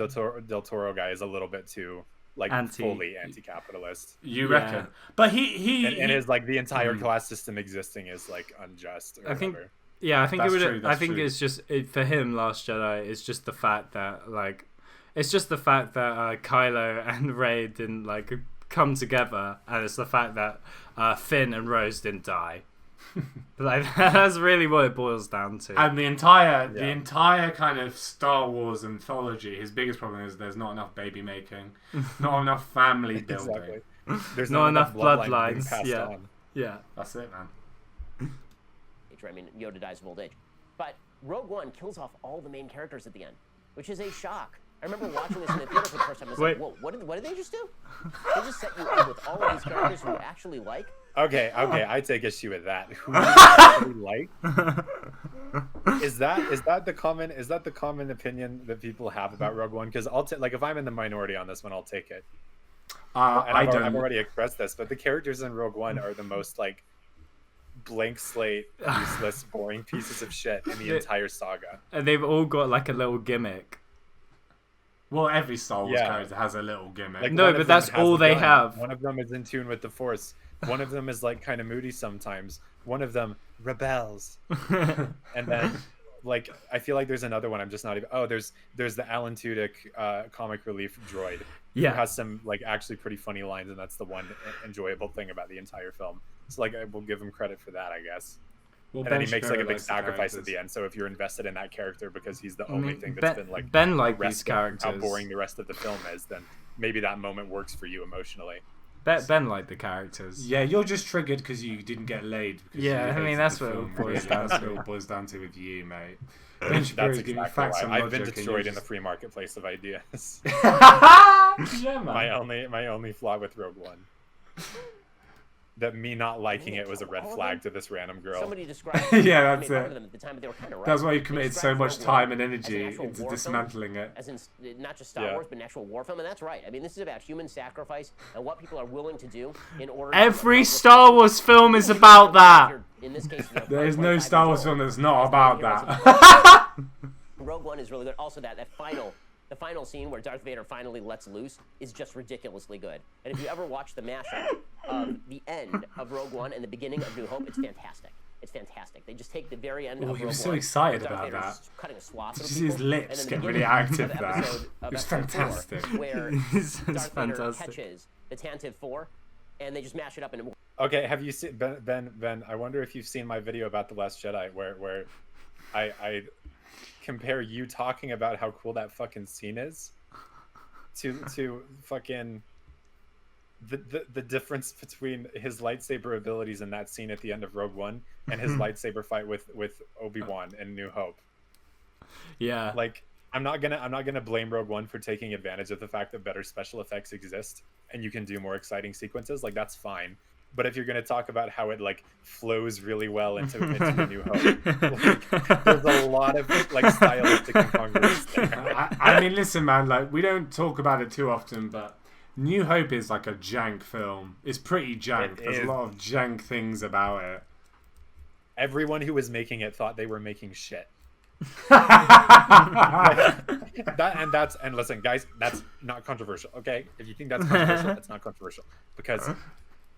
del Toro guy is a little bit too like Anti- fully anti-capitalist. You Yeah. reckon? But he And is like the entire class system existing is like unjust or I think- whatever. Yeah, I think That's it would. true, I that's think true. it's just for him. Last Jedi is just the fact that like, it's just the fact that Kylo and Rey didn't like come together, and it's the fact that Finn and Rose didn't die. Like that's really what it boils down to. And the entire Yeah. kind of Star Wars anthology, his biggest problem is there's not enough baby making, not enough family building. Exactly. There's Not enough bloodlines being bloodlines, passed yeah. on. Yeah. That's it, man. I mean, Yoda dies of old age. But Rogue One kills off all the main characters at the end, which is a shock. I remember watching this in the theater for the first time. I was Wait. like, whoa, what did they just do? They just set you up with all of these characters who you actually like. Okay, I take issue with that. Who do you actually like? Is that the common opinion that people have about Rogue One? Because like if I'm in the minority on this one, I'll take it. And I've already expressed this, but the characters in Rogue One are the most like blank slate, useless, boring pieces of shit in the entire saga. And they've all got like a little gimmick. Well, every Star Wars Yeah. character has a little gimmick. Like, No, one but of them that's has all a they gun. have. One of them is in tune with the Force. One of them is like kind of moody sometimes. One of them rebels. And then, like, I feel like there's another one. I'm just not even. Oh, there's the Alan Tudyk comic relief droid. Yeah. Who has some like actually pretty funny lines, and that's the one enjoyable thing about the entire film. So like, I will give him credit for that, I guess. Well, And then he Ben makes like a Shapiro big likes the sacrifice at characters. the end. So if you're invested in that character because he's the I only mean, thing that's Ben, been like Ben liked these arresting characters. how boring the rest of the film is, then maybe that moment works for you emotionally. Ben liked the characters. Yeah, you're just triggered because you didn't get laid. Because Yeah, you I mean, hated that's the what it film. boils Yeah, down that's to. what it boils down to with you, mate. Ben Shapiro's That's giving exactly facts and why I've been logic, and destroyed you in the just- free marketplace of ideas. Yeah, man. my only flaw with Rogue One. That me not liking it was a red flag to this random girl. Somebody described Yeah, I that's made fun it. of them at the time, but they were kind of right. That's why you They committed so described much Rogue time One and as an energy actual into war film, dismantling it. as in not just Star Yeah. Wars, but an actual war film, and that's right. I mean, this is about human sacrifice and what people are willing to do in order. Every to Star Wars film is about that. In this case, There is no Star Wars film that's not As about many heroes that. Rogue One is really good. Also, the final scene where Darth Vader finally lets loose is just ridiculously good. And if you ever watch the mashup of the end of Rogue One and the beginning of New Hope, it's fantastic. It's fantastic. They just take the very end of Rogue he was so One, excited Darth about Vader's that. cutting a swath Did of you see his people, lips and get then really the active beginning there? of episode It was four, fantastic. where It's Darth Vader fantastic. catches the Tantive 4, and they just mash it up into. Okay, have you seen Ben? I wonder if you've seen my video about The Last Jedi, where I compare you talking about how cool that fucking scene is to fucking the difference between his lightsaber abilities in that scene at the end of Rogue One and his lightsaber fight with Obi-Wan in New Hope. Yeah. Like, I'm not gonna blame Rogue One for taking advantage of the fact that better special effects exist and you can do more exciting sequences. Like, that's fine. But if you're gonna talk about how it like flows really well into A New Hope, like, there's a lot of like stylistic incongruence there. I mean, listen, man. Like, we don't talk about it too often, but New Hope is like a jank film. It's pretty jank. It There's is. a lot of jank things about it. Everyone who was making it thought they were making shit. And listen, guys, that's not controversial. Okay, if you think that's controversial, that's not controversial because.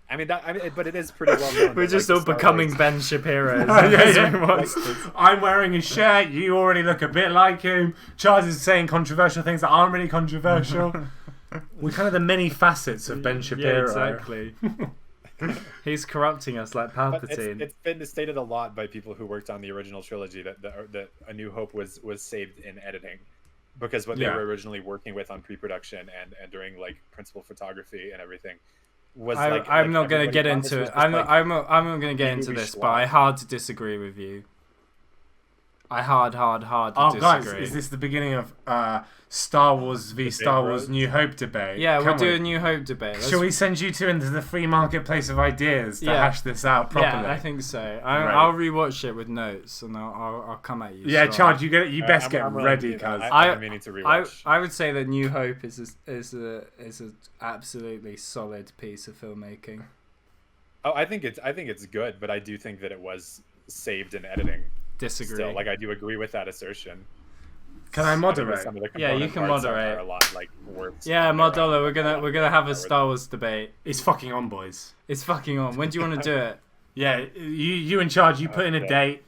But it is pretty well known. We're that, just like, all Star becoming Wars- Ben Shapiro. I'm wearing a shirt. You already look a bit like him. Charles is saying controversial things that aren't really controversial. We're kind of the many facets of Ben Yeah, Shapiro. exactly. He's corrupting us like But Palpatine. it's been stated a lot by people who worked on the original trilogy that A New Hope was saved in editing, because what they Yeah. were originally working with on pre-production and during like principal photography and everything was I'm not going to get into it. I'm not going to get into movie this, but I schlock. hard to disagree with you. I hard to Oh, disagree. guys, is this the beginning of Star Wars v Star Wars roads? New Hope debate? Yeah, we'll Can do a New Hope debate. Shall we send you two into the free marketplace of ideas to Yeah. hash this out properly? Yeah, I think so. Right. I'll rewatch it with notes, and I'll come at you. Yeah, strong. Chard, you best get ready, cuz. I'm meaning to rewatch. I would say that New Hope is a absolutely solid piece of filmmaking. Oh, I think it's good, but I do think that it was saved in editing. Disagree. Still, like, I do agree with that assertion. Can I I mean, moderate? some of the Yeah, you component can parts moderate. are a lot like worth Yeah, Mardolo, we're gonna have a Star Wars debate. It's fucking on, boys. It's fucking on. When do you want to do it? Yeah, you in charge. You put in a date.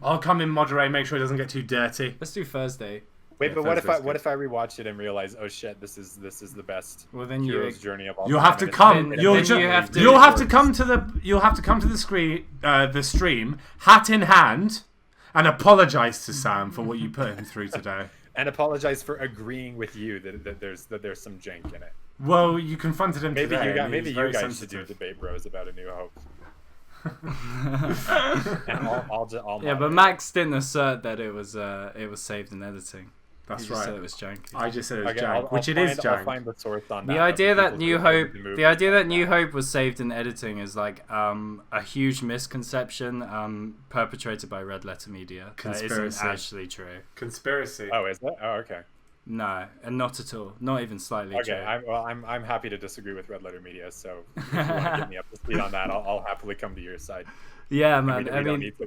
I'll come in, moderate, make sure it doesn't get too dirty. Let's do Thursday. Wait, Yeah, but what if Thursday's I rewatch it and realize, oh shit, this is the best Well, then hero's journey of all You'll time, have to and it's- come. then You'll you have to- you'll have to come to the stream, hat in hand, and apologize to Sam for what you put him through today. and apologize for agreeing with you that there's some jank in it. Well, you confronted him Maybe today. you guys, and maybe he's you very guys should sensitive. do debate bros about A New Hope. And I'll Yeah, but moderate. Max didn't assert that it was saved in editing. That's He just said right. it was janky. I just said it was Okay, jank, which it is I'll jank. find the source on that. The of idea that people New who Hope, reviewed the idea that movie. New Hope was saved in editing is like a huge misconception perpetrated by Red Letter Media. That isn't Conspiracy. actually true. Conspiracy. Oh, is it? Oh, okay. No, and not at all. Not even slightly true. Okay, I'm happy to disagree with Red Letter Media. So if you want to get me up to speed on that, I'll happily come to your side. Yeah, And man.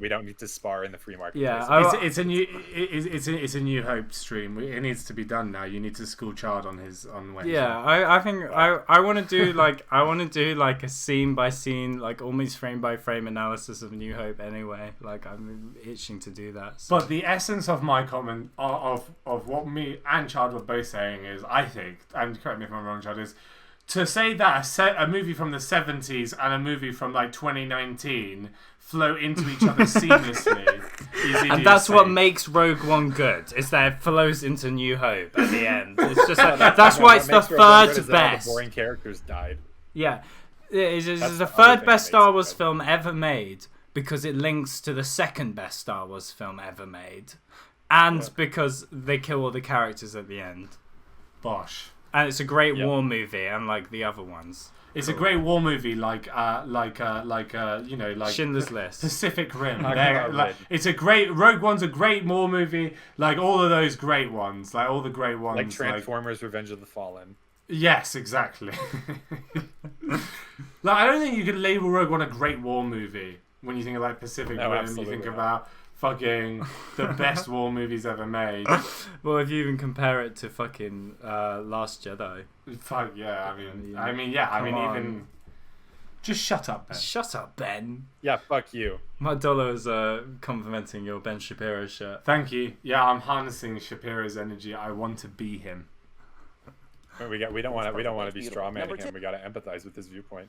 we don't need to spar in the free market. Yeah, place. It's a New Hope stream. It needs to be done now. You need to school Chard on Wednesday. Yeah, I think I want to do like a scene by scene, like almost frame by frame analysis of New Hope. Anyway, like I'm itching to do that. So. But the essence of my comment of what me and Chard were both saying is, I think, and correct me if I'm wrong, Chard, is to say that a movie from the 70s and a movie from like 2019 flow into each other seamlessly is idiocy. And that's what makes Rogue One good, is that it flows into New Hope at the end. It's just like, that's why it's the What makes Rogue One good third is that all the best. boring characters died. Yeah, it's That's the the third other thing best that Star makes Wars it film ever made because it links to the second best Star Wars film ever made, and because they kill all the characters at the end. Bosh. And it's a great Yep. war movie, unlike the other ones. It's a great war movie, like Schindler's List. Pacific Rim. I They're- cannot like, read. it's a great Rogue One's a great war movie, like all of those great ones, like all the great ones, Like Transformers: Revenge of the Fallen. yes, exactly. Like I don't think you could label Rogue One a great war movie when you think of like Pacific No, Rim. You absolutely think not. about fucking the best war movies ever made. Well, if you even compare it to fucking Last Jedi. Fuck yeah, I mean, Come on. even just shut up, Ben. Shut up, Ben. Yeah, fuck you. My dollar is complimenting your Ben Shapiro shirt. Thank you. Yeah, I'm harnessing Shapiro's energy. I want to be him. We don't want to be straw manning Number him. We got to empathize with his viewpoint.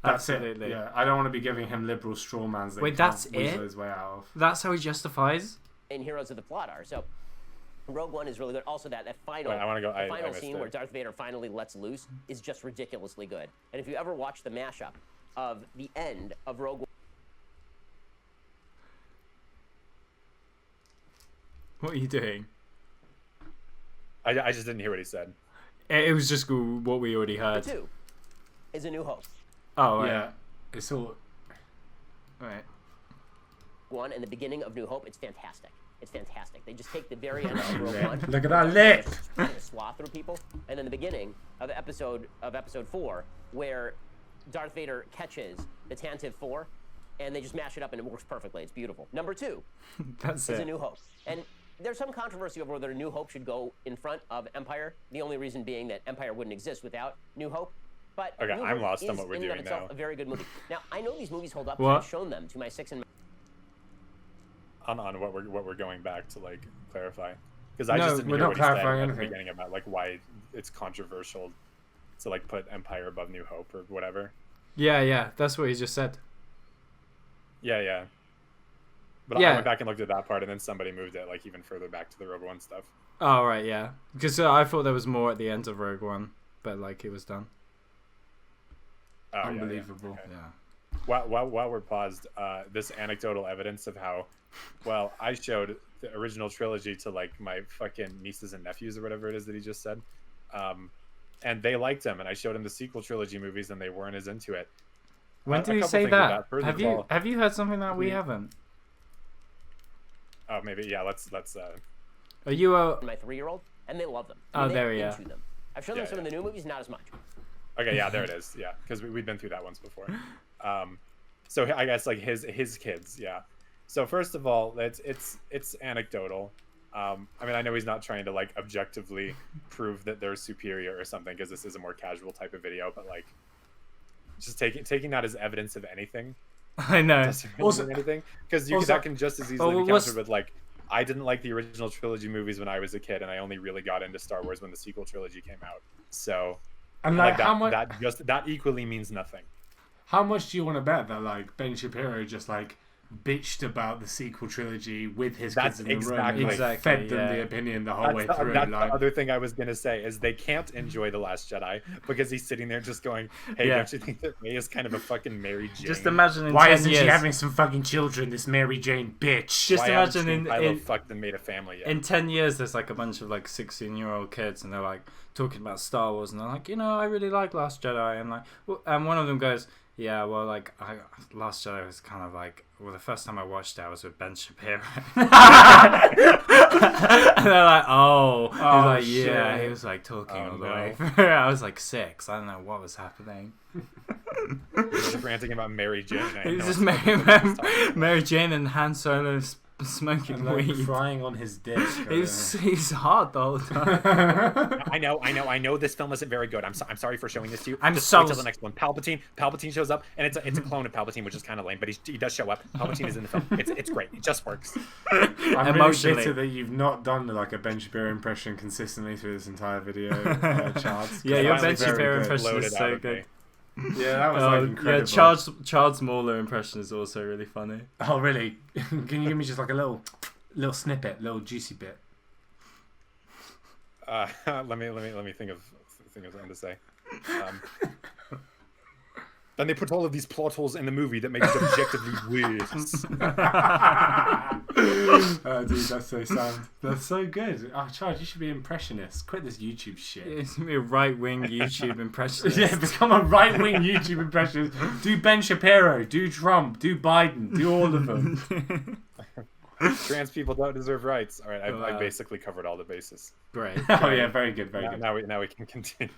That's Absolutely. it. Yeah, I don't want to be giving him liberal straw mans that Wait, he can't that's weasel it? his way out of. That's how he justifies. And heroes of the plot are. So Rogue One is really good. Also, that final, Wait, I wanna go- the I final missed scene it. where Darth Vader finally lets loose is just ridiculously good. And if you ever watch the mashup of the end of Rogue One, What are you doing? I just didn't hear what he said. It was just what we already heard. 2 is A New Hope. Oh, right. Yeah, it's all. Right. One and the beginning of New Hope, it's fantastic. It's fantastic. They just take the very end of Rogue One. Look at that lip. Just kind of swath through people, and then the beginning of episode 4, where Darth Vader catches the Tantive 4, and they just mash it up, and it works perfectly. It's beautiful. Number 2 That's is A it. New Hope, and there's some controversy over whether A New Hope should go in front of Empire. The only reason being that Empire wouldn't exist without New Hope. But Okay, New I'm Hope lost on is what we're in and of doing itself now. a very good movie. Now I know these movies hold up. What? I've shown them to my 6 and On what we're going back to like clarify, because I No, just didn't we're hear not what he said clarifying at the anything. beginning about like why it's controversial to like put Empire above New Hope or whatever. Yeah, that's what he just said. Yeah. But Yeah. I went back and looked at that part, and then somebody moved it like even further back to the Rogue One stuff. Oh, right, yeah. Because I thought there was more at the end of Rogue One, but like it was done. Oh, yeah, Unbelievable. okay. Yeah. While we're paused, this anecdotal evidence of how, well, I showed the original trilogy to like my fucking nieces and nephews or whatever it is that he just said, and they liked them, and I showed them the sequel trilogy movies, and they weren't as into it. When A did you couple say things with that? First Have of you all- have you heard something that we we- haven't? Oh, maybe yeah. Let's. Are you a? my 3-year-old, and they love them. Oh, They're there we are. into them. I've shown them Yeah, some of yeah. the new movies, not as much. Okay, yeah, there it is. Yeah, because we've been through that once before. So I guess like his kids, yeah. So first of all, it's anecdotal. I mean, I know he's not trying to like objectively prove that they're superior or something, because this is a more casual type of video, but like just taking that as evidence of anything I know. doesn't really mean anything, because that can just as easily be what's- countered with like, I didn't like the original trilogy movies when I was a kid, and I only really got into Star Wars when the sequel trilogy came out. So And like how much? that equally means nothing. How much do you want to bet that like Ben Shapiro just like bitched about the sequel trilogy with his That's kids in the exactly- room and like, Exactly, fed them yeah. the opinion the whole way through? That's Like, the other thing I was gonna say is they can't enjoy The Last Jedi because he's sitting there just going, "Hey, Yeah. don't you think that Rey is kind of a fucking Mary Jane? Just imagine in why 10 isn't years. she having some fucking children? This Mary Jane bitch. Just Why haven't imagine she and in- Kylo in- fucked and made a family yet?" In 10 years, there's like a bunch of like 16-year-old kids, and they're like talking about Star Wars, and they're like, I really like Last Jedi, and like, and one of them goes, yeah, well, like, Last Jedi was kind of like, well, the first time I watched it, I was with Ben Shapiro. And they're like, oh. He was like, yeah, shit. he was like talking Oh, all the no. way through. I was like 6. I don't know what was happening. He's just ranting about Mary Jane. I It know was just it's fucking gross talking. Mary Jane and Han Solo smoking And, like, weed. crying on his dick. He's hard the whole time. I know this film isn't very good. I'm sorry for showing this to you. I'm Just so wait till the next one. Palpatine shows up, and it's a clone of Palpatine, which is kind of lame, but he does show up. Palpatine is in the film. It's great. It just works. I'm really Emotionally. bitter that you've not done like a Ben Shapiro impression consistently through this entire video, Chard. Yeah, your Finally Ben very Shapiro good. impression Loaded is out so of good. me. Yeah, that was like Yeah, incredible. Chard's Mauler impression is also really funny. Oh, really? Can you give me just like a little snippet, little juicy bit? Let me think of something to say. Then they put all of these plot holes in the movie that make it objectively worse. Oh, dude, that's so sound. That's so good. Oh, Chard, you should be an impressionist. Quit this YouTube shit. It's gonna be a right-wing YouTube impressionist. Yeah, become a right-wing YouTube impressionist. Do Ben Shapiro, do Trump, do Biden, do all of them. Trans people don't deserve rights. All right, I Wow. basically covered all the bases. Great. Oh yeah, very good, very Now, good. now we can continue.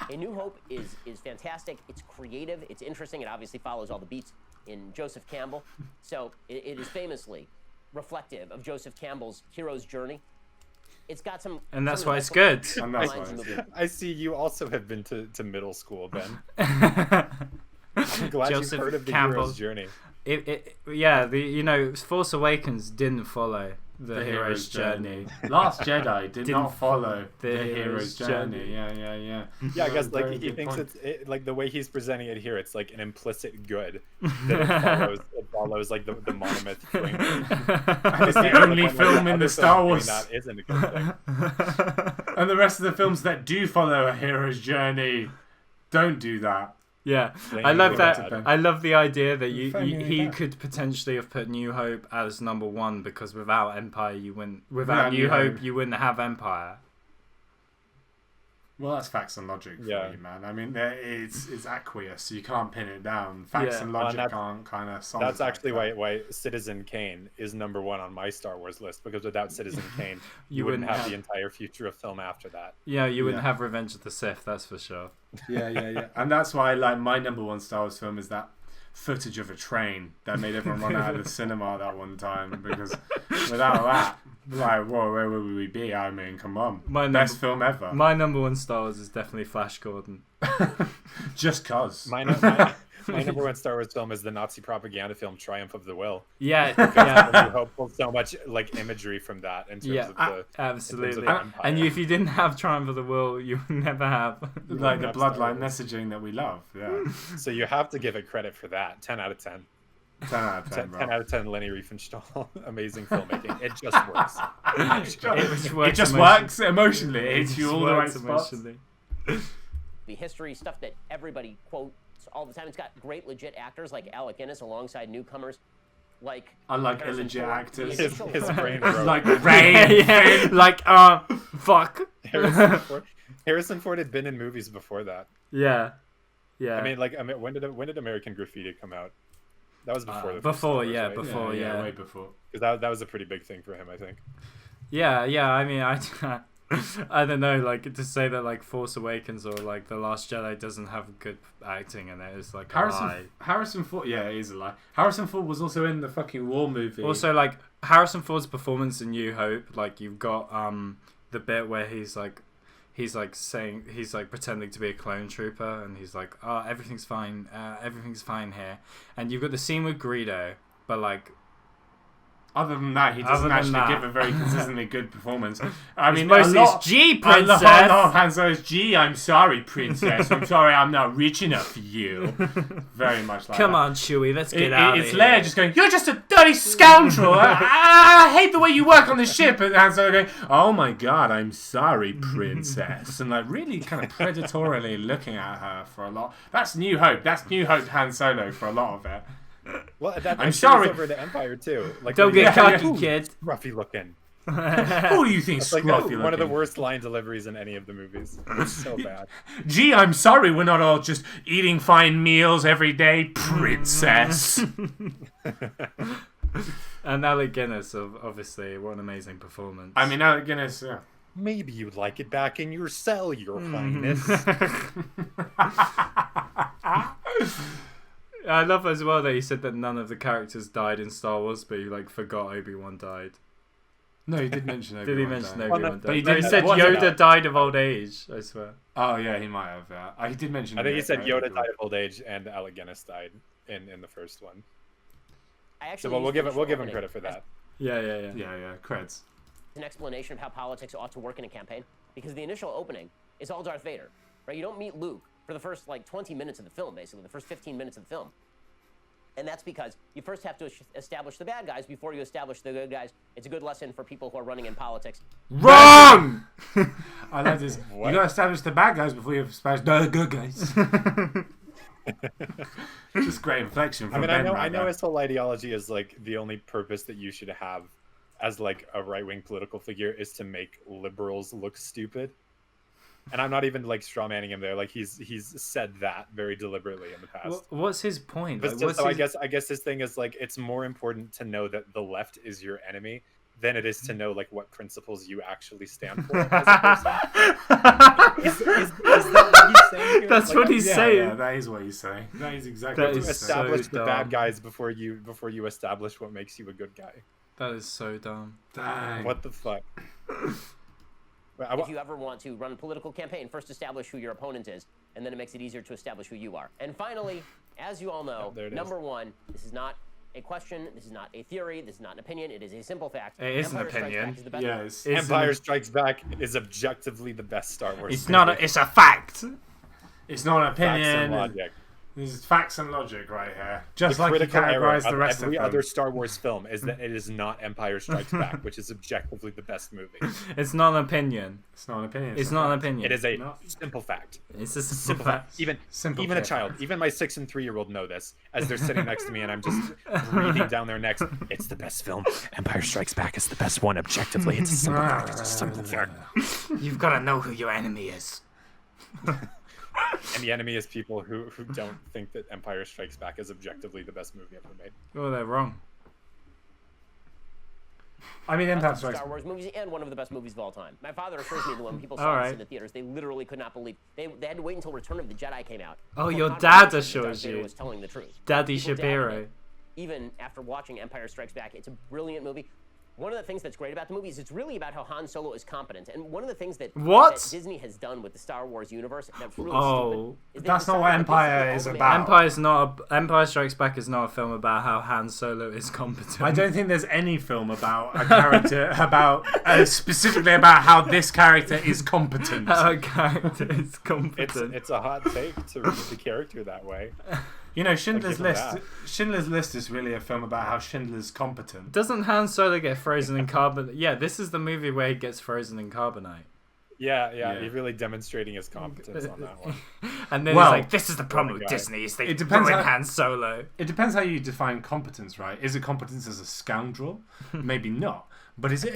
A New Hope is fantastic. It's creative. It's interesting. It obviously follows all the beats in Joseph Campbell. So it is famously reflective of Joseph Campbell's hero's journey. It's got some... And that's some why of it's the- good. And that's lines why in the it's movie. I see you also have been to middle school, Ben. I'm glad Joseph you've heard of the Campbell. hero's journey. Force Awakens didn't follow the hero's journey. Last Jedi did Didn't not follow the the hero's hero's journey. Yeah. Yeah, I guess Very like he good thinks point. it's like the way he's presenting it here. It's like an implicit good that it follows like the monomyth framework. It's the only film in Other the Star films Wars, doing that isn't a good thing. and the rest of the films that do follow a hero's journey don't do that. Yeah, Blaming I love the that. bad. I love the idea that Blaming he the bad. could potentially have put New Hope as number 1 because without Empire you wouldn't. Without Without New New Hope Hope. you wouldn't have Empire. Well, that's facts and logic for Yeah. you, man. I mean, it's aqueous, so you can't pin it down. Facts Yeah. and Well, logic and can't kind of solve. That's it like actually that. why Citizen Kane is number 1 on my Star Wars list, because without Citizen Kane, You you wouldn't wouldn't have have- the entire future of film after that. Yeah, you wouldn't Yeah. have Revenge of the Sith, that's for sure. Yeah. And that's why, like, my number 1 Star Wars film is that footage of a train that made everyone run out of the cinema that one time, because without that, like, whoa, where would we be? I mean, come on, My best number- film ever. My number 1 Star Wars is definitely Flash Gordon. Just cause. My number 1 Star Wars film is the Nazi propaganda film Triumph of the Will. Yeah, I yeah, hope pulled so much like imagery from that in terms yeah, of the absolutely. the Empire. And if you didn't have Triumph of the Will, you would never have. Like the have Star bloodline Wars. messaging that we love. Yeah. So you have to give it credit for that. 10 out of 10. 10 out of 10, 10, bro. 10 out of 10 Lenny Riefenstahl. Amazing filmmaking. It just works. It just works emotionally. It hits you all the right works spots. emotionally. The history stuff that everybody quotes all the time. It's got great legit actors like Alec Guinness alongside newcomers like Unlike Harrison illegit Ford. actors. The His, initial- his brain broke. Like Ray. yeah, like fuck. Harrison Ford had been in movies before that. Yeah. I mean, when did American Graffiti come out? That was before the first before, Star Wars, yeah, right? before. Oh, yeah. way before. Because that was a pretty big thing for him, I think. Yeah. I mean, I don't know, like to say that like Force Awakens or like The Last Jedi doesn't have good acting in it is like a lie. Harrison Ford, yeah, it is a lie. Harrison Ford was also in the fucking war movie. Also, like Harrison Ford's performance in New Hope, like you've got the bit where he's like saying he's like pretending to be a clone trooper and he's like, oh, everything's fine here, and you've got the scene with Greedo, but like. Other than that, he doesn't actually give a very consistently good performance. I mean, mostly it's G, princess. A lot of Han Solo's G. I'm sorry, princess. I'm sorry, I'm not rich enough for you. Very much like Come that. on, Chewie, let's get out of It's here. Leia just going, you're just a dirty scoundrel. I hate the way you work on the ship. And Han Solo going, oh my god, I'm sorry, princess. And like really kind of predatorily looking at her for a lot. That's New Hope. That's New Hope Han Solo for a lot of it. Well, that I'm sorry. over the Empire too. Like, Don't get cocky, kid. Scruffy looking. Who do you think It's like scruffy looking? one of the worst line deliveries in any of the movies. It's so bad. Gee, I'm sorry we're not all just eating fine meals every day, princess. And Alec Guinness, obviously, what an amazing performance. I mean, Alec Guinness, yeah. Maybe you'd like it back in your cell, Your Highness. I love as well that he said that none of the characters died in Star Wars, but he like forgot Obi-Wan died. No, he did mention Obi-Wan. Did he mention died. Obi-Wan no, died? but he No, he didn't- said what was it Yoda about? died of old age, I swear. Oh, yeah, he might have. He did mention I think he said Yoda Obi-Wan. died of old age and Alec Guinness died in the first one. I So actually we'll used give the him initial credit opening for that. Yeah. Yeah, creds. as an explanation of how politics ought to work in a campaign, because the initial opening is all Darth Vader, right? You don't meet Luke for the first like 20 minutes of the film, basically, the first 15 minutes of the film. And that's because you first have to establish the bad guys before you establish the good guys. It's a good lesson for people who are running in politics. Wrong! I like this. What? You gotta establish the bad guys before you establish the good guys. Just great inflection I from mean, Ben I right know there. his whole ideology is like the only purpose that you should have as like a right-wing political figure is to make liberals look stupid. And I'm not even like strawmanning him there. Like he's said that very deliberately in the past. What's his point? But Like, still, what's so his... I guess his thing is like it's more important to know that the left is your enemy than it is to know like what principles you actually stand for as a person. Is that what he's saying here? That's Like, what he's saying. Yeah, that is what he's saying. That is exactly That what is he's so saying. establish the dumb. bad guys before you establish what makes you a good guy. That is so dumb. Dang. What the fuck? If you ever want to run a political campaign, first establish who your opponent is, and then it makes it easier to establish who you are. And finally, as you all know, there it is. number one, this is not a question, this is not a theory, this is not an opinion, it is a simple fact. It is an Empire Strikes opinion. Back is the best Yeah, movie. it's, Empire Strikes Back is objectively the best Star Wars. It's movie. not. It's a fact. it's not an Facts and opinion. logic. This is facts and logic right here. Just like you critical error categorize the of rest every of other them. Star Wars film is that it is not Empire Strikes Back, which is objectively the best movie. It's not an opinion. It's not an opinion. It's not an opinion. It is a No. simple fact. It's a simple Simple fact. fact. Even Simple even a fact. child, even my 6 and 3-year-old know this as they're sitting next to me and I'm just breathing down their necks. It's the best film. Empire Strikes Back is the best one objectively. It's a simple fact. It's a simple fact. You've got to know who your enemy is. And the enemy is people who don't think that Empire Strikes Back is objectively the best movie ever made. Oh, they're wrong. I mean, Empire Best Strikes Star Wars movies and one of the best movies of all time. My father assures me that when people All saw right. this in the theaters, they literally could not believe. They had to wait until Return of the Jedi came out. Oh, for your confirmation dad that assures Darth Vader you. was telling the truth. Daddy People doubted Shapiro. it. Even after watching Empire Strikes Back, it's a brilliant movie. One of the things that's great about the movie is it's really about how Han Solo is competent. And one of the things that, What? that Disney has done with the Star Wars universe that's really Oh. stupid. Is That's they've not what decided that Empire basically is all the about. Empire Strikes Back is not a film about how Han Solo is competent. I don't think there's any film about a character specifically about how this character is competent. How a character is It's competent. it's a hot take to read the character that way. You know, Schindler's give him List. that. Schindler's List is really a film about how Schindler's competent. Doesn't Han Solo get frozen in carbon? Yeah, this is the movie where he gets frozen in carbonite. Yeah, he's really demonstrating his competence on that one. And then Well, he's like, this is the problem with guy. Disney, is they It depends ruin how- Han Solo. It depends how you define competence, right? Is it competence as a scoundrel? Maybe not. But is it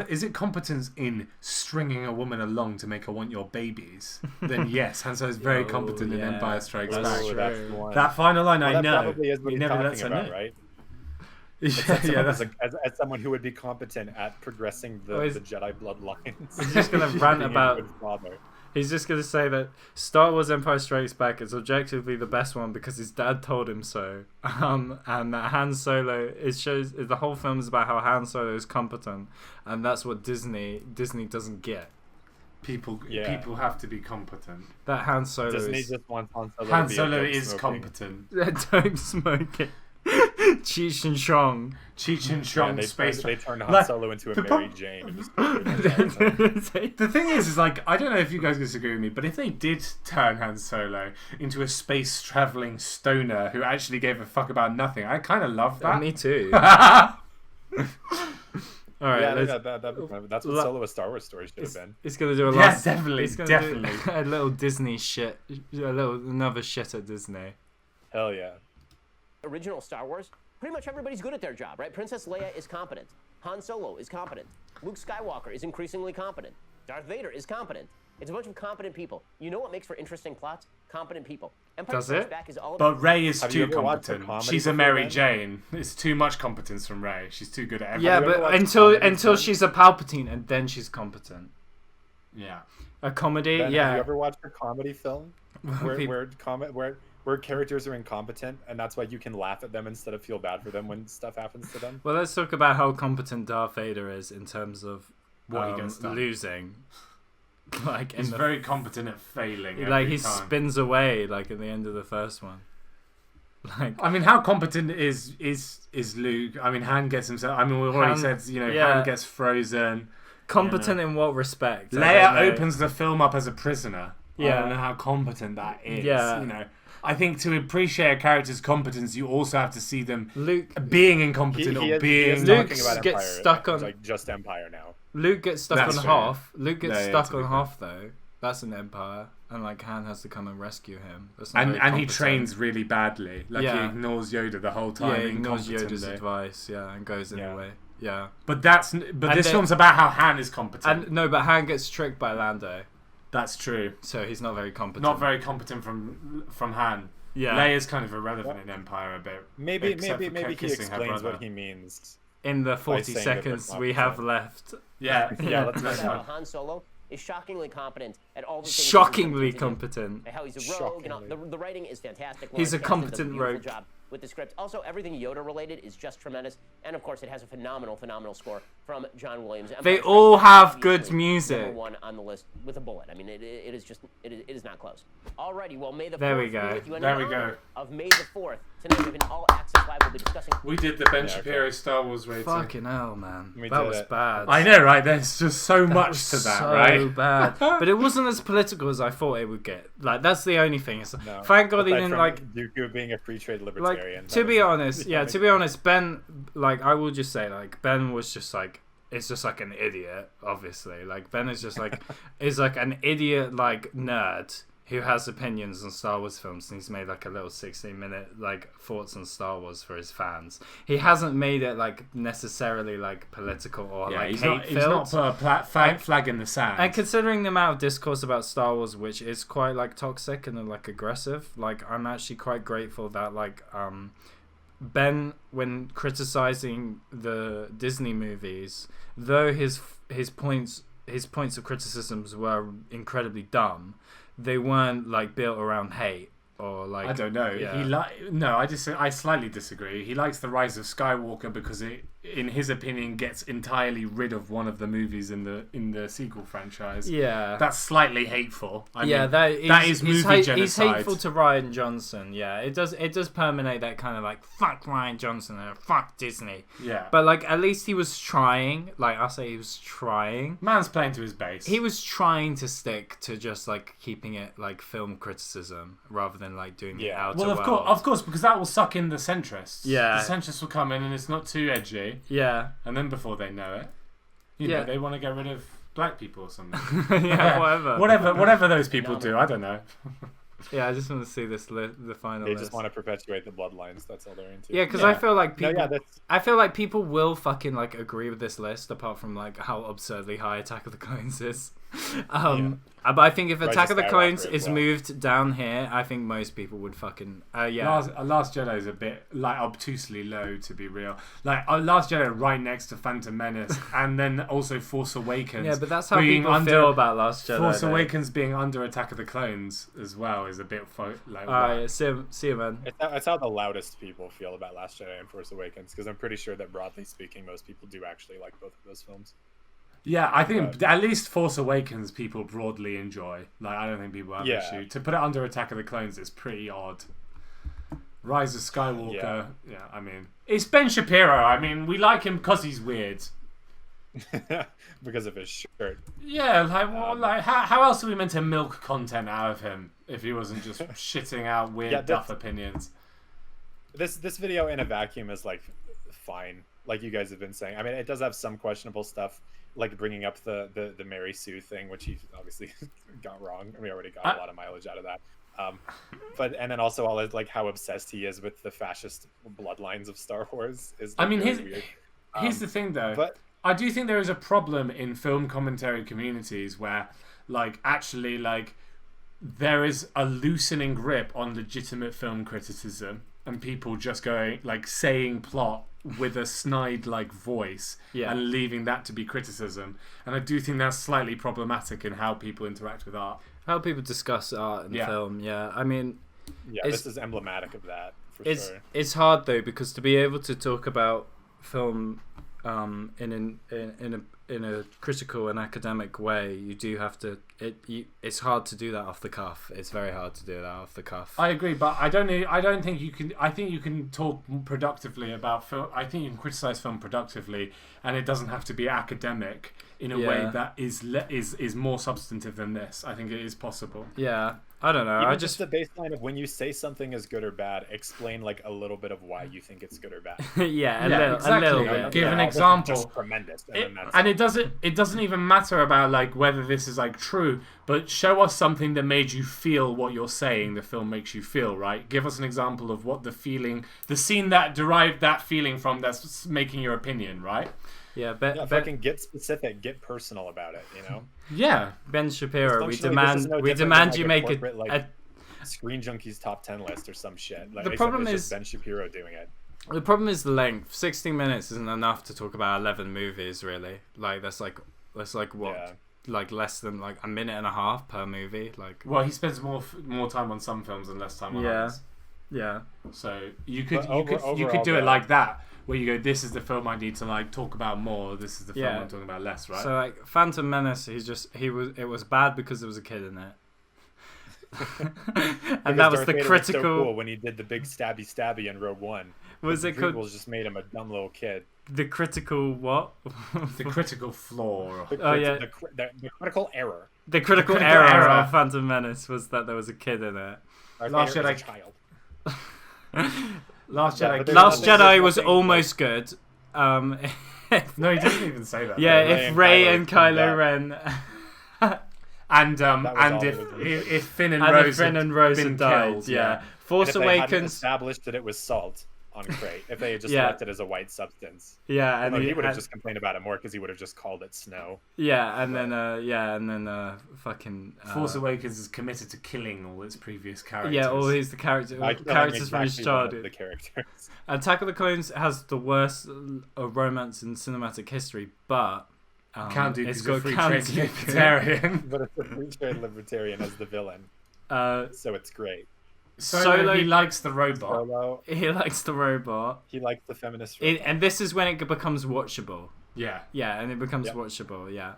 is it competence in stringing a woman along to make her want your babies? Then yes, Han Solo is very Oh, competent in yeah. Empire Strikes That's Back. true. That's the one. That final line, Well, I that know. probably is what He he's never talking lets her about, know. right? As someone who would be competent at progressing the Jedi bloodlines. He's just gonna rant Being a about. good father. He's just gonna say that Star Wars: Empire Strikes Back is objectively the best one because his dad told him so. And that Han Solo the whole film is about how Han Solo is competent, and that's what Disney doesn't get. People have to be competent. That Han Solo Disney is just wants Han Solo. Han to be Solo a dope is smoking. competent. Don't smoke it. Cheech and Chong. Cheech and Chong space. They turned Han Like, Solo into a the Mary Jane. And just The thing is like, I don't know if you guys disagree with me, but if they did turn Han Solo into a space traveling stoner who actually gave a fuck about nothing, I kind of love that. Me too. All right, that's what Solo a Star Wars story should have been. He's gonna do a lot. Yeah, definitely, He's gonna definitely. do a little Disney shit, another shit at Disney. Hell yeah. Original Star Wars, pretty much everybody's good at their job, right? Princess Leia is competent. Han Solo is competent. Luke Skywalker is increasingly competent. Darth Vader is competent. It's a bunch of competent people. You know what makes for interesting plots? Competent people. Empire Does Strikes it? Back is all about. But Rey is Have you too ever watched a competent. comedy She's a before Mary then? Jane. It's too much competence from Rey. She's too good at everything. Yeah, you ever but watched until comedies then? she's a Palpatine and then she's competent. Yeah. A comedy, Ben, yeah. Have you ever watched a comedy film People- where characters are incompetent and that's why you can laugh at them instead of feel bad for them when stuff happens to them? Well, let's talk about how competent Darth Vader is in terms of What he gets done. losing. Like He's very competent at failing. like every he time. spins away like at the end of the first one. Like I mean, how competent is Luke? I mean, Han gets himself. I mean, we've already Han- said, yeah. Han gets frozen. competent in what respect? I Leia don't know. opens the film up as a prisoner. I Yeah. don't know how competent that is. Yeah. You know, I think to appreciate a character's competence, you also have to see them Luke being incompetent He or is being. Luke talking about gets Empire, stuck on- like just Empire now. Luke gets stuck That's on fair. half. Luke gets Yeah, yeah, stuck to be on fair. half though. That's an Empire, and like Han has to come and rescue him. That's not And very he competent. trains really badly. Like he Yeah. ignores Yoda the whole Yeah, time. he ignores Yoda's incompetently. advice. Yeah, and goes in Yeah. a way. Yeah, But this then- film's about how Han is competent. and no, but Han gets tricked by Lando, That's true. so he's not very competent. Not very competent from Han. Yeah, Leia's kind of irrelevant in Empire a bit. Maybe except for he kissing her explains brother. what he means. in the 40 saying that they're seconds we competent. have left. Yeah, Yeah, let's that's go. fine. Han Solo is shockingly competent at all the things. Shockingly that competent. How he's a rogue and all, Shockingly. the writing is fantastic. He's a Lawrence Kasdan does competent beautiful rogue. job with the script. Also, everything Yoda related is just tremendous, and of course, it has a phenomenal score from John Williams. They Empire all Strikes Back, have obviously, good music. Number one on the list with a bullet. I mean, it is not close. Alrighty, well, May the 4th There we be go. with you. And There in we go. honor of May the 4th, tonight we have an all-access live. We'll be discussing. We did the Ben Yeah, Shapiro Star Wars rating. Fucking hell, man. We That did was it. bad. I know, right? There's just so That much was to that, so right? bad. But it wasn't as political as I thought it would get. Like, that's the only thing. It's, No. thank God he Aside didn't, from like... Dooku being a free trade Like, libertarian. to be honest, Ben, like, I will just say, like, Ben was just, like, is just, like, an idiot, obviously. Like, Ben is just, like, is, like, an idiot, like, nerd who has opinions on Star Wars films, and he's made, like, a little 16-minute, like, thoughts on Star Wars for his fans. He hasn't made it, like, necessarily, like, political or, Yeah, like, he's hate-filled. not put a flag in the sand. And considering the amount of discourse about Star Wars, which is quite like toxic and like aggressive, like I'm actually quite grateful that like Ben, when criticizing the Disney movies, though his points of criticisms were incredibly dumb, they weren't like built around hate or like I don't know. Yeah. I slightly disagree. He likes The Rise of Skywalker because it, in his opinion, gets entirely rid of one of the movies in the sequel franchise. Yeah. That's slightly hateful. I Yeah, mean, that is, that is he's movie He's genocide. hateful to Ryan Johnson. Yeah, it does permeate that kind of like fuck Ryan Johnson and fuck Disney. Yeah. But like at least he was trying. Like I'll say he was trying. Man's playing to his base. He was trying to stick to just like keeping it like film criticism rather than like doing the Yeah. outer Well, world. of course, because that will suck in the centrists. Yeah. The centrists will come in and it's not too edgy, Yeah. and then before they know it, you Yeah. know, they want to get rid of black people or something. Yeah, whatever. whatever those people do, I don't know. Yeah, I just want to see this the final They list. just want to perpetuate the bloodlines. That's all they're into. Yeah, because Yeah. I feel like No, people. yeah, that's I feel like people will fucking like agree with this list, apart from like how absurdly high Attack of the Clones is. But I think if Rise Attack of of the Clones Skywalker as is well. moved down here, I think most people would fucking Last Jedi is a bit like obtusely low, to be real. Like Last Jedi right next to Phantom Menace, and then also Force Awakens. Yeah, but that's how being people feel about Last Jedi. Force though. Awakens being under Attack of the Clones as well is a bit like. Alright, see you, man. It's how the loudest people feel about Last Jedi and Force Awakens, because I'm pretty sure that broadly speaking, most people do actually like both of those films. Yeah, I think at least Force Awakens people broadly enjoy. Like, I don't think people have Yeah. issue. To put it under Attack of the Clones is pretty odd. Rise of Skywalker, yeah, I mean, it's Ben Shapiro. I mean, we like him because he's weird. Because of his shirt. Yeah, like how else are we meant to milk content out of him if he wasn't just shitting out weird duff opinions? This video in a vacuum is like fine, like you guys have been saying. I mean, it does have some questionable stuff, like bringing up the Mary Sue thing, which he obviously got wrong. We already got a lot of mileage out of that. And then also all like how obsessed he is with the fascist bloodlines of Star Wars is. Like, I mean, really weird. here's the thing though. But I do think there is a problem in film commentary communities where, like, actually, like, there is a loosening grip on legitimate film criticism, and people just going, like, saying plot with a snide, like, voice, and leaving that to be criticism. And I do think that's slightly problematic in how people interact with art. How people discuss art and film, I mean, this is emblematic of that for sure. It's hard though, because to be able to talk about film in a critical and academic way, you do have to. It's hard to do that off the cuff. It's very hard to do that off the cuff. I agree, but I don't think you can. I think you can talk productively about film. I think you can criticize film productively, and it doesn't have to be academic in a way that is more substantive than this. I think it is possible. Yeah. I don't know. Even I just the baseline of when you say something is good or bad, explain like a little bit of why you think it's good or bad. a little bit. Give an example. Just tremendous. And it doesn't even matter about like whether this is like true, but show us something that made you feel what you're saying the film makes you feel, right? Give us an example of what the scene that derived that feeling from, that's making your opinion, right? Yeah, fucking get specific, get personal about it, you know? Yeah. Ben Shapiro, we Functionally, demand like you make corporate, it like, Screen Junkies top 10 list or some shit. Like, The problem it's is- just Ben Shapiro doing it. The problem is the length. 16 minutes isn't enough to talk about 11 movies, really. Like that's like what? Yeah. Like less than like a minute and a half per movie. Like Well, he spends more time on some films and less time on others. yeah. So you could But you could do overall, it like that, where you go, this is the film I need to like talk about more. This is the film Yeah. I'm talking about less, right? So like Phantom Menace, it was bad because there was a kid in it. And that was Darth the Vader critical. so cool when he did the big stabby in Rogue One. Was the it called prequels just made him a dumb little kid. the critical what? the critical flaw. The critical error. The critical critical error error. of Phantom Menace was that there was a kid in it. Darth Last Vader is Jedi- a child. Last Yeah, Jedi. but there's Last nothing- Jedi there's was nothing, almost good. No, he doesn't even say that. Yeah, Rey if and Rey Kylo and come Kylo back. Ren And That was and all if, it was. if Finn and and Rose if Finn had and Rose been had died, killed, yeah. And Force if they hadn't Awakens, established that it was salt on Crate, if they had just Yeah. left it as a white substance, yeah, and he would have and- just complained about it more because he would have just called it snow. yeah, and then fucking Force Awakens is committed to killing all its previous characters. yeah, all these the characters Like, characters from his exactly one of childhood. the characters. Attack of the Clones has the worst romance in cinematic history, but Can't do it's because got free Count trade Dooku. libertarian. But it's a free trade libertarian as the villain, so it's great. Solo, he likes the robot. Solo, He likes the robot, he likes the feminist. and this is when it becomes watchable. Yeah. Yeah, and it becomes Yep. watchable. Yeah,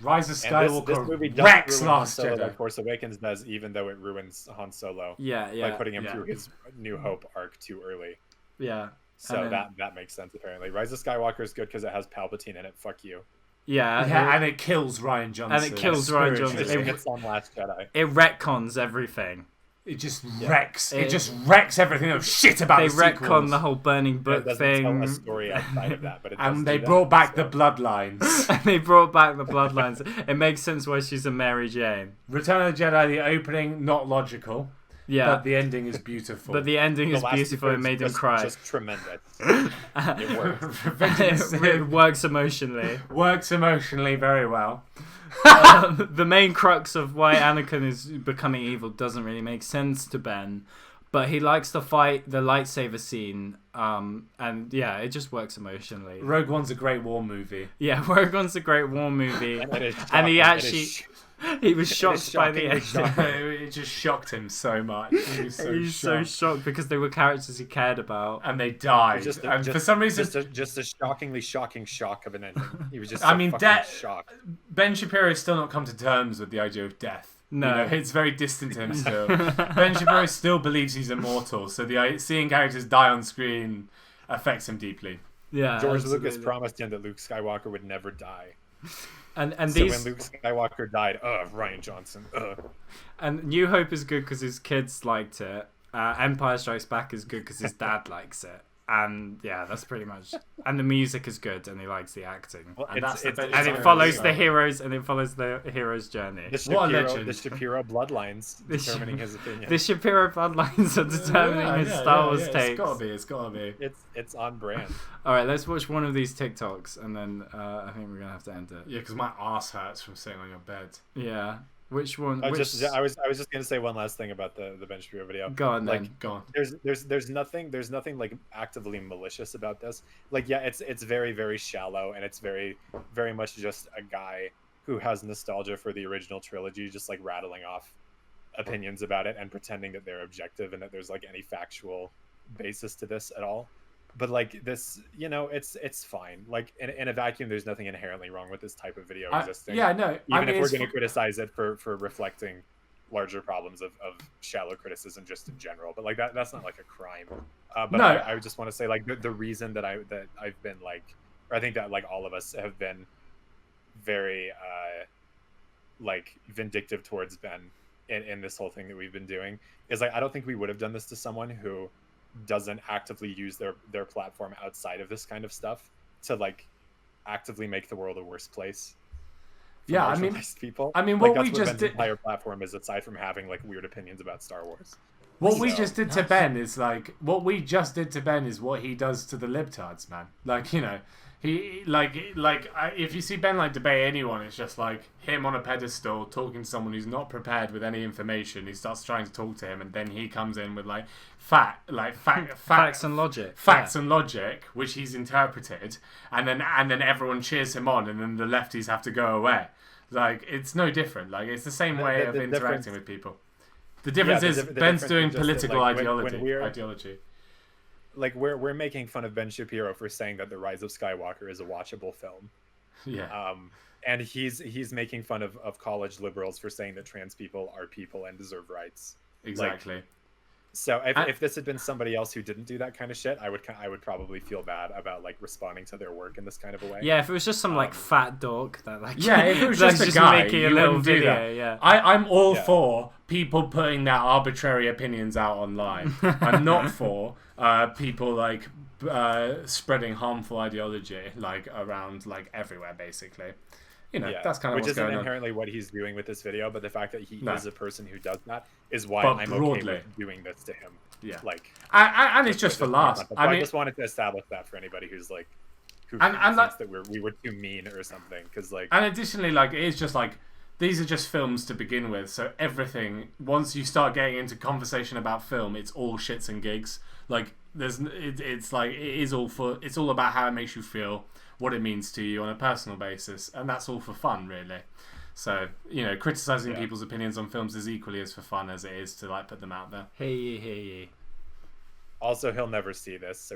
Rise of And Skywalker this movie doesn't wrecks ruin Han Last Solo Jedi. like Force Awakens does, even though it ruins Han Solo yeah, by yeah, putting him yeah. through his New Hope arc too early. yeah. So And then- that makes sense apparently. Rise of Skywalker is good because it has Palpatine in it. Fuck you. Yeah, Yeah, and it kills Ryan Johnson. And it kills Rian spiritually. Johnson. It hits on Last Jedi. it retcons everything. It just wrecks. It It- just wrecks everything of shit about They the retcon sequels. the whole burning It book doesn't thing. tell a story outside of that, but it does And do they that, brought back so- the bloodlines. And they brought back the bloodlines. It makes sense why she's a Mary Jane. Return of the Jedi, the opening, not logical. Yeah. But the ending is beautiful. But the ending The is last beautiful. It episode made him just- cry. Just tremendous. It works. Revenge of the Sith It works emotionally. works emotionally very well. The main crux of why Anakin is becoming evil doesn't really make sense to Ben, but he likes to fight the lightsaber scene, and yeah, it just works emotionally. Rogue One's a great war movie. Yeah, Rogue One's a great war movie, And it is and he shocking. It actually is he was shocked by the shockingly ending. It just shocked him so much. He was so He's so shocked. shocked because they were characters he cared about. And they died. Just a- and just- for some reason, just a shockingly shocking shock of an ending. He was just I so mean, fucking that- shocked. Ben Shapiro has still not come to terms with the idea of death. No. You know, it's very distant to him still. Ben Shapiro still believes he's immortal, so seeing characters die on screen affects him deeply. Yeah, George absolutely. Lucas promised him that Luke Skywalker would never die. And So these when Luke Skywalker died, Ryan Johnson, and New Hope is good because his kids liked it. Empire Strikes Back is good because his dad likes it. And yeah, that's pretty much. And the music is good, and he likes the acting. Well, And that's it's, the it's, best And it's it Sorry, follows sorry. the heroes, and it follows the hero's journey. What a legend. the Shapiro bloodlines The Sh- determining his opinion. The Shapiro bloodlines are determining his Star Wars takes. It's gotta be. It's on brand. All right, let's watch one of these TikToks, and then I think we're gonna have to end it. Yeah, because my ass hurts from sitting on your bed. Yeah. Which one? I which... was just gonna say one last thing about the Ben Shapiro video. Go on then. Like, Go on. there's nothing like actively malicious about this. Like, yeah, it's very, very shallow, and it's very, very much just a guy who has nostalgia for the original trilogy, just like rattling off opinions about it and pretending that they're objective and that there's like any factual basis to this at all. But like this, you know, it's fine. Like in a vacuum, there's nothing inherently wrong with this type of video existing. Yeah, no. Even if we're going to criticize it for reflecting larger problems of shallow criticism just in general, but like that's not like a crime. But No. I would just want to say like the reason that I've been like, or I think that like all of us have been very like vindictive towards Ben in this whole thing that we've been doing is like I don't think we would have done this to someone who doesn't actively use their platform outside of this kind of stuff to like actively make the world a worse place. Yeah, I mean, marginalized people. I mean, Like, what we that's just Ben's did. entire platform is aside from having like weird opinions about Star Wars. What we So- just did to Ben is like what we just did to Ben is what he does to the libtards, man. Like, you know, he if you see Ben like debate anyone, it's just like him on a pedestal talking to someone who's not prepared with any information. He starts trying to talk to him, and then he comes in with like Facts and logic. facts and logic, which he's interpreted, and then everyone cheers him on, and then the lefties have to go away. Like, it's no different. Like, it's the same way of the interacting difference- with people. The difference Yeah, is the Ben's difference doing is just that, political like, ideology. when we're- ideology. Like we're making fun of Ben Shapiro for saying that The Rise of Skywalker is a watchable film. Yeah. And he's making fun of college liberals for saying that trans people are people and deserve rights. Exactly. So if this had been somebody else who didn't do that kind of shit, I would probably feel bad about like responding to their work in this kind of a way. Yeah, if it was just some like fat dork that like Yeah, if it was that's just a guy, making a you little wouldn't do video, that. yeah. I'm all Yeah. for people putting their arbitrary opinions out online. I'm not for people like spreading harmful ideology like around like everywhere, basically. You know, Yeah, that's kind of which what's isn't going on. inherently what he's doing with this video, but the fact that he No. is a person who does that is why But I'm broadly. okay with doing this to him. Yeah. Like, And it's just for laughs. I I mean, just wanted to establish that for anybody who's like, who And thinks like- that we were too mean or something, because like, and additionally, like, it is just like these are just films to begin with. So everything, once you start getting into conversation about film, it's all shits and gigs. Like it's like it's all about how it makes you feel, what it means to you on a personal basis, and that's all for fun, really. So, you know, criticizing Yeah. people's opinions on films is equally as for fun as it is to like put them out there. Hey. also he'll never see this, so